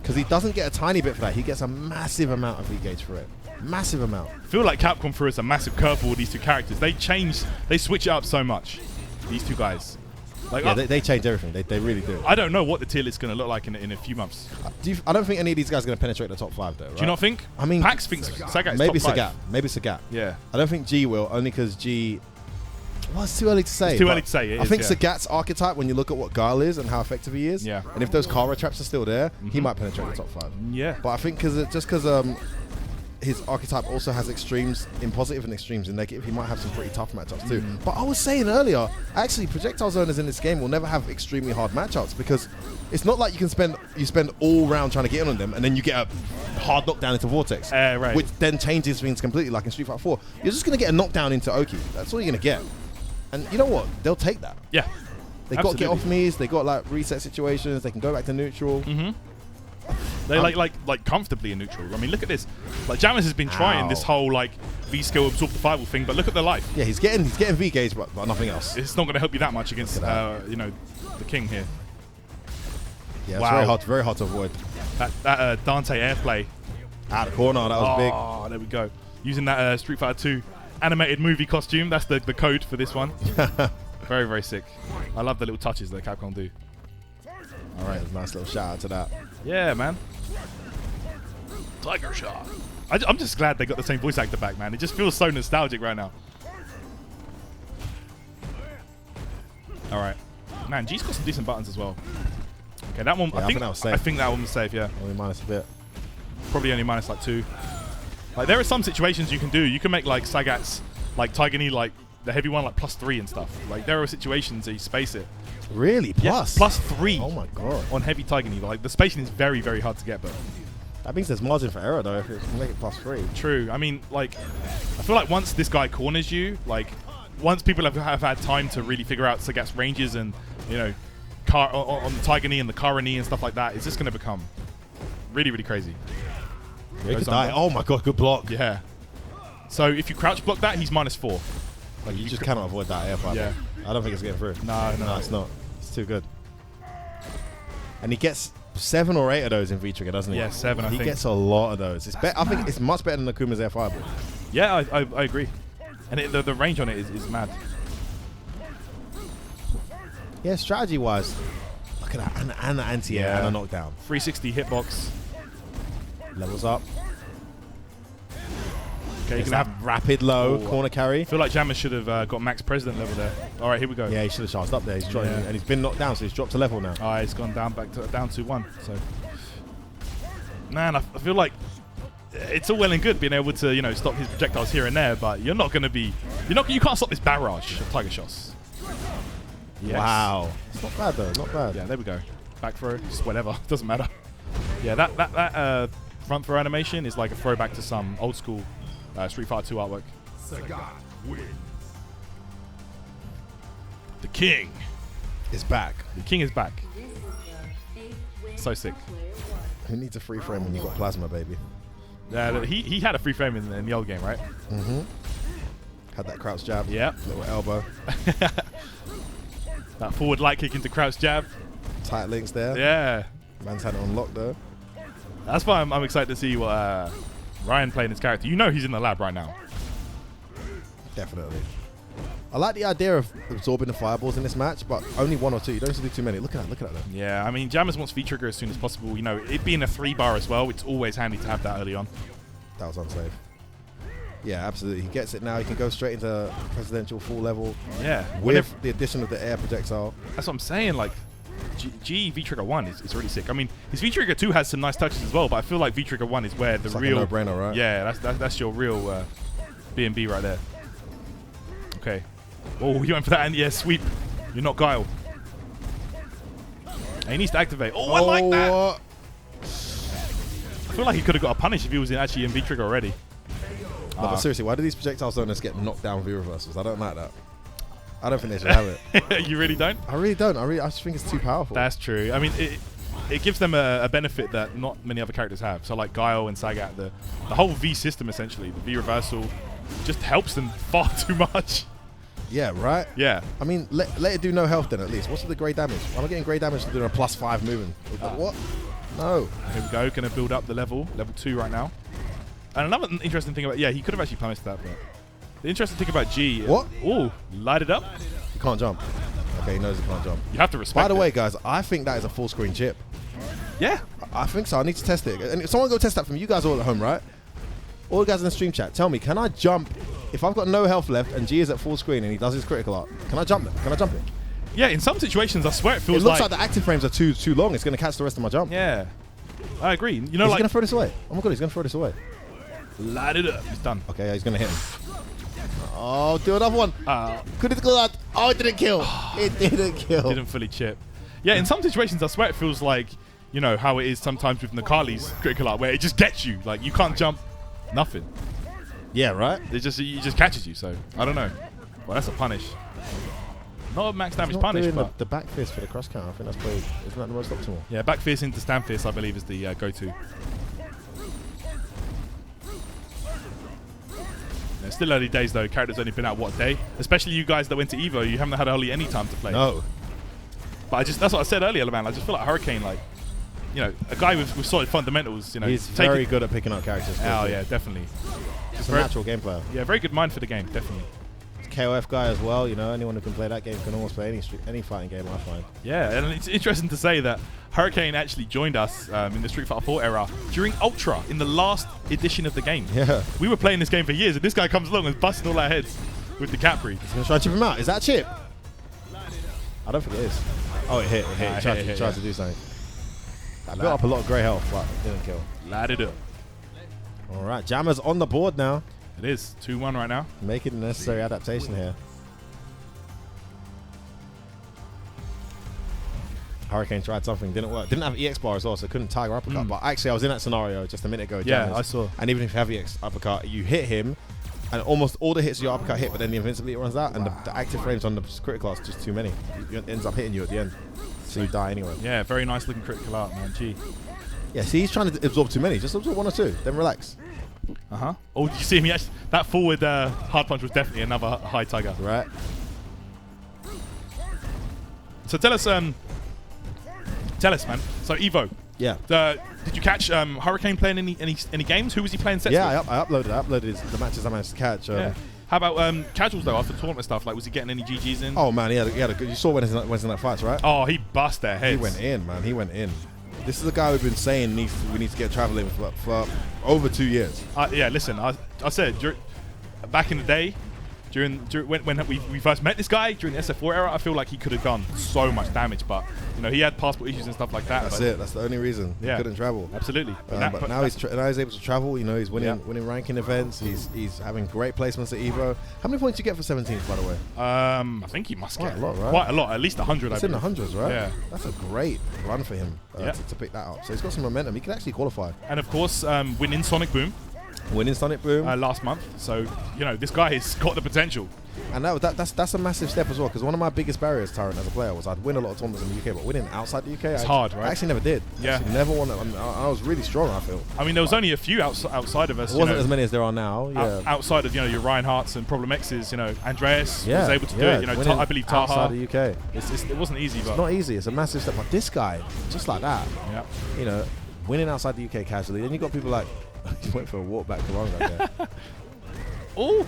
Because he doesn't get a tiny bit for that. He gets a massive amount of V-gauge for it. Massive amount. I feel like Capcom threw us a massive curveball with these two characters. They switch it up so much. These two guys. Like, Yeah, they change everything. They really do. I don't know what the tier list is going to look like in a few months. I don't think any of these guys are going to penetrate the top 5, though. Right? Do you not think? I mean, Packz thinks Sagat is maybe top 5. Sagat. Maybe Sagat. Yeah. I don't think G will, only because G... Well, it's too early to say. It's too but early to say, it I is, think yeah. Sagat's archetype, when you look at what Guile is and how effective he is, Yeah. and if those Kara traps are still there, he might penetrate the top 5. Yeah. But I think because his archetype also has extremes in positive and extremes in negative, he might have some pretty tough matchups too. But I was saying earlier, actually, projectile zoners in this game will never have extremely hard matchups because it's not like you spend all round trying to get in on them and then you get a hard knockdown into Vortex, Right. which then changes things completely, like in Street Fighter 4. You're just going to get a knockdown into Oki. That's all you're going to get. And you know what? They'll take that. Yeah. They got get off me's. They got like reset situations. They can go back to neutral. They like comfortably in neutral. I mean, look at this. Like Jammerz has been trying this whole like V skill absorb the firewall thing, but look at their life. Yeah, he's getting V gauge, but nothing else. It's not going to help you that much against the king here. Yeah, it's Wow. very hard to avoid. That Dante airplay. Out of the corner, that was big. Oh, there we go. Using that Street Fighter 2 animated movie costume. That's the code for this one. Very, very sick. I love the little touches that Capcom do. All right, nice little shout out to that. Yeah, man. Tiger shot. I'm just glad they got the same voice actor back, man. It just feels so nostalgic right now. All right. Man, G's got some decent buttons as well. Okay, that one, Yeah, I think that was safe. I think that one was safe, yeah. Only minus a bit. Probably only minus like 2. Like, there are some situations you can do. You can make like Sagat's, like Tiger Knee, like the heavy one, like +3 and stuff. Like, there are situations that you space it. Really? Plus? Yeah, +3. Oh my god. On heavy Tiger Knee. Like, the spacing is very, very hard to get, but That means there's margin for error though if you make it +3. true. I mean, like, I feel like once this guy corners you, like, once people have had time to really figure out Sagat's ranges and, you know, on the Tiger Knee and the Kara Knee and stuff like that, it's just going to become really, really crazy. He could Goes die. under. Oh my god, good block. Yeah. So if you crouch block that, he's -4. Like you just cannot avoid that air fight. Yeah. I don't think it's getting through. No, it's not. It's too good. And he gets 7 or 8 of those in V-Trigger, doesn't he? Yeah, 7, I think. He gets a lot of those. I think it's much better than Akuma's air fireball. Yeah, I agree. And the range on it is mad. Yeah, strategy-wise, look at that. And the anti-air and a knockdown. 360 hitbox. Levels up. Okay, you It's can that have. rapid low Oh, corner carry. I feel like Jammerz should have got max president level there. All right, here we go. Yeah, he should have charged up there. He's dropped, Yeah. and he's been knocked down, so he's dropped a level now. All right, it's gone down down to 1. So, man, I feel like it's all well and good being able to stop his projectiles here and there, but you're not going to be. You can't stop this barrage of Tiger Shots. Yes. Wow. It's not bad though. Not bad. Yeah, there we go. Back throw, just whatever. Doesn't matter. Yeah, that front throw animation is like a throwback to some old school Street Fighter 2 artwork. Sagat win. The King. It's back. The King is back. So sick. Who needs a free frame when you got plasma, baby? Yeah, he had a free frame in the old game, right? Mm-hmm. Had that crouch jab. Yeah. Little elbow. That forward light kick into crouch jab. Tight links there. Yeah. Man's had it on lock though. That's why I'm excited to see what Ryan playing his character. He's in the lab right now. Definitely. I like the idea of absorbing the fireballs in this match, but only 1 or 2. You don't have to do too many. Look at that though. Yeah, I mean, Jammerz wants V-trigger as soon as possible. It being a 3-bar as well, it's always handy to have that early on. That was unsafe. Yeah, absolutely. He gets it now. He can go straight into presidential full level. Yeah. With the addition of the air projectile. That's what I'm saying. Like, G V-trigger 1 is really sick. I mean, his V-trigger 2 has some nice touches as well, but I feel like V-trigger 1 is where the It's like real... a no-brainer, right? Yeah, that's your real B&B right there. Okay. Oh, you went for that NDS sweep. You're not Guile. And he needs to activate. Oh, I like that. I feel like he could have got a punish if he was actually in V-trigger already. No, but seriously, why do these projectile zoners get knocked down V reversals? I don't like that. I don't think they should have it. You really don't? I really don't. I just think it's too powerful. That's true. I mean, it gives them a benefit that not many other characters have. So like Guile and Sagat, the whole V system essentially, the V reversal, just helps them far too much. Yeah, right? Yeah. I mean, let it do no health then at least. What's with the grey damage? Why am I getting grey damage for doing a +5 moving? What? No. Here we go. Going to build up the level 2 right now. And another interesting thing about... Yeah, he could have actually punished that, but... The interesting thing about G... What? Ooh, light it up. He can't jump. Okay, he knows he can't jump. You have to respect By the it. way, guys, I think that is a full screen chip. Yeah. I think so. I need to test it. And if someone go test that from you guys all at home, right? All the guys in the stream chat, tell me, can I jump... If I've got no health left and G is at full screen and he does his critical art, can I jump it? Can I jump it? Yeah, in some situations, I swear it feels It looks like the active frames are too long. It's going to catch the rest of my jump. Yeah. I agree. You know, Is he like... going to throw this away? Oh my god, he's going to throw this away. Light it up. He's done. Okay, yeah, he's going to hit him. Oh, do another one. Critical art. Oh, it didn't kill. It didn't kill. Didn't fully chip. Yeah, in some situations, I swear it feels like, how it is sometimes with Nakali's critical art, where it just gets you. Like, you can't jump nothing. Yeah, right? It just catches you, so I don't know. Well, that's a punish. Not a max damage Not punish, doing but... the back fist for the cross count. I think that's probably... Isn't that the most optimal? Yeah, back fist into stand fist, I believe, is the go-to. It's still early days, though. Character's only been out, what, a day? Especially you guys that went to EVO, you haven't had hardly any time to play. No. But that's what I said earlier, man. I just feel like Hurricane, like, a guy with solid fundamentals, He's very good at picking up characters. Oh, yeah, definitely. Just a natural game player. Yeah, very good mind for the game, definitely. KOF guy as well, anyone who can play that game can almost play any fighting game, I find. Yeah, and it's interesting to say that Hurricane actually joined us in the Street Fighter 4 era during Ultra in the last edition of the game. Yeah. We were playing this game for years, and this guy comes along and busting all our heads with the Capri. He's going to try to chip him out. Is that a chip? I don't think it is. Oh, it hit. He tried to do something. That built up a lot of grey health, but didn't kill. Light it up. All right, Jammerz on the board now. It is 2-1 right now. Making the necessary adaptation here. Hurricane tried something, didn't work. Didn't have EX bar as well, so couldn't tiger uppercut. But actually, I was in that scenario just a minute ago. Yeah, Jammerz. I saw. And even if you have EX uppercut, you hit him, and almost all the hits of your uppercut hit, but then the invincibility runs out, and the active frames on the critical art is just too many. It ends up hitting you at the end, so you die anyway. Yeah, very nice looking critical art, man. Gee. Yeah, see, he's trying to absorb too many. Just absorb 1 or 2, then relax. Oh, you see me? That forward hard punch was definitely another high tiger. Right. So tell us, man. So EVO. Yeah. Did you catch Hurricane playing any games? Who was he playing sets with? Yeah, I uploaded the matches I managed to catch. Yeah. How about casuals though? After tournament stuff, like was he getting any GGs in? Oh man, he had a good. You saw when he's in that fights, right? Oh, he bust their heads. He went in, man. He went in. This is a guy we've been saying we need to get traveling for over 2 years. Yeah, listen, I said back in the day, during when we first met this guy during the SF4 era, I feel like he could have done so much damage, but you know he had passport issues and stuff like that. That's it. That's the only reason he couldn't travel. Absolutely. But now he's able to travel. You know, he's winning ranking events. He's having great placements at EVO. How many points do you get for 17th, by the way? I think he must Quite get a lot, right? Quite a lot, at least 100. It's in the hundreds, right? Yeah. That's a great run for him to pick that up. So he's got some momentum. He can actually qualify. And of course, winning Sonic Boom. Winning Sonic Boom last month. So you know this guy has got the potential. And that's a massive step as well, because one of my biggest barriers, Tyrant, as a player, was I'd win a lot of tournaments in the UK, but winning outside the UK, it's hard, right? I actually never did. Yeah. Never won it. I was really strong, I feel. I mean, there was only a few outside of us. It wasn't as many as there are now. Yeah. Outside of your Ryan Harts and Problem X's, Andreas was able to do it. I believe Taha. Outside the UK, it wasn't easy, but it's not easy. It's a massive step. But this guy, just like that, winning outside the UK casually. Then you got people like, you went for a walk back to Long right there. Oh.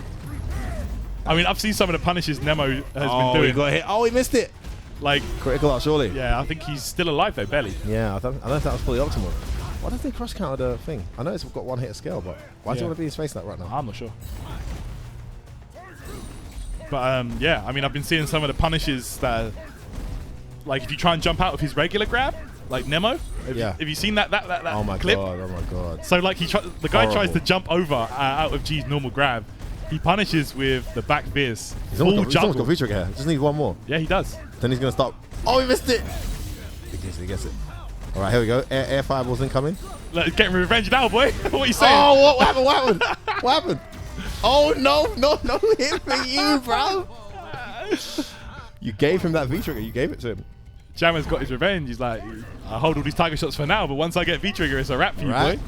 I mean, I've seen some of the punishes Nemo has been doing. He got hit. Oh, he missed it. Like critical out, surely. Yeah, I think he's still alive though, barely. Yeah, I don't know if that was fully optimal. Why don't they cross counter the thing? I know it's got one hit of scale, but why do you want to be his face like right now? I'm not sure. But yeah, I mean, I've been seeing some of the punishes that, if you try and jump out of his regular grab, like Nemo. Have you seen that oh my clip? God! Oh my God! So the guy tries to jump over out of G's normal grab. He punishes with the back fierce. He's almost got V trigger here. Just needs one more. Yeah, he does. Then he's gonna stop. Oh, he missed it. He gets it. All right, here we go. Air fireballs incoming. Look, getting revenge now, boy. What are you saying? Oh, what happened? What happened? Oh no hit for you, bro. You gave him that V trigger. You gave it to him. Jammerz got his revenge. He's like, I hold all these tiger shots for now, but once I get V trigger, it's a wrap for you, boy.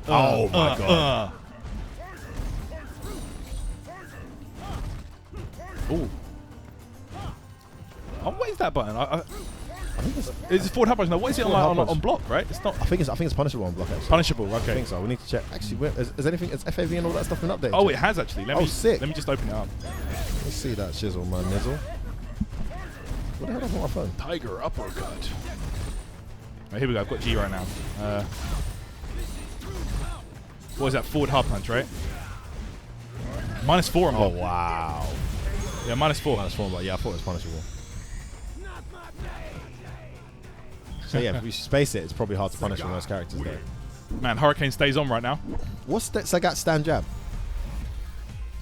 Oh my God. Oh. Oh, what is that button? I think it's forward hard punch. Now, what is it on block, right? It's not. I think it's punishable on block, actually. Punishable, okay. I think so. We need to check. Actually, is FAV and all that stuff been updated? Oh, it has actually. Sick. Let me just open it up. Let's see that shizzle, man. Nizzle. What the hell is on my phone? Tiger uppercut. Right, here we go. I've got G right now. What is that? Forward hard punch, right? -4 on block. Oh, wow. Yeah, -4. -4, but yeah, I thought it was punishable. So yeah, if you space it, it's probably hard to punish with those characters there. Man, Hurricane stays on right now. What's that Sagat stand jab?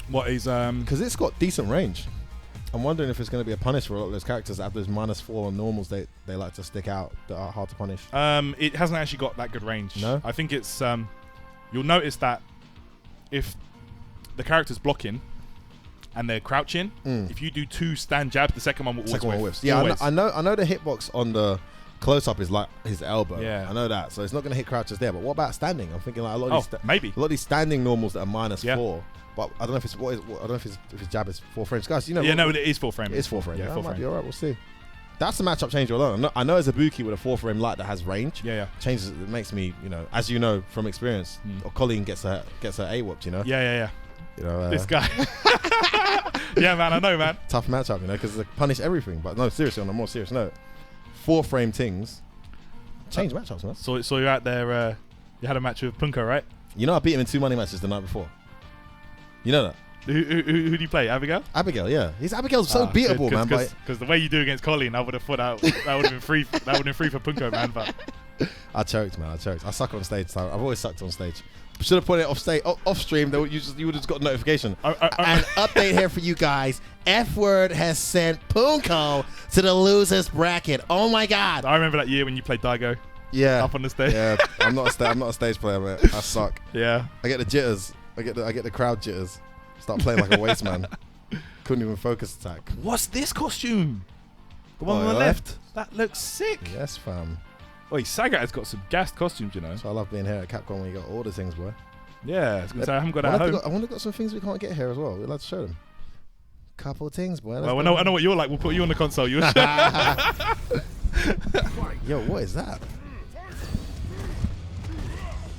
What is Because it's got decent range. I'm wondering if it's going to be a punish for a lot of those characters that have those -4 on normals they like to stick out that are hard to punish. It hasn't actually got that good range. No? I think it's you'll notice that if the character's blocking and they're crouching, if you do 2 stand jabs, the second one will always whiff. Yeah, I know the hitbox on the close-up is like his elbow. Yeah. I know that. So it's not going to hit crouches there. But what about standing? I'm thinking like a lot of these standing normals that are -4. But I don't know if it's I don't know if his jab is 4 frames. Guys, no, it is 4 frames. It is 4 frames. Yeah, 4 frames. Be all right. We'll see. That's the matchup changer alone. I know as a Buki with a 4 frame light that has range. Yeah. Changes. It makes me, as you know from experience, or Colleen gets her A-whopped, Yeah. This guy. Yeah, man, I know, man. Tough matchup, because they punish everything. But no, seriously, on a more serious note, 4 frame things change matchups, man. So you're out there, you had a match with Punko, right? I beat him in 2 money matches the night before. You know that? Who do you play? Abigail? Abigail, yeah. Abigail's so beatable, man. Because the way you do against Colleen, I would have thought that would have been free. That would have been free for Punko, man. But I choked, man. I suck on stage. So I've always sucked on stage. Should have put it off stream. You would have just got a notification. An update here for you guys. F-Word has sent Punko to the losers bracket. Oh my God! I remember that year when you played Daigo. Yeah. Up on the stage. Yeah. I'm not a stage player, man. I suck. Yeah. I get the jitters. I get the crowd jitters. Start playing like a waste man. Couldn't even focus attack. What's this costume? The one on the left. That looks sick. Yes, fam. Wait, Sagat has got some gassed costumes, So I love being here at Capcom when you got all the things, boy. Yeah, I was gonna say I haven't got that at home. I wonder if got some things we can't get here as well. We'd like to show them. Couple of things, boy. Well, I know what you're like. We'll put you on the console. Yo, what is that?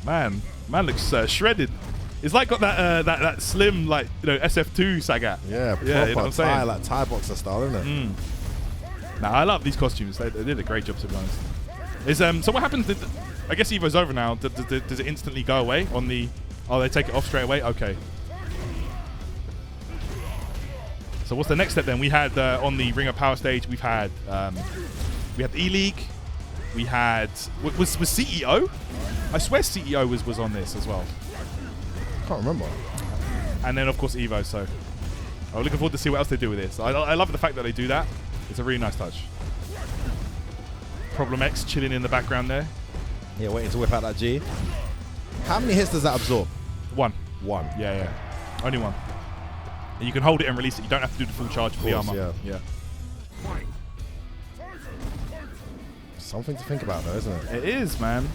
Man looks shredded. It's like got that slim SF2 Sagat. Yeah, proper you know what I'm saying? Like Thai boxer style, isn't it? Nah, I love these costumes. They did a great job, to be honest. So what happens? I guess EVO's over now. Does it instantly go away on the Oh, they take it off straight away? Okay. So what's the next step then? We had on the Ring of Power stage, we had the E-League. We had was CEO? I swear CEO was on this as well. Can't remember. And then of course EVO. So I'm looking forward to see what else they do with this. I love the fact that they do that. It's a really nice touch. Problem X chilling in the background there. Yeah, waiting to whip out that G. How many hits does that absorb? One. Yeah. Only one. And you can hold it and release it. You don't have to do the full charge for the armor. Yeah. Something to think about though, isn't it? It is, man.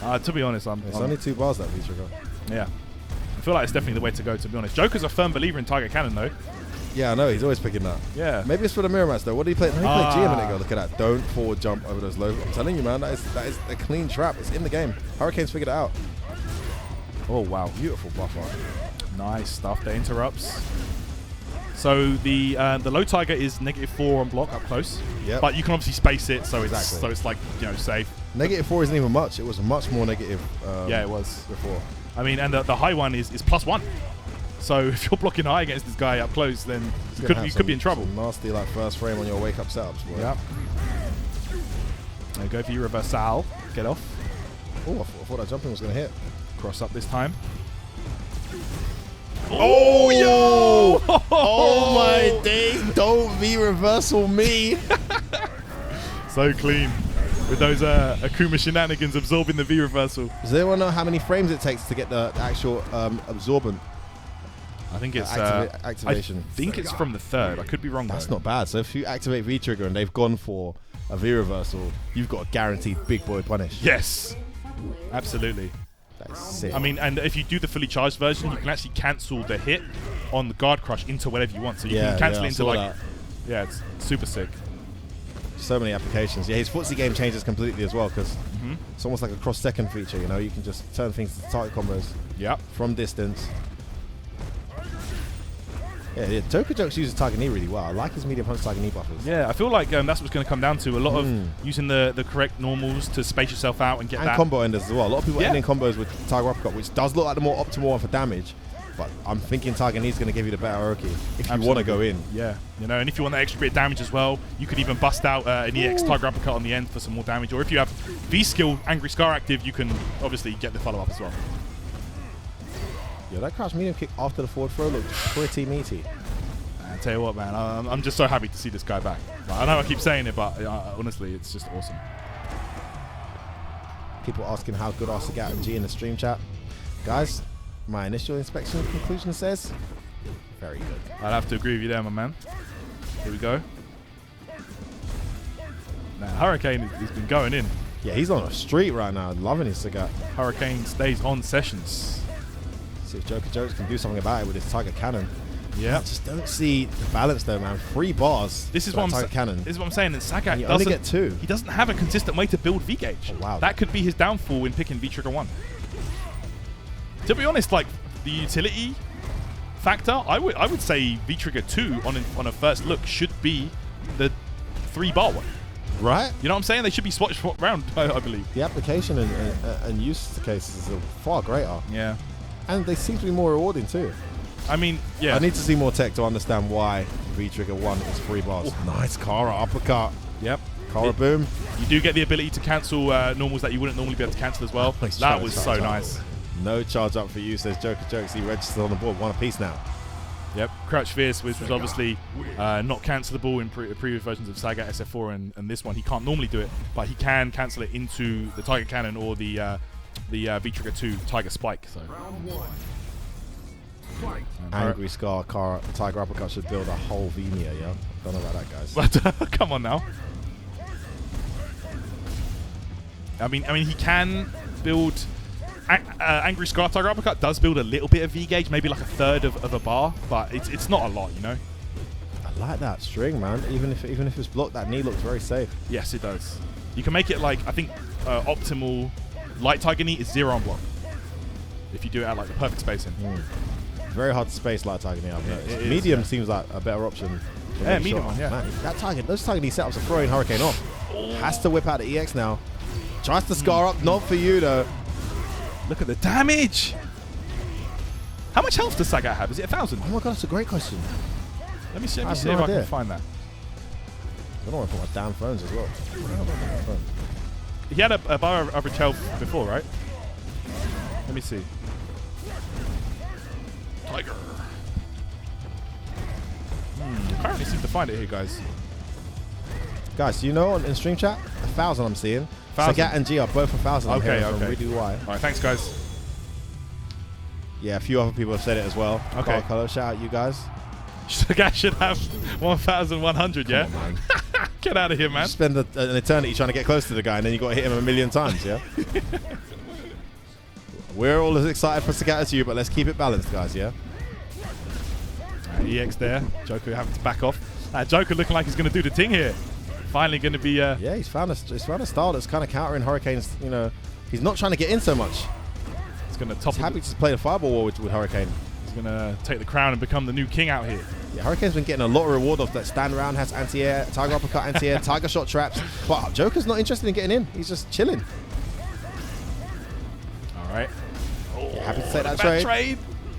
To be honest, It's only 2 bars that V-trigger. Yeah. I feel like it's definitely the way to go, to be honest. Jokez a firm believer in Tiger Cannon, though. Yeah, I know. He's always picking that. Yeah. Maybe it's for the mirror match, though. What did he play? No, he played G a minute ago. Look at that. Don't forward jump over those low. I'm telling you, man, that is a clean trap. It's in the game. Hurricane's figured it out. Oh, wow. Beautiful buffer. Nice stuff. That interrupts. So the low Tiger is -4 on block up close. Yep. But you can obviously space it, so Exactly. it's like, safe. -4 isn't even much. It was much more negative. Yeah, it was before. I mean, and the high one is +1. So if you're blocking high against this guy up close, then you could be in trouble. Some nasty like first frame on your wake up setups. Boy. Yeah. There you go for your reversal. Get off. Oh, I thought that jumping was going to hit. Cross up this time. Oh, yo! Oh my days! Don't V-reversal me. So clean. With those Akuma shenanigans absorbing the V-reversal. Does anyone know how many frames it takes to get the actual absorbent? I think it's activation. I think it's from the 3rd. I could be wrong. That's not bad. So if you activate V-trigger and they've gone for a V-reversal, you've got a guaranteed big boy punish. Yes. Absolutely. That's sick. I mean, and if you do the fully charged version, you can actually cancel the hit on the guard crush into whatever you want. So you can cancel it into like... Yeah, it's super sick. So many applications. Yeah, his footsie game changes completely as well because it's almost like a cross-second feature, you know? You can just turn things to target combos from distance. Yeah, Jokez uses target knee really well. I like his medium punch target knee buffers. Yeah, I feel like that's what's going to come down to. A lot of using the correct normals to space yourself out and get that. And combo enders as well. A lot of people ending combos with Tiger Uppercut, which does look like the more optimal one for damage. But I'm thinking Tiger Knee's going to give you the better Orochi if you want to go in. Yeah, and if you want that extra bit of damage as well, you could even bust out an EX Tiger Uppercut on the end for some more damage. Or if you have V-Skill Angry Scar active, you can obviously get the follow-up as well. Yeah, that crouch medium kick after the forward throw looked pretty meaty. I tell you what, man, I'm just so happy to see this guy back. I know I keep saying it, but honestly, it's just awesome. People asking how good are Sagat and G in the stream chat. Guys, my initial inspection conclusion says very good. I'd have to agree with you there, my man. Here we go. Now, Hurricane has been going in. Yeah, he's on a street right now, loving his Sagat. Hurricane stays on sessions. See if Jokez can do something about it with his Tiger Cannon. Yeah, I just don't see the balance though, man. 3 bars. This is what I'm Cannon. This is what I'm saying. And Sagat only get 2. He doesn't have a consistent way to build V-Gauge. Oh, wow. That could be his downfall in picking V-Trigger 1. To be honest, like the utility factor, I would say V-Trigger 2 on a first look should be the 3-bar one. Right? You know what I'm saying? They should be swatched around, I believe. The application and use cases are far greater. Yeah. And they seem to be more rewarding too. I mean, yeah. I need to see more tech to understand why V-Trigger 1 is 3 bars. Oh, nice Kara uppercut. Yep. Kara boom. You do get the ability to cancel normals that you wouldn't normally be able to cancel as well. That was so nice. No charge up for you, says Jokez. He registered on the board. 1 apiece now. Yep. Crouch Fierce, which was obviously not cancelable in previous versions of Sagat SF4 and this one. He can't normally do it, but he can cancel it into the Tiger Cannon or the V-Trigger 2 Tiger Spike. So. Angry Scar, Kara, Tiger Uppercut should build a whole V-Mia, yeah? Don't know about that, guys. Come on now. I mean, he can build... Angry Scar Tiger Uppercut does build a little bit of V-Gauge, maybe like a 1/3 of a bar, but it's not a lot, you know? I like that string, man. Even if it's blocked, that knee looks very safe. Yes, it does. You can make it like, I think, optimal light Tiger knee is 0 on block. If you do it at like the perfect spacing. Very hard to space light Tiger knee. I've noticed. Is, medium seems like a better option. Yeah, medium one, yeah. Man, those Tiger knee setups are throwing Hurricane off. Has to whip out the EX now. Tries to scar up, not for you though. Look at the damage. How much health does Sagat have? Is it 1,000? Oh my god, that's a great question. Let me see, I have if no I idea. can find that. I don't want to put my damn phones as well. He had a bar average health before, right? Let me see. Tiger. Apparently seem to find it here, guys. Guys, you know in stream chat, 1,000 I'm seeing. 1,000. Sagat and G are both 1,000. I'm Okay, hearing from okay. Really why. All right, thanks, guys. Yeah, a few other people have said it as well. Okay. Color, shout out you guys. Sagat should have 1,100, yeah? Come on, man. Get out of here, You man. spend an eternity trying to get close to the guy, and then you got to hit him a million times, yeah? We're all as excited for Sagat as you, but let's keep it balanced, guys, yeah? EX there. Joker having to back off. Joker looking like he's going to do the thing here. Finally going to be... Yeah, he's found a style that's kind of countering Hurricane's, you know, he's not trying to get in so much. He's going to top He's happy to play the fireball war with Hurricane. He's going to take the crown and become the new king out here. Yeah, Hurricane's been getting a lot of reward off that stand round, has anti-air, Tiger uppercut anti-air, Tiger shot traps. But Joker's not interested in getting in. He's just chilling. All right. Yeah, happy to take that That trade.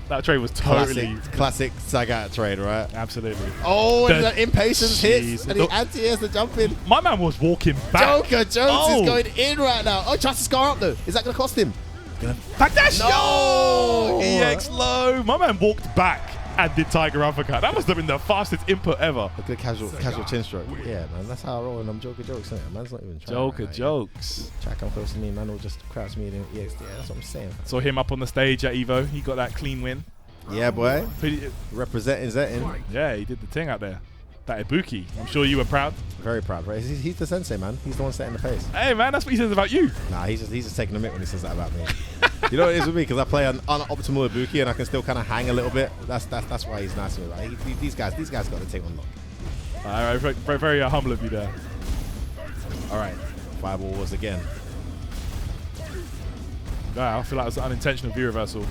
That trade was totally... Classic Sagat trade, right? Absolutely. Oh, and The- that impatience hits, Jeez. and he anti-airs the jump in. My man was walking back. Jones Oh. is going in right now. Oh, he tries to scar up though. Is that going to cost him? Backdash! No! EX low. My man walked back and did Tiger uppercut. That must have been the fastest input ever. A good casual chin stroke. Yeah, man, that's how I roll when I'm Joker jokes, isn't it? Man's not even trying. Joker right now, jokes. Try to come close to me, man, will just crouch me in EX. Yeah, that's what I'm saying. Saw him up on the stage at EVO. He got that clean win. Yeah, boy. Pretty- Representing Zetin. Yeah, he did the thing out there. That Ibuki. I'm sure you were proud. Very proud, right? He's the sensei, man. He's the one setting the pace. Hey, man, that's what he says about you. Nah, he's just taking a mick when he says that about me. You know what it is with me? Because I play an unoptimal Ibuki and I can still kind of hang a little bit. That's why he's nice to me. Right? These guys got the thing on lock. All right, very, very humble of you there. All right. Fireball was again. Wow, I feel like it was an unintentional view reversal.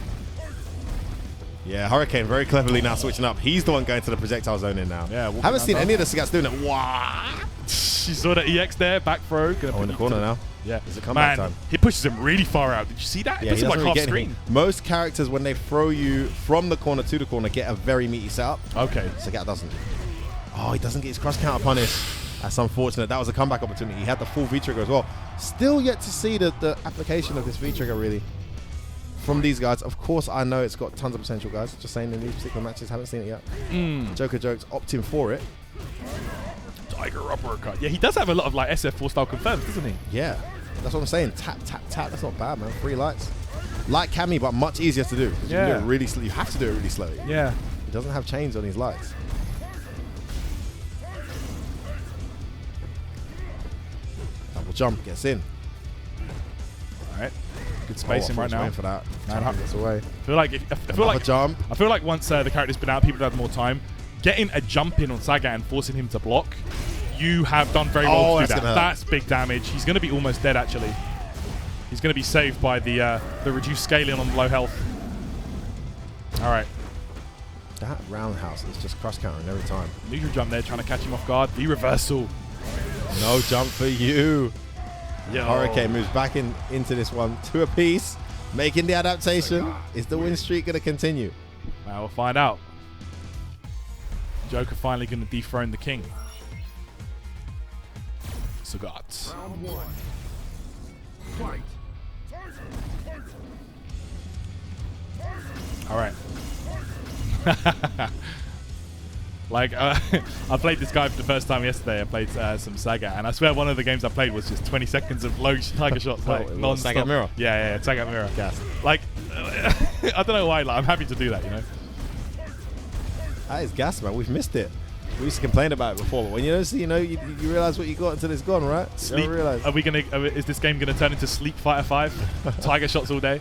Yeah, Hurricane very cleverly now switching up. He's the one going to the projectile zone in now. Yeah, walking haven't down seen top. any of the Sagats doing it. Wow. You saw the EX there, back throw. Gonna Oh, put in the you corner to- now. Yeah, It's a comeback man, time. he pushes him really far out. Did you see that? He Yeah, puts he him doesn't like really half get anything. screen. Most characters, when they throw you from the corner to the corner, get a very meaty setup. Okay. Sagat doesn't. Oh, he doesn't get his cross counter punish. That's unfortunate. That was a comeback opportunity. He had the full V-trigger as well. Still yet to see the application of this V-trigger, really, from these guys. Of course, I know it's got tons of potential, guys. Just saying in these particular matches, haven't seen it yet. Joker Jokes opting for it. Tiger uppercut. Yeah, he does have a lot of like SF4 style confirms, doesn't he? Yeah, that's what I'm saying. Tap, tap, tap. That's not bad, man. 3 lights. Like Cammy, but much easier to do. 'Cause you can do Yeah. it really slow. You have to do it really slowly. Yeah. He doesn't have chains on his lights. Double jump, gets in. All right. Good spacing right now. For that. Man, Jumping gets away. I feel like Another jump. I feel like once the character's been out, people have had more time. Getting a jump in on Sagat and forcing him to block, you have done very well to do that's that. gonna hurt. That's big damage. He's going to be almost dead, actually. He's going to be saved by the reduced scaling on low health. All right. That roundhouse is just cross countering every time. Neutral jump there, trying to catch him off guard. The reversal. No jump for you. Yo. Hurricane moves back into this one. 2 apiece. Making the adaptation. Is the win streak going to continue? Well, we'll find out. Joker finally going to dethrone the king. Sagat. All right. Like, I played this guy for the first time yesterday. I played some Sagat, and I swear one of the games I played was just 20 seconds of low Tiger shots, like What, non-stop. Sagat mirror? Yeah, Sagat mirror. Gas. Like, I don't know why. Like, I'm happy to do that, you know. That is gas, man. We've missed it. We used to complain about it before, but when you don't see, you realize what you got until it's gone, right? You Sleep. don't realize. Are we gonna? Is this game gonna turn into Sleep Fighter 5? Tiger shots all day.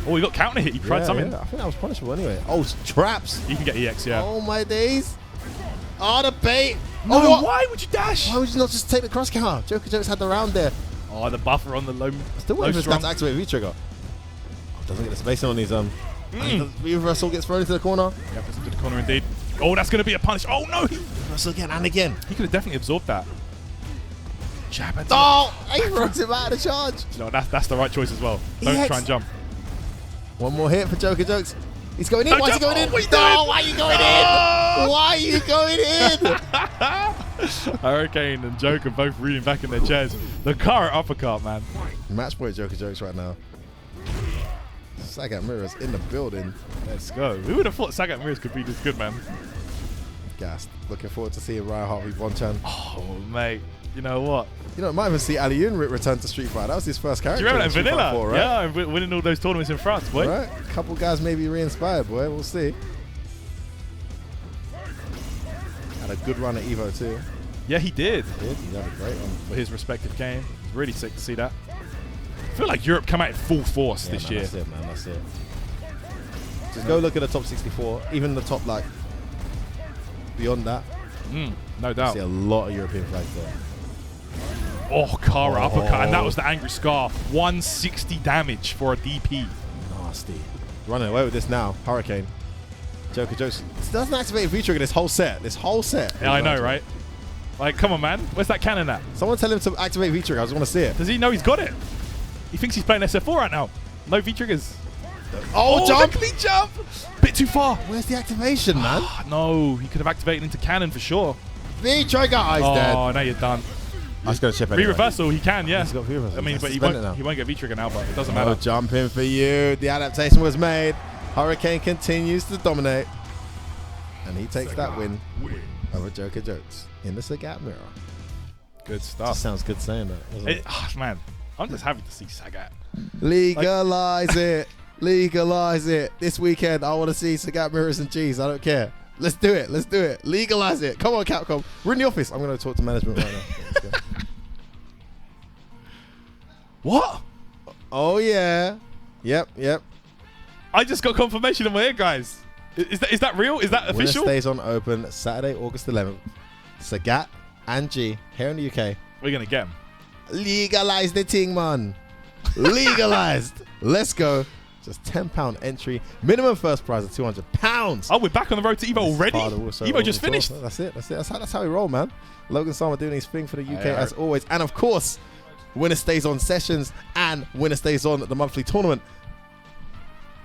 Oh, we got counter hit. You tried something. Yeah. I think that was punishable anyway. Oh, traps. You can get EX, yeah. Oh my days. Oh, the bait. No, Oh, what? why would you dash? Why would you not just take the cross counter? Joker Jokes had the round there. Oh, the buffer on the low. Still low waiting for this guy strong. to activate V-trigger. Oh, doesn't get the spacing on his reversal gets thrown into the corner. Yeah, puts him to the corner indeed. Oh, that's gonna be a punish. Oh no, he Reversal again and again. could have definitely absorbed that. Jab into Oh, he throws him out of the charge. No, that's the right choice as well. Don't EX. try and jump. One more hit for Joker Jokes. He's going in. Why is he going in? No, why are you going in? Why are you going in? Hurricane and Joker both reeling back in their chairs. The current uppercut, man. Match point Jokez right now. Sagat Mirrors in the building. Let's go. Who would have thought Sagat Mirrors could be this good, man? Gassed. Looking forward to seeing Ryan Hart v Bonchan. Oh, mate. You know what? You know, might even see Ali Yun return to Street Fighter. That was his first character. Do you remember that in Street Fighter Vanilla? 4, right? Yeah, winning all those tournaments in France, boy. Right? A couple guys maybe re-inspired, boy. We'll see. Had a good run at EVO too. Yeah, he did. He had a great one. For his respective game. It's really sick to see that. I feel like Europe come out in full force this year. That's it, man. That's it. Just go look at the top 64. Even the top, like, beyond that. No doubt. See a lot of European flags there. Oh, Kara uppercut, and that was the angry scarf. 160 damage for a DP. Nasty. Running away with this now. Hurricane. Jokez doesn't activate V-Trigger this whole set. Yeah, I know, right? Like, come on, man. Where's that cannon at? Someone tell him to activate V-Trigger. I just want to see it. Does he know he's got it? He thinks he's playing SF4 right now. No V-Triggers. Oh, jump! The clean jump! Bit too far. Where's the activation, man? No, he could have activated into cannon for sure. V-Trigger! Oh, he's dead. Oh, now you're done. He's going to chip anyway. V-reversal, he can, yeah. He's got V-reversal. I mean, but he won't get V-Trigger now, but it doesn't matter. Jumping for you. The adaptation was made. Hurricane continues to dominate. And he takes that win over Jokez in the Sagat mirror. Good stuff. Just sounds good saying that, doesn't it? Man, I'm just happy to see Sagat. Legalize it. Legalize it. This weekend, I want to see Sagat mirrors and cheese. I don't care. Let's do it. Let's do it. Legalize it. Come on, Capcom. We're in the office. I'm going to talk to management right now. Let's go. What? Oh, yeah. Yep. I just got confirmation in my ear, guys. Is that real? Is that official? WinnerStaysOn Open Saturday, August 11th. Sagat and G here in the UK. We're going to get him. Legalize the thing, man. Legalized. Let's go. Just £10 entry. Minimum first prize of £200. Oh, we're back on the road to EVO already? EVO just finished. That's it. That's how we roll, man. Logan Sama doing his thing for the UK as always. And of course, WinnerStaysOn Sessions and WinnerStaysOn the monthly tournament.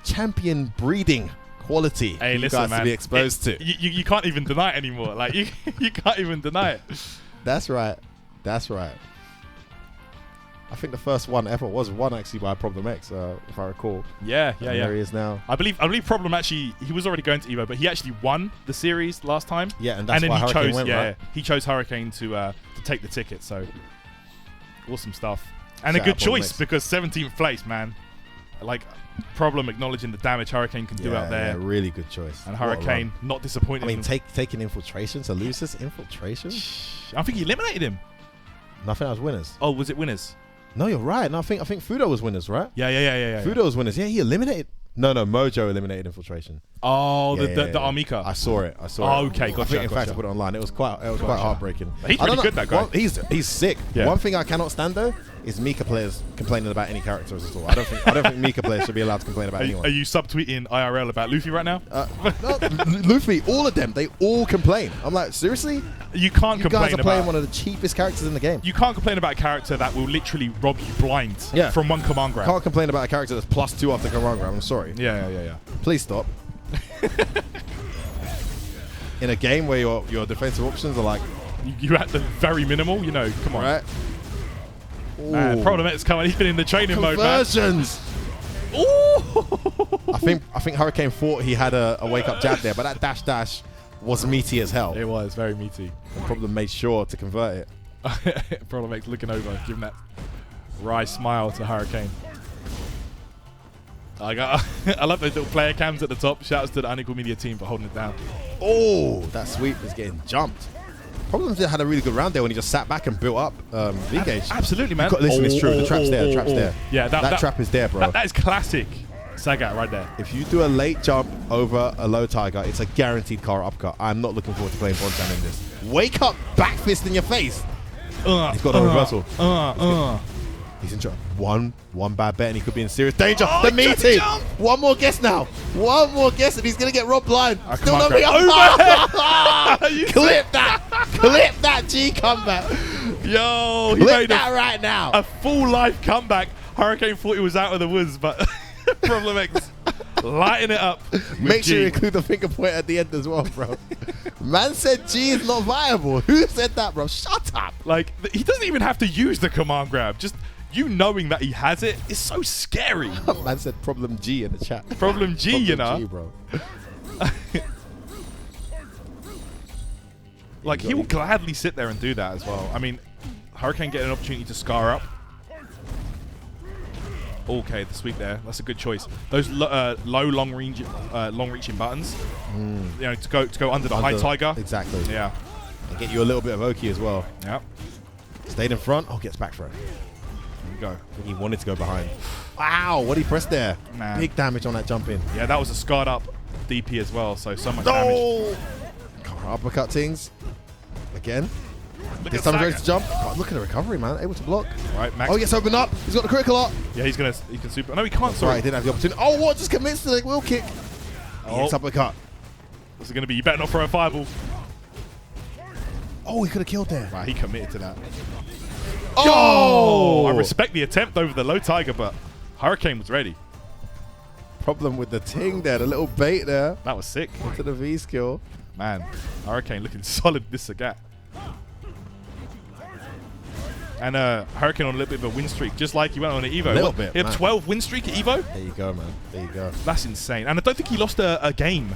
Champion breeding quality for you guys to be exposed to. You can't even deny it anymore. Like you can't even deny it. That's right. I think the first one ever was won actually by Problem X, if I recall. Yeah. There he is now. I believe Problem actually, he was already going to EVO, but he actually won the series last time. Yeah, and that's then why he Hurricane chose, went, right? he chose Hurricane to take the ticket. So awesome stuff, and Shout a good out Problem choice X. because 17th place, man. Like Problem acknowledging the damage Hurricane can do out there. Yeah, really good choice. And What a Hurricane run. not disappointed. I mean, taking infiltration to lose this infiltration. I think he eliminated him. No, I think that was winners. Oh, was it winners? No, you're right. No, I think Fudo was winners, right? Yeah. Fudo was winners. Yeah, he eliminated. No, Mojo eliminated infiltration. Oh, Yeah, the Armika. I saw it. Oh, okay, gotcha. I think, in fact, I put it online. It was quite heartbreaking. He's pretty good, that guy. He's sick. Yeah. One thing I cannot stand though is Mika players complaining about any characters at all. I don't think Mika players should be allowed to complain about anyone. Are you subtweeting IRL about Luffy right now? No, Luffy, all of them, they all complain. I'm like, seriously? You can't You complain guys are playing about. one of the cheapest characters in the game. You can't complain about a character that will literally rob you blind from one command grab. Can't complain about a character that's +2 after command grab. I'm sorry. Yeah. Please stop. In a game where your defensive options are like, You at the very minimal, come on. right? Man, Problem X coming. He's been in the training mode, man. Conversions. Ooh! I think Hurricane thought he had a wake up jab there, but that dash was meaty as hell. It was very meaty. And Problem made sure to convert it. Problem X looking over, giving that wry smile to Hurricane. I love those little player cams at the top. Shouts to the Unequal Media team for holding it down. Oh, that sweep is getting jumped. Problem had a really good round there when he just sat back and built up V-Gage. Absolutely, man. Listen, it's true. The trap's there. The trap's there. Yeah, that trap is there, bro. That is classic Sagat right there. If you do a late jump over a low tiger, it's a guaranteed car uppercut. I'm not looking forward to playing Bonchan in this. Wake up, back fist in your face. He's got a reversal. He's in trouble. One bad bet and he could be in serious danger. The meeting. One more guess now. One more guess and he's going to get robbed blind. Still not being Clip that. Clip that G comeback. Yo, he Clip made that right now. a full life comeback. Hurricane thought he was out of the woods, but Problem X Lighting it up. Make sure G. you include the finger point at the end as well, bro. Man said G is not viable. Who said that, bro? Shut up. Like, he doesn't even have to use the command grab. Just you knowing that he has it is so scary. Man said problem G in the chat. Problem G, you know. G, bro. Like, he will gladly sit there and do that as well. I mean, Hurricane getting an opportunity to scar up. Okay, the sweep there. That's a good choice. Those low, long-reaching buttons. You know, to go under the high tiger. Exactly. Yeah. And get you a little bit of Oki as well. Yep. Stayed in front. Oh, gets back throw. There we go. I think he wanted to go behind. Wow, what did he press there? Man. Big damage on that jump in. Yeah, that was a scarred up DP as well, so much damage. Oh! Uppercut things. Again. Look This at time he's ready Sagat. to jump. Oh, look at the recovery, man. Able to block. Right, Max. Oh, he gets opened up. He's got the critical art. Yeah, he can super. No, he can't. Sorry, Sorry. he didn't have the opportunity. Oh, what? Just commits to the wheel kick. Oh. It's uppercut. What's it going to be? You better not throw a fireball. Oh, he could have killed there. Right, he committed to that. Oh! I respect the attempt over the low tiger, but Hurricane was ready. Problem with the ting there. The little bait there. That was sick. To the V skill. Man, Hurricane looking solid with this Sagat. And Hurricane on a little bit of a win streak, just like he went on an EVO. A little bit, He had man. 12 win streak at EVO? There you go, man. There you go. That's insane. And I don't think he lost a game.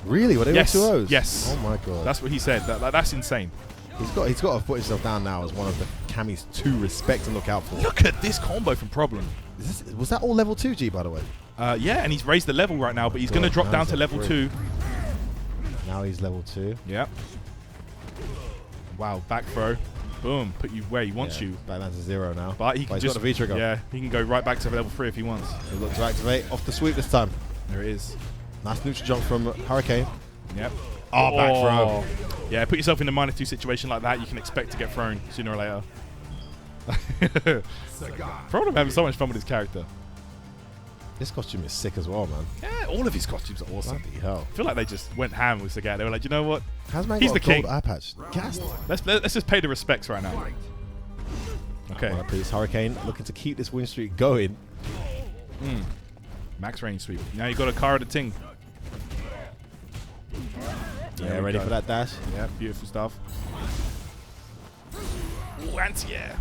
Really? Were they Yes. 2-0s? Yes. Oh my god. That's what he said. That's insane. He's got to put himself down now as one of the Camis to respect and look out for. Look at this combo from Problem. Was that all level 2G, by the way? Yeah, and he's raised the level right now, but he's going to God, drop now down he's to at level 3. 2. Now he's level 2. Yep. Wow, back throw. Boom. Put you where he wants you. Back down to 0 now. But he can he's just got the V trigger. Yeah, he can go right back to level 3 if he wants. He'll look to activate off the sweep this time. There it is. Nice neutral jump from Hurricane. Yep. Oh, back throw. Yeah, put yourself in a -2 situation like that. You can expect to get thrown sooner or later. Problem having so much fun with his character. This costume is sick as well, man. Yeah, all of his costumes are awesome. Bloody hell. I feel like they just went ham with Sagat. They were like, you know what? How's man He's got the a gold king. eye patch? Gassed. Let's just pay the respects right now. Okay. Alright, please. Hurricane looking to keep this win streak going. Max range sweep. Now you got a Kara the Ting. Yeah, There we ready go. for that dash. Yeah, beautiful stuff. Ooh, anti-air.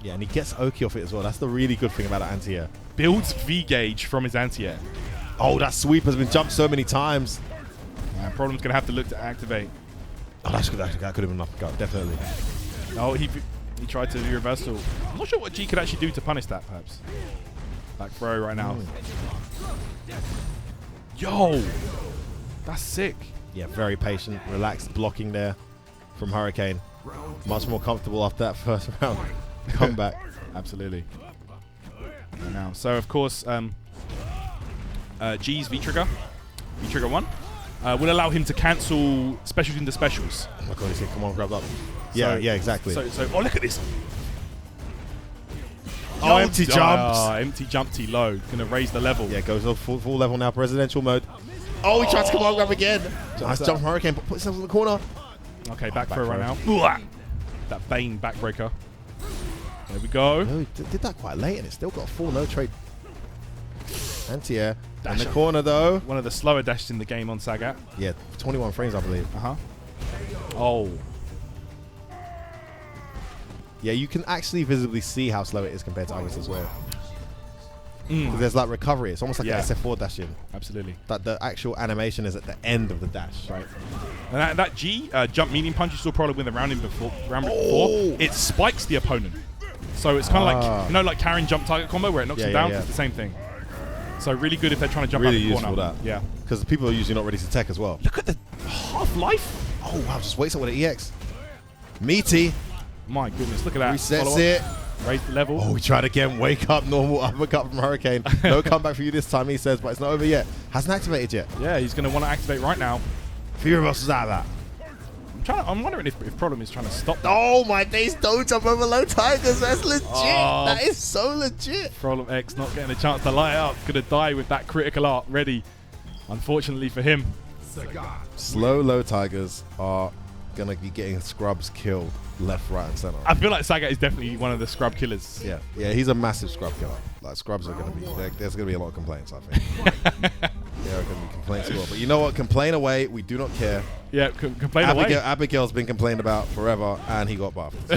Yeah, and he gets Oki off it as well. That's the really good thing about that anti-air. Builds V-gauge from his anti-air. Oh, that sweep has been jumped so many times. Man, Problem's going to have to look to activate. Oh, that's good. That could have been enough. Definitely. Oh, he tried to do reversal. I'm not sure what G could actually do to punish that, perhaps. Back throw right now. Yo! That's sick. Yeah, very patient, relaxed blocking there from Hurricane. Much more comfortable after that first round comeback. Absolutely. Now, so of course, G's V-Trigger, V-Trigger 1, will allow him to cancel specials into specials. Oh my god, he's come on, grab up. Yeah, yeah, exactly. So, oh, look at this. Oh, empty jumps. Oh, empty jumpty low. Gonna raise the level. Yeah, goes off full level now, presidential mode. Oh, he tries to come on, grab again. Nice jump from Hurricane, but put himself in the corner. Okay, back throw throw. right now. Ooh, that Bane backbreaker. There we go. No, he did that quite late, and it's still got a full no trade. Anti-air. In Dash the up. corner, though. One of the slower dashes in the game on Sagat. Yeah, 21 frames, I believe. Oh. Yeah, you can actually visibly see how slow it is compared to others as well. Because there's like recovery. It's almost like Yeah. an SF4 dash in. Absolutely. That the actual animation is at the end of the dash. Right. And that G, jump medium punch, you saw probably win the round before, it spikes the opponent. So it's kind of like, you know, like carrying jump target combo where it knocks Yeah, them yeah, down. yeah. It's the same thing. So really good if they're trying to jump Really out the useful corner. that. Yeah. Because people are usually not ready to tech as well. Look at the half-life. Oh, wow, just waits up with an EX. Meaty. My goodness, look at that. Resets Follow-up. it. Raise the level. Oh, we tried again. Wake up, normal uppercut from Hurricane. No comeback for you this time, he says, but it's not over yet. Hasn't activated yet. Yeah, he's going to want to activate right now. Few reversals out of that. I'm wondering if Problem is trying to stop that. Oh my days, don't jump over low tigers. That's legit. Oh. That is so legit. Problem X not getting a chance to light up. Going to die with that critical art ready. Unfortunately for him. Slow low tigers are gonna be getting scrubs killed left, right, and center. I feel like Sagat is definitely one of the scrub killers. Yeah, he's a massive scrub killer. Like scrubs are gonna be there's gonna be a lot of complaints. I think. There are gonna be complaints as well. But you know what? Complain away. We do not care. Yeah, complain away. Abigail's been complained about forever, and he got buffed. So.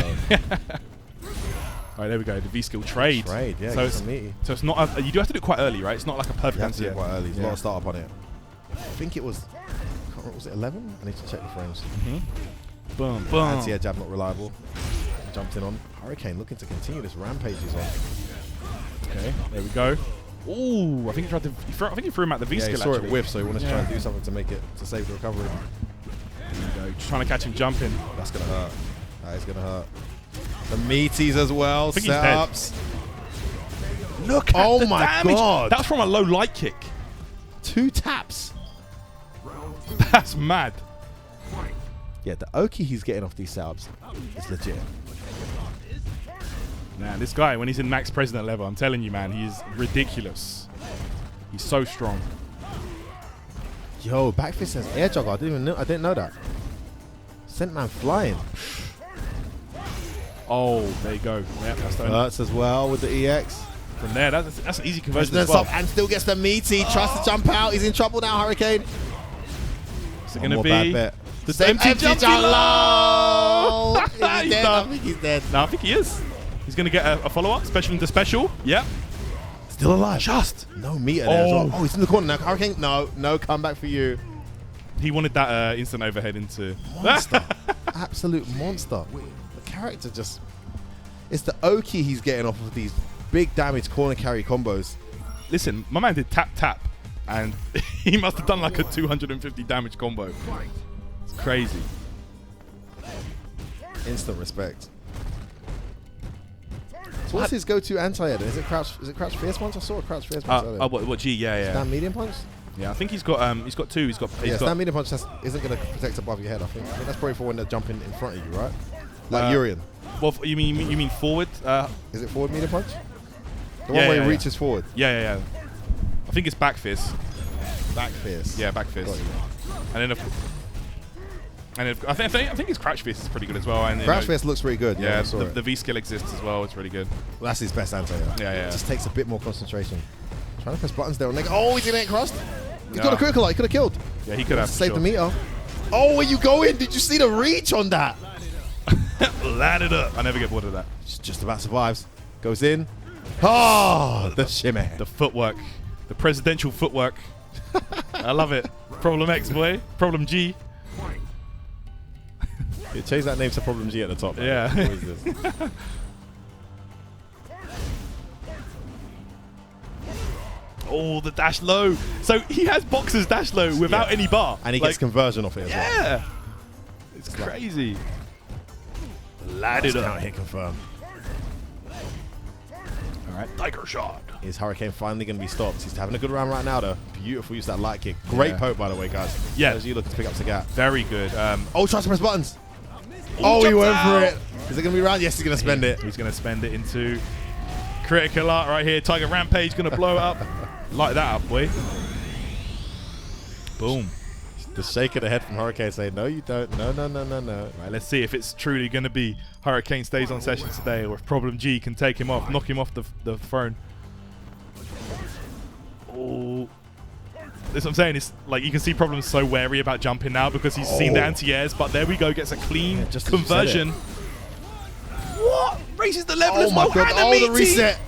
All right, there we go. The V-skill trade. Yeah. So it's not. You do have to do it quite early, right? It's not like a perfect answer. You have to do it quite early. There's a lot of startup on it. I think it was. Was it 11? I need to check the frames. Boom, boom. Anti-air jab not reliable. Jumped in on. Hurricane looking to continue this rampage he's on. Okay, there we go. Ooh, I think he tried to. I think he threw him at the V-skill. Yeah, he saw it whiff, so he wanted to try and do something to make it to save the recovery. There we go. Just trying to catch him jumping. That's gonna hurt. That is gonna hurt. The meaties as well. Setups. Look at the damage. God. That's from a low light kick. 2 taps. That's mad. Yeah, the Oki he's getting off these setups is legit. Man, this guy, when he's in max president level, I'm telling you, man, he's ridiculous. He's so strong. Yo, backfist says air juggle. I didn't know that. Sent man flying. Oh, there you go. Yeah, that's hurts as well with the EX. From there, that's an easy conversion as well. And still gets the meaty. Tries to jump out. He's in trouble now, Hurricane. What's it going to be? The same empty jump. Is he dead? Done. I think he's dead. No, I think he is. He's going to get a follow-up, special into special. Yep. Still alive. Just. No meter there as well. Oh, he's in the corner now. Hurricane, no comeback for you. He wanted that instant overhead into... Monster. Absolute monster. The character just... It's the Oki he's getting off of these big damage corner carry combos. Listen, my man did tap, and he must have done like a 250 damage combo. It's crazy. Instant respect. So what's his go-to anti-air? Is it crouch fierce punch? I saw a crouch fierce punch earlier. What G? Yeah. Stand medium punch? Yeah, I think he's got 2. He's got stand medium punch isn't going to protect above your head. I think that's probably for when they're jumping in front of you, right? Like Urian. Well, you mean forward? Is it forward medium punch? The one where he reaches forward. Yeah. I think it's back fist. Back fist. Yeah, back fist. And then I think his crouch fist is pretty good as well. And crouch fist looks pretty good. Yeah, the V skill exists as well. It's really good. Well, that's his best anti-air. Yeah. It just takes a bit more concentration. Trying to press buttons there. Oh, he's gonna get crossed. He's got a critical light. He could have killed. Yeah, he could have. Saved the meter. Oh, where you going? Did you see the reach on that? Light it up. I never get bored of that. Just about survives. Goes in. Oh, the shimmy. The footwork. The presidential footwork. I love it. Problem X, boy. Problem G. Yeah, change that name to Problem G at the top. Yeah. What is this? Oh, the dash low. So he has boxer's dash low without any bar. And he gets conversion off it as well. Yeah. It's crazy. Light it up. Count hit confirm. All right. Tiger shot. Is Hurricane finally going to be stopped? He's having a good round right now, though. Beautiful use of that light kick. Great poke, by the way, guys. Yeah. As you looking to pick up Sagat. Very good. Oh, tries to press buttons. Oh, he went for it. Is it going to be round? Yes, he's going to spend it. He's going to spend it into critical art right here. Tiger Rampage going to blow it up. Light that up, boy. Boom. The shake of the head from Hurricane saying, no, you don't. No. Right, let's see if it's truly going to be Hurricane stays on sessions today, or if Problem G can take him off, knock him off the throne. Oh. That's what I'm saying. It's like you can see Problem's so wary about jumping now because he's seen the anti-airs, but there we go. Gets a clean conversion. What? Raises the level as well. Oh, my God. Oh, the reset.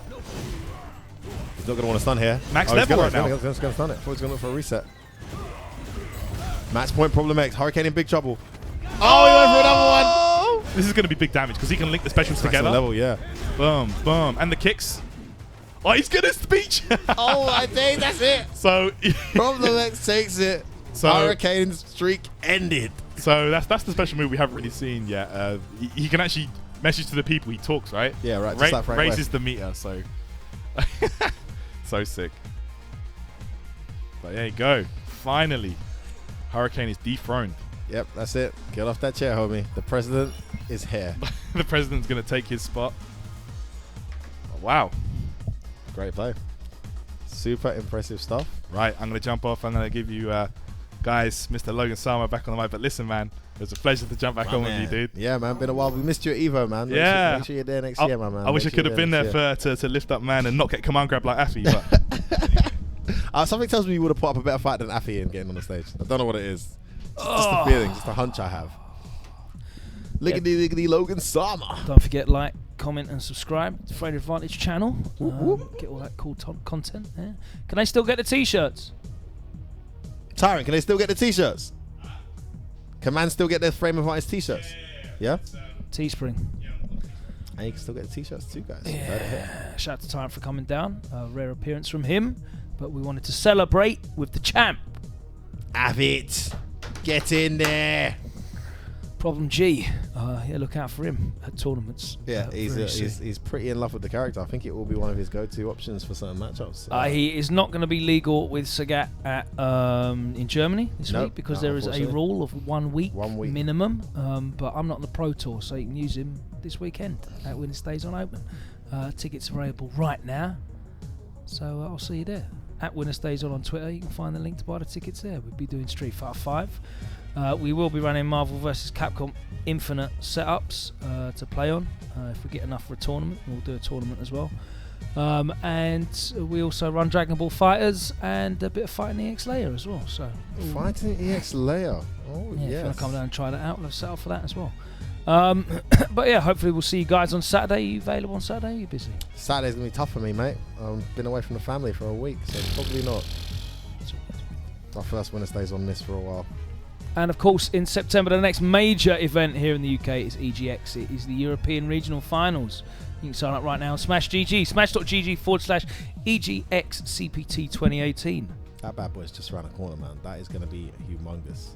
He's not going to want to stun here. Max level right now. He's going to stun it. Thought he's going to look for a reset. Match point Problem X. Hurricane in big trouble. Oh, he went for another one. This is going to be big damage because he can link the specials together. Level, yeah. Boom, boom. And the kicks. Oh, he's going to speech. Oh, I think that's it. So Problem X takes it. So Hurricane's streak ended. So that's the special move we haven't really seen yet. He can actually message to the people he talks, right? Yeah, right. Just like Frank raises West. the meter, so so sick. But there you go. Finally, Hurricane is dethroned. Yep, that's it. Get off that chair, homie. The president is here. The president's going to take his spot. Oh, wow. Great play. Super impressive stuff. Right, I'm going to jump off. I'm going to give you guys Mr. Logan Sama back on the mic. But listen, man, It was a pleasure to jump back on with you, dude. Yeah, man. Been a while. We missed you at EVO, man. Yeah. Make sure you're there next year, my man. I wish I could have been there to lift up man and not get command grab like Affy. But something tells me you would have put up a better fight than Affy in getting on the stage. I don't know what it is. Just the feeling, just the hunch I have. Lickety Logan Sama. Don't forget, like, comment and subscribe to Freight Advantage channel. Get all that cool content there. Can I still get the t-shirts? Tyrant, can they still get the t-shirts? Can man still get their Frame Advantage t-shirts? Yeah? Teespring. And you can still get the t-shirts too, guys. Yeah. Shout out to Tyrant for coming down. Rare appearance from him. But we wanted to celebrate with the champ. Have it. Get in there. Problem G. Look out for him at tournaments. Yeah, he's pretty in love with the character. I think it will be one of his go-to options for certain matchups. He is not going to be legal with Sagat at in Germany this week because there is a rule of 1 week minimum. But I'm not on the Pro Tour, so you can use him this weekend at WinnerStaysOn Open. Tickets available right now, so I'll see you there at WinnerStaysOn on Twitter. You can find the link to buy the tickets there. We'll be doing Street Fighter 5. We will be running Marvel vs. Capcom Infinite setups to play on. If we get enough for a tournament, we'll do a tournament as well. And we also run Dragon Ball Fighters and a bit of Fighting EX Layer as well. So Fighting EX Layer. Oh, yeah. If you want to come down and try that out, we'll set up for that as well. But yeah, hopefully we'll see you guys on Saturday. Are you available on Saturday? Are you busy? Saturday's going to be tough for me, mate. I've been away from the family for a week, so probably not. Our first WinnerStaysOn this for a while. And of course, in September, the next major event here in the UK is EGX. It is the European Regional Finals. You can sign up right now on Smash.gg, smash.gg/EGXCPT 2018. That bad boy's just around the corner, man. That is going to be humongous.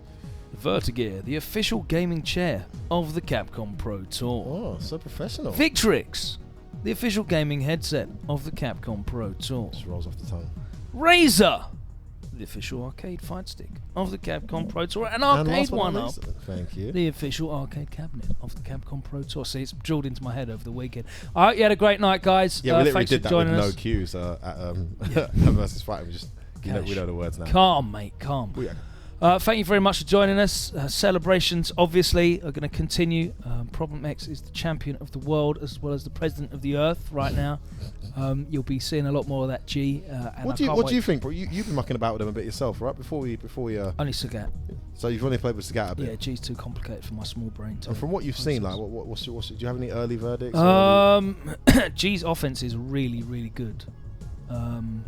Vertigear, the official gaming chair of the Capcom Pro Tour. Oh, so professional. Victrix, the official gaming headset of the Capcom Pro Tour. Just rolls off the tongue. Razer, the official arcade fight stick of the Capcom Pro Tour, and Arcade One-Up, thank you, the official arcade cabinet of the Capcom Pro Tour. See, it's drilled into my head over the weekend. I hope you had a great night, guys. Yeah, we literally thanks did for that with joining us. no cues at versus fighting. We just we know the words now. Calm, mate, calm. Thank you very much for joining us. Celebrations, obviously, are going to continue. Problem X is the champion of the world as well as the president of the earth right now. You'll be seeing a lot more of that, G. What do you think, bro? You've been mucking about with him a bit yourself, right? Before we only Sagat. So you've only played with Sagat a bit. Yeah, G's too complicated for my small brain. And from what you've seen, like, what's do you have any early verdicts? G's offense is really, really good, and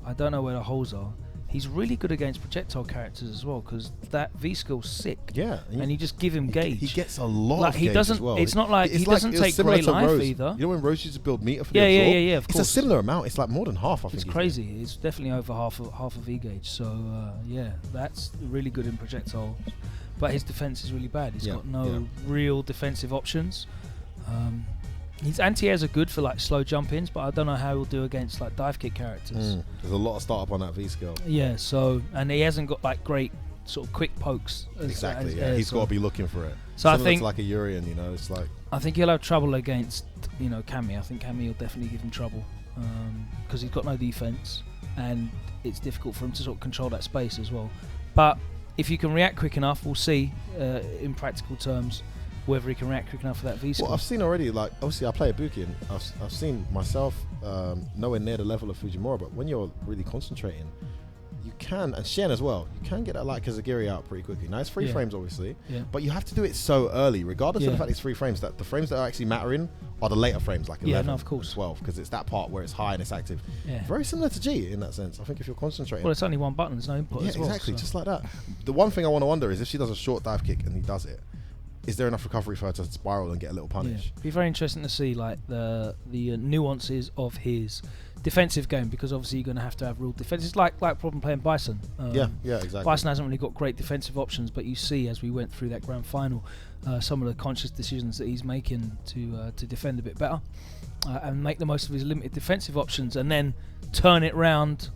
I don't know where the holes are. He's really good against projectile characters as well because that V skill's sick. Yeah, and you just give him gauge. He gets a lot. Of he gauge doesn't. As well. It's not like he doesn't take great life Rose. either. You know when Rose used to build meter for the absorb? Yeah. Of course. It's a similar amount. It's like more than half. I think it's crazy. It's definitely over half of V gauge. So yeah, that's really good in projectile. But his defense is really bad. He's got no real defensive options. His anti-airs are good for like slow jump-ins, but I don't know how he'll do against like dive kick characters. There's a lot of startup on that V skill. Yeah, so and he hasn't got like great sort of quick pokes. Exactly. He's got to be looking for it. So similar I think to like a Urian, you know, it's like. I think he'll have trouble against Cammy. I think Cammy will definitely give him trouble because he's got no defense and it's difficult for him to sort of control that space as well. But if you can react quick enough, we'll see in practical terms whether he can react quick enough for that V-skill. Well, I've seen already, like, obviously I play Ibuki and I've seen myself nowhere near the level of Fujimura, but when you're really concentrating, you can, and Shen as well, you can get that like Kazagiri out pretty quickly. Now it's 3 frames obviously, but you have to do it so early, regardless of the fact it's 3 frames, that the frames that are actually mattering are the later frames, like 11 of course. 12, because it's that part where it's high and it's active. Very similar to G in that sense. I think if you're concentrating. Well, it's only one button, there's no input as well. Exactly, just like that. The one thing I want to wonder is if she does a short dive kick and he does it, is there enough recovery for her to spiral and get a little punish? It'd be very interesting to see like the nuances of his defensive game, because obviously you're going to have real defense. It's like problem playing Bison. Yeah, exactly. Bison hasn't really got great defensive options, but you see as we went through that grand final, some of the conscious decisions that he's making to defend a bit better and make the most of his limited defensive options, and then turn it round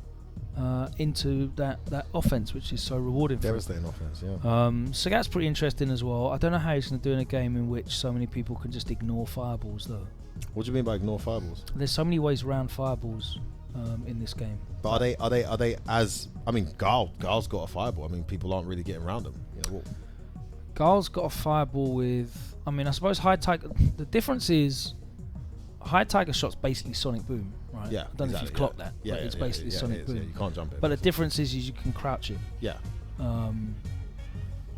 into that offense, which is so rewarding. Devastating offense, yeah. Sagat's pretty interesting as well. I don't know how he's going to do in a game in which so many people can just ignore fireballs, though. What do you mean by ignore fireballs? There's so many ways around fireballs in this game. But are they as? I mean, Gal's got a fireball. I mean, people aren't really getting around him. You know, Gule's got a fireball with. I mean, I suppose High Tiger. The difference is, High Tiger shot's basically Sonic Boom, right? Yeah, I don't know if you've clocked that. Yeah, but it's basically Sonic Boom. Yeah, you can't jump it. But the difference is you can crouch it. Yeah.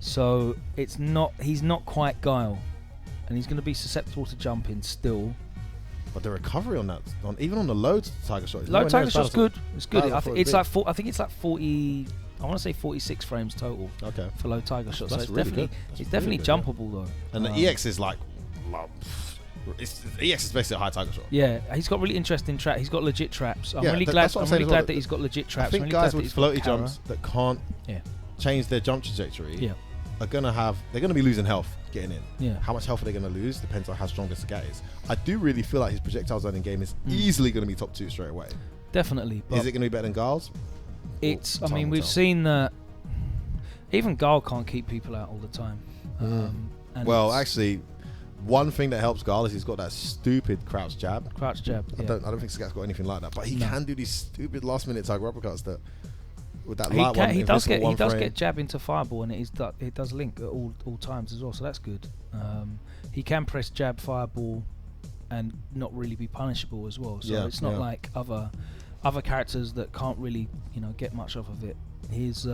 So it's not. He's not quite Guile, and he's going to be susceptible to jumping still. But the recovery on that, even on the low Tiger shot, low Tiger shot's good. It's good. I think it's like 40. I want to say 46 frames total. Okay. For low Tiger shot, so That's it's really definitely good. it's definitely jumpable though. And the EX is like, EX is basically a High Tiger shot. Yeah, he's got really interesting traps. He's got legit traps. I'm Yeah, really that's glad. what I'm I'm really saying glad that he's got legit traps. I think I'm really guys glad with that he's floaty got jumps that can't change their jump trajectory are they're gonna be losing health getting in. Yeah. How much health are they gonna lose depends on how strong the Sagat is. I do really feel like his projectile zoning game is easily gonna be top 2 straight away. Definitely. Is it gonna be better than Gule's? It's. I mean, we've seen that even Guile can't keep people out all the time. And well, actually, one thing that helps Guile is he's got that stupid crouch jab. Crouch jab. I don't think Sagat's got anything like that, but he can do these stupid last minute Tiger uppercuts that with that light one. He does get jab into fireball, and it does link at all times as well. So that's good. He can press jab fireball and not really be punishable as well. So it's not like other characters that can't really get much off of it. He's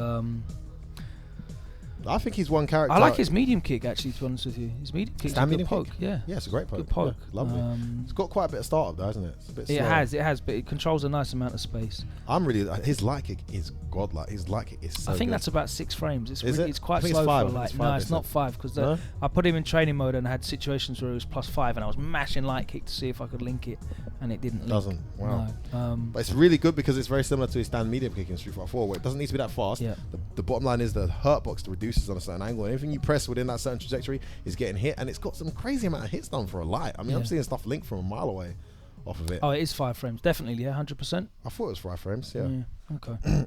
I think he's one character. I like his medium kick, actually, to be honest with you. His medium kick's a good poke. Yeah, it's a great poke. Good poke. Yeah, lovely. It's got quite a bit of startup though, hasn't it? It's a bit slow. It has, but it controls a nice amount of space. His light kick is godlike. His light kick is so I think good. that's about 6 frames. It's quite slow for like. No, it's not 5 because I put him in training mode and I had situations where it was +5 and I was mashing light kick to see if I could link it, and it didn't. Doesn't. Wow. No. But it's really good because it's very similar to his stand medium kick in Street Fighter 4, where it doesn't need to be that fast. Yeah. The bottom line is the hurt box reduces on a certain angle. Anything you press within that certain trajectory is getting hit, and it's got some crazy amount of hits done for a light. I mean, I'm seeing stuff linked from a mile away off of it. Oh, it is 5 frames, definitely. Yeah, 100%. I thought it was 5 frames. Yeah. Okay.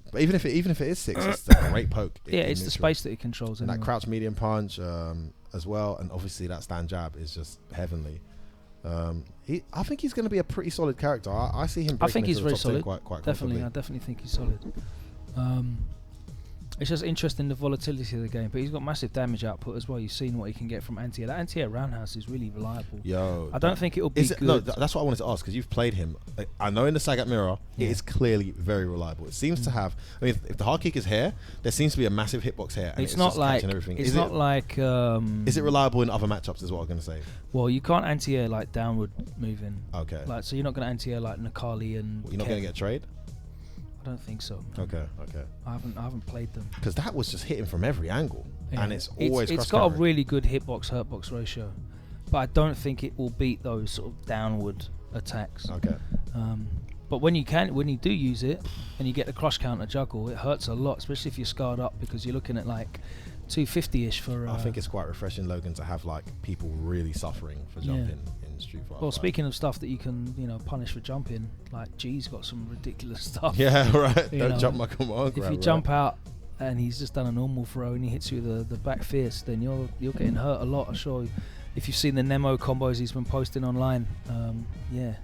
But even if it is 6, it's a great poke. It's the space that it controls. And that crouch medium punch as well, and obviously that stand jab is just heavenly. I think he's going to be a pretty solid character. I see him. I think he's very solid. Quite definitely, I definitely think he's solid. It's just interesting the volatility of the game, but he's got massive damage output as well. You've seen what he can get from anti-air. That anti-air roundhouse is really reliable. I don't think it'll be good. No, that's what I wanted to ask, because you've played him. I know in the Sagat mirror, it is clearly very reliable. It seems to have. I mean, if the hard kick is here, there seems to be a massive hitbox here. And it's not like. It's not like. Is it reliable in other matchups? Is what I was going to say. Well, you can't anti-air like downward moving. Okay. Like, so you're not going to anti-air like Nakali and. You're not going to get trade. I don't think so. Okay. I haven't played them because that was just hitting from every angle, and it's always. It's got a really good hitbox hurtbox ratio, but I don't think it will beat those sort of downward attacks. Okay. But when you do use it, and you get the cross counter juggle, it hurts a lot, especially if you're scarred up, because you're looking at like 250-ish for. I think it's quite refreshing, Logan, to have like people really suffering for jumping in Street Fighter. Well, speaking of stuff that you can punish for jumping, like G's got some ridiculous stuff. Yeah, right. Don't jump my command grab. If you jump out and he's just done a normal throw and he hits you with the back fierce, then you're getting hurt a lot. I'm sure if you've seen the Nemo combos he's been posting online, So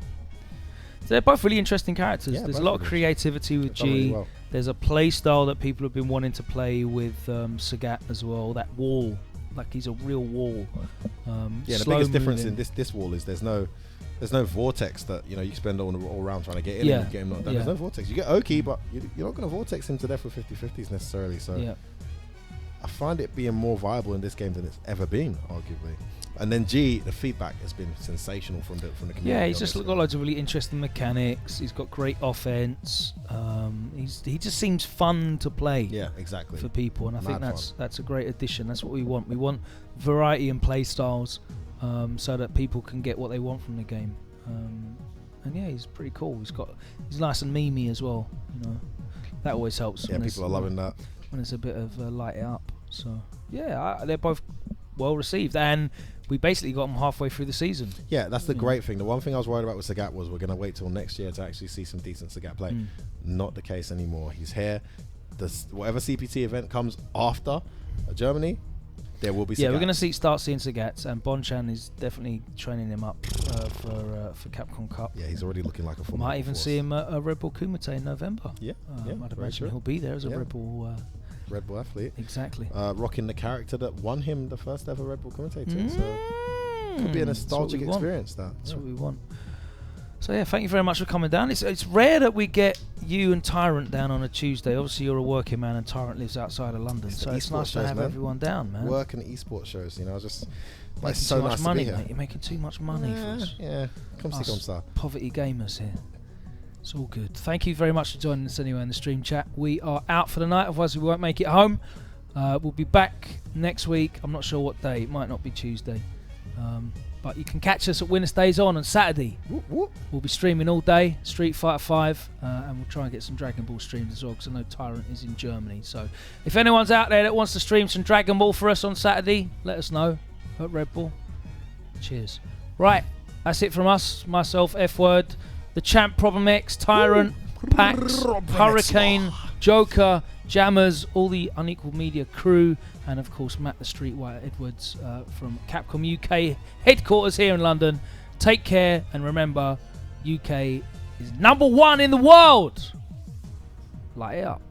they're both really interesting characters. There's a lot of creativity with G. Really well. There's a play style that people have been wanting to play with Sagat as well. That wall, like he's a real wall. The biggest difference in this wall is there's no vortex that you spend all around trying to get in and get him knocked down. There's no vortex. You get Oki, but you're not going to vortex him to death with 50-50s necessarily. So I find it being more viable in this game than it's ever been, arguably. And then G, the feedback has been sensational from the community. Yeah, he's just got loads of really interesting mechanics. He's got great offense. He just seems fun to play. Yeah, exactly. For people, and I think that's a great addition. That's what we want. We want variety in play styles, so that people can get what they want from the game. And yeah, he's pretty cool. He's nice and memey as well. That always helps. Yeah, people are loving that. When it's a bit of light it up. So yeah, they're both well received, and we basically got them halfway through the season. Yeah, that's the great thing. The one thing I was worried about with Sagat was we're going to wait till next year to actually see some decent Sagat play. Not the case anymore. He's here. Whatever CPT event comes after Germany, there will be Sagat. Yeah, we're going to start seeing Sagats, and Bonchan is definitely training him up for Capcom Cup. Yeah, he's already looking like a full. Might even see him at Red Bull Kumite in November. Yeah, I'd imagine he'll be there as a Red Bull Red Bull athlete. Exactly. Rocking the character that won him the first ever Red Bull commentator. So could be a nostalgic experience. That's what we want. So yeah, thank you very much for coming down. It's rare that we get you and Tyrant down on a Tuesday. Obviously, you're a working man, and Tyrant lives outside of London, so it's nice to have everyone down, man. Work and esports shows, you know, just making so too much nice money, to be here. mate. You're making too much money for us. Yeah, come see, come star. Poverty gamers here. It's all good. Thank you very much for joining us anyway in the stream chat. We are out for the night, otherwise we won't make it home. We'll be back next week. I'm not sure what day. It might not be Tuesday. But you can catch us at WinnerStaysOn on Saturday. Whoop, whoop. We'll be streaming all day, Street Fighter 5, and we'll try and get some Dragon Ball streams as well, because I know Tyrant is in Germany. So if anyone's out there that wants to stream some Dragon Ball for us on Saturday, let us know at Red Bull. Cheers. Right, that's it from us. Myself, F-Word, the Champ Problem X, Tyrant, Packz, Hurricane, Joker, Jammerz, all the Unequal Media crew, and of course Matt the Streetwire Edwards from Capcom UK headquarters here in London. Take care, and remember, UK is #1 in the world. Light it up.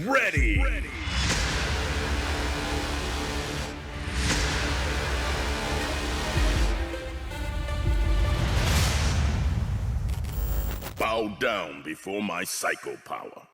Ready. Bow down before my psycho power.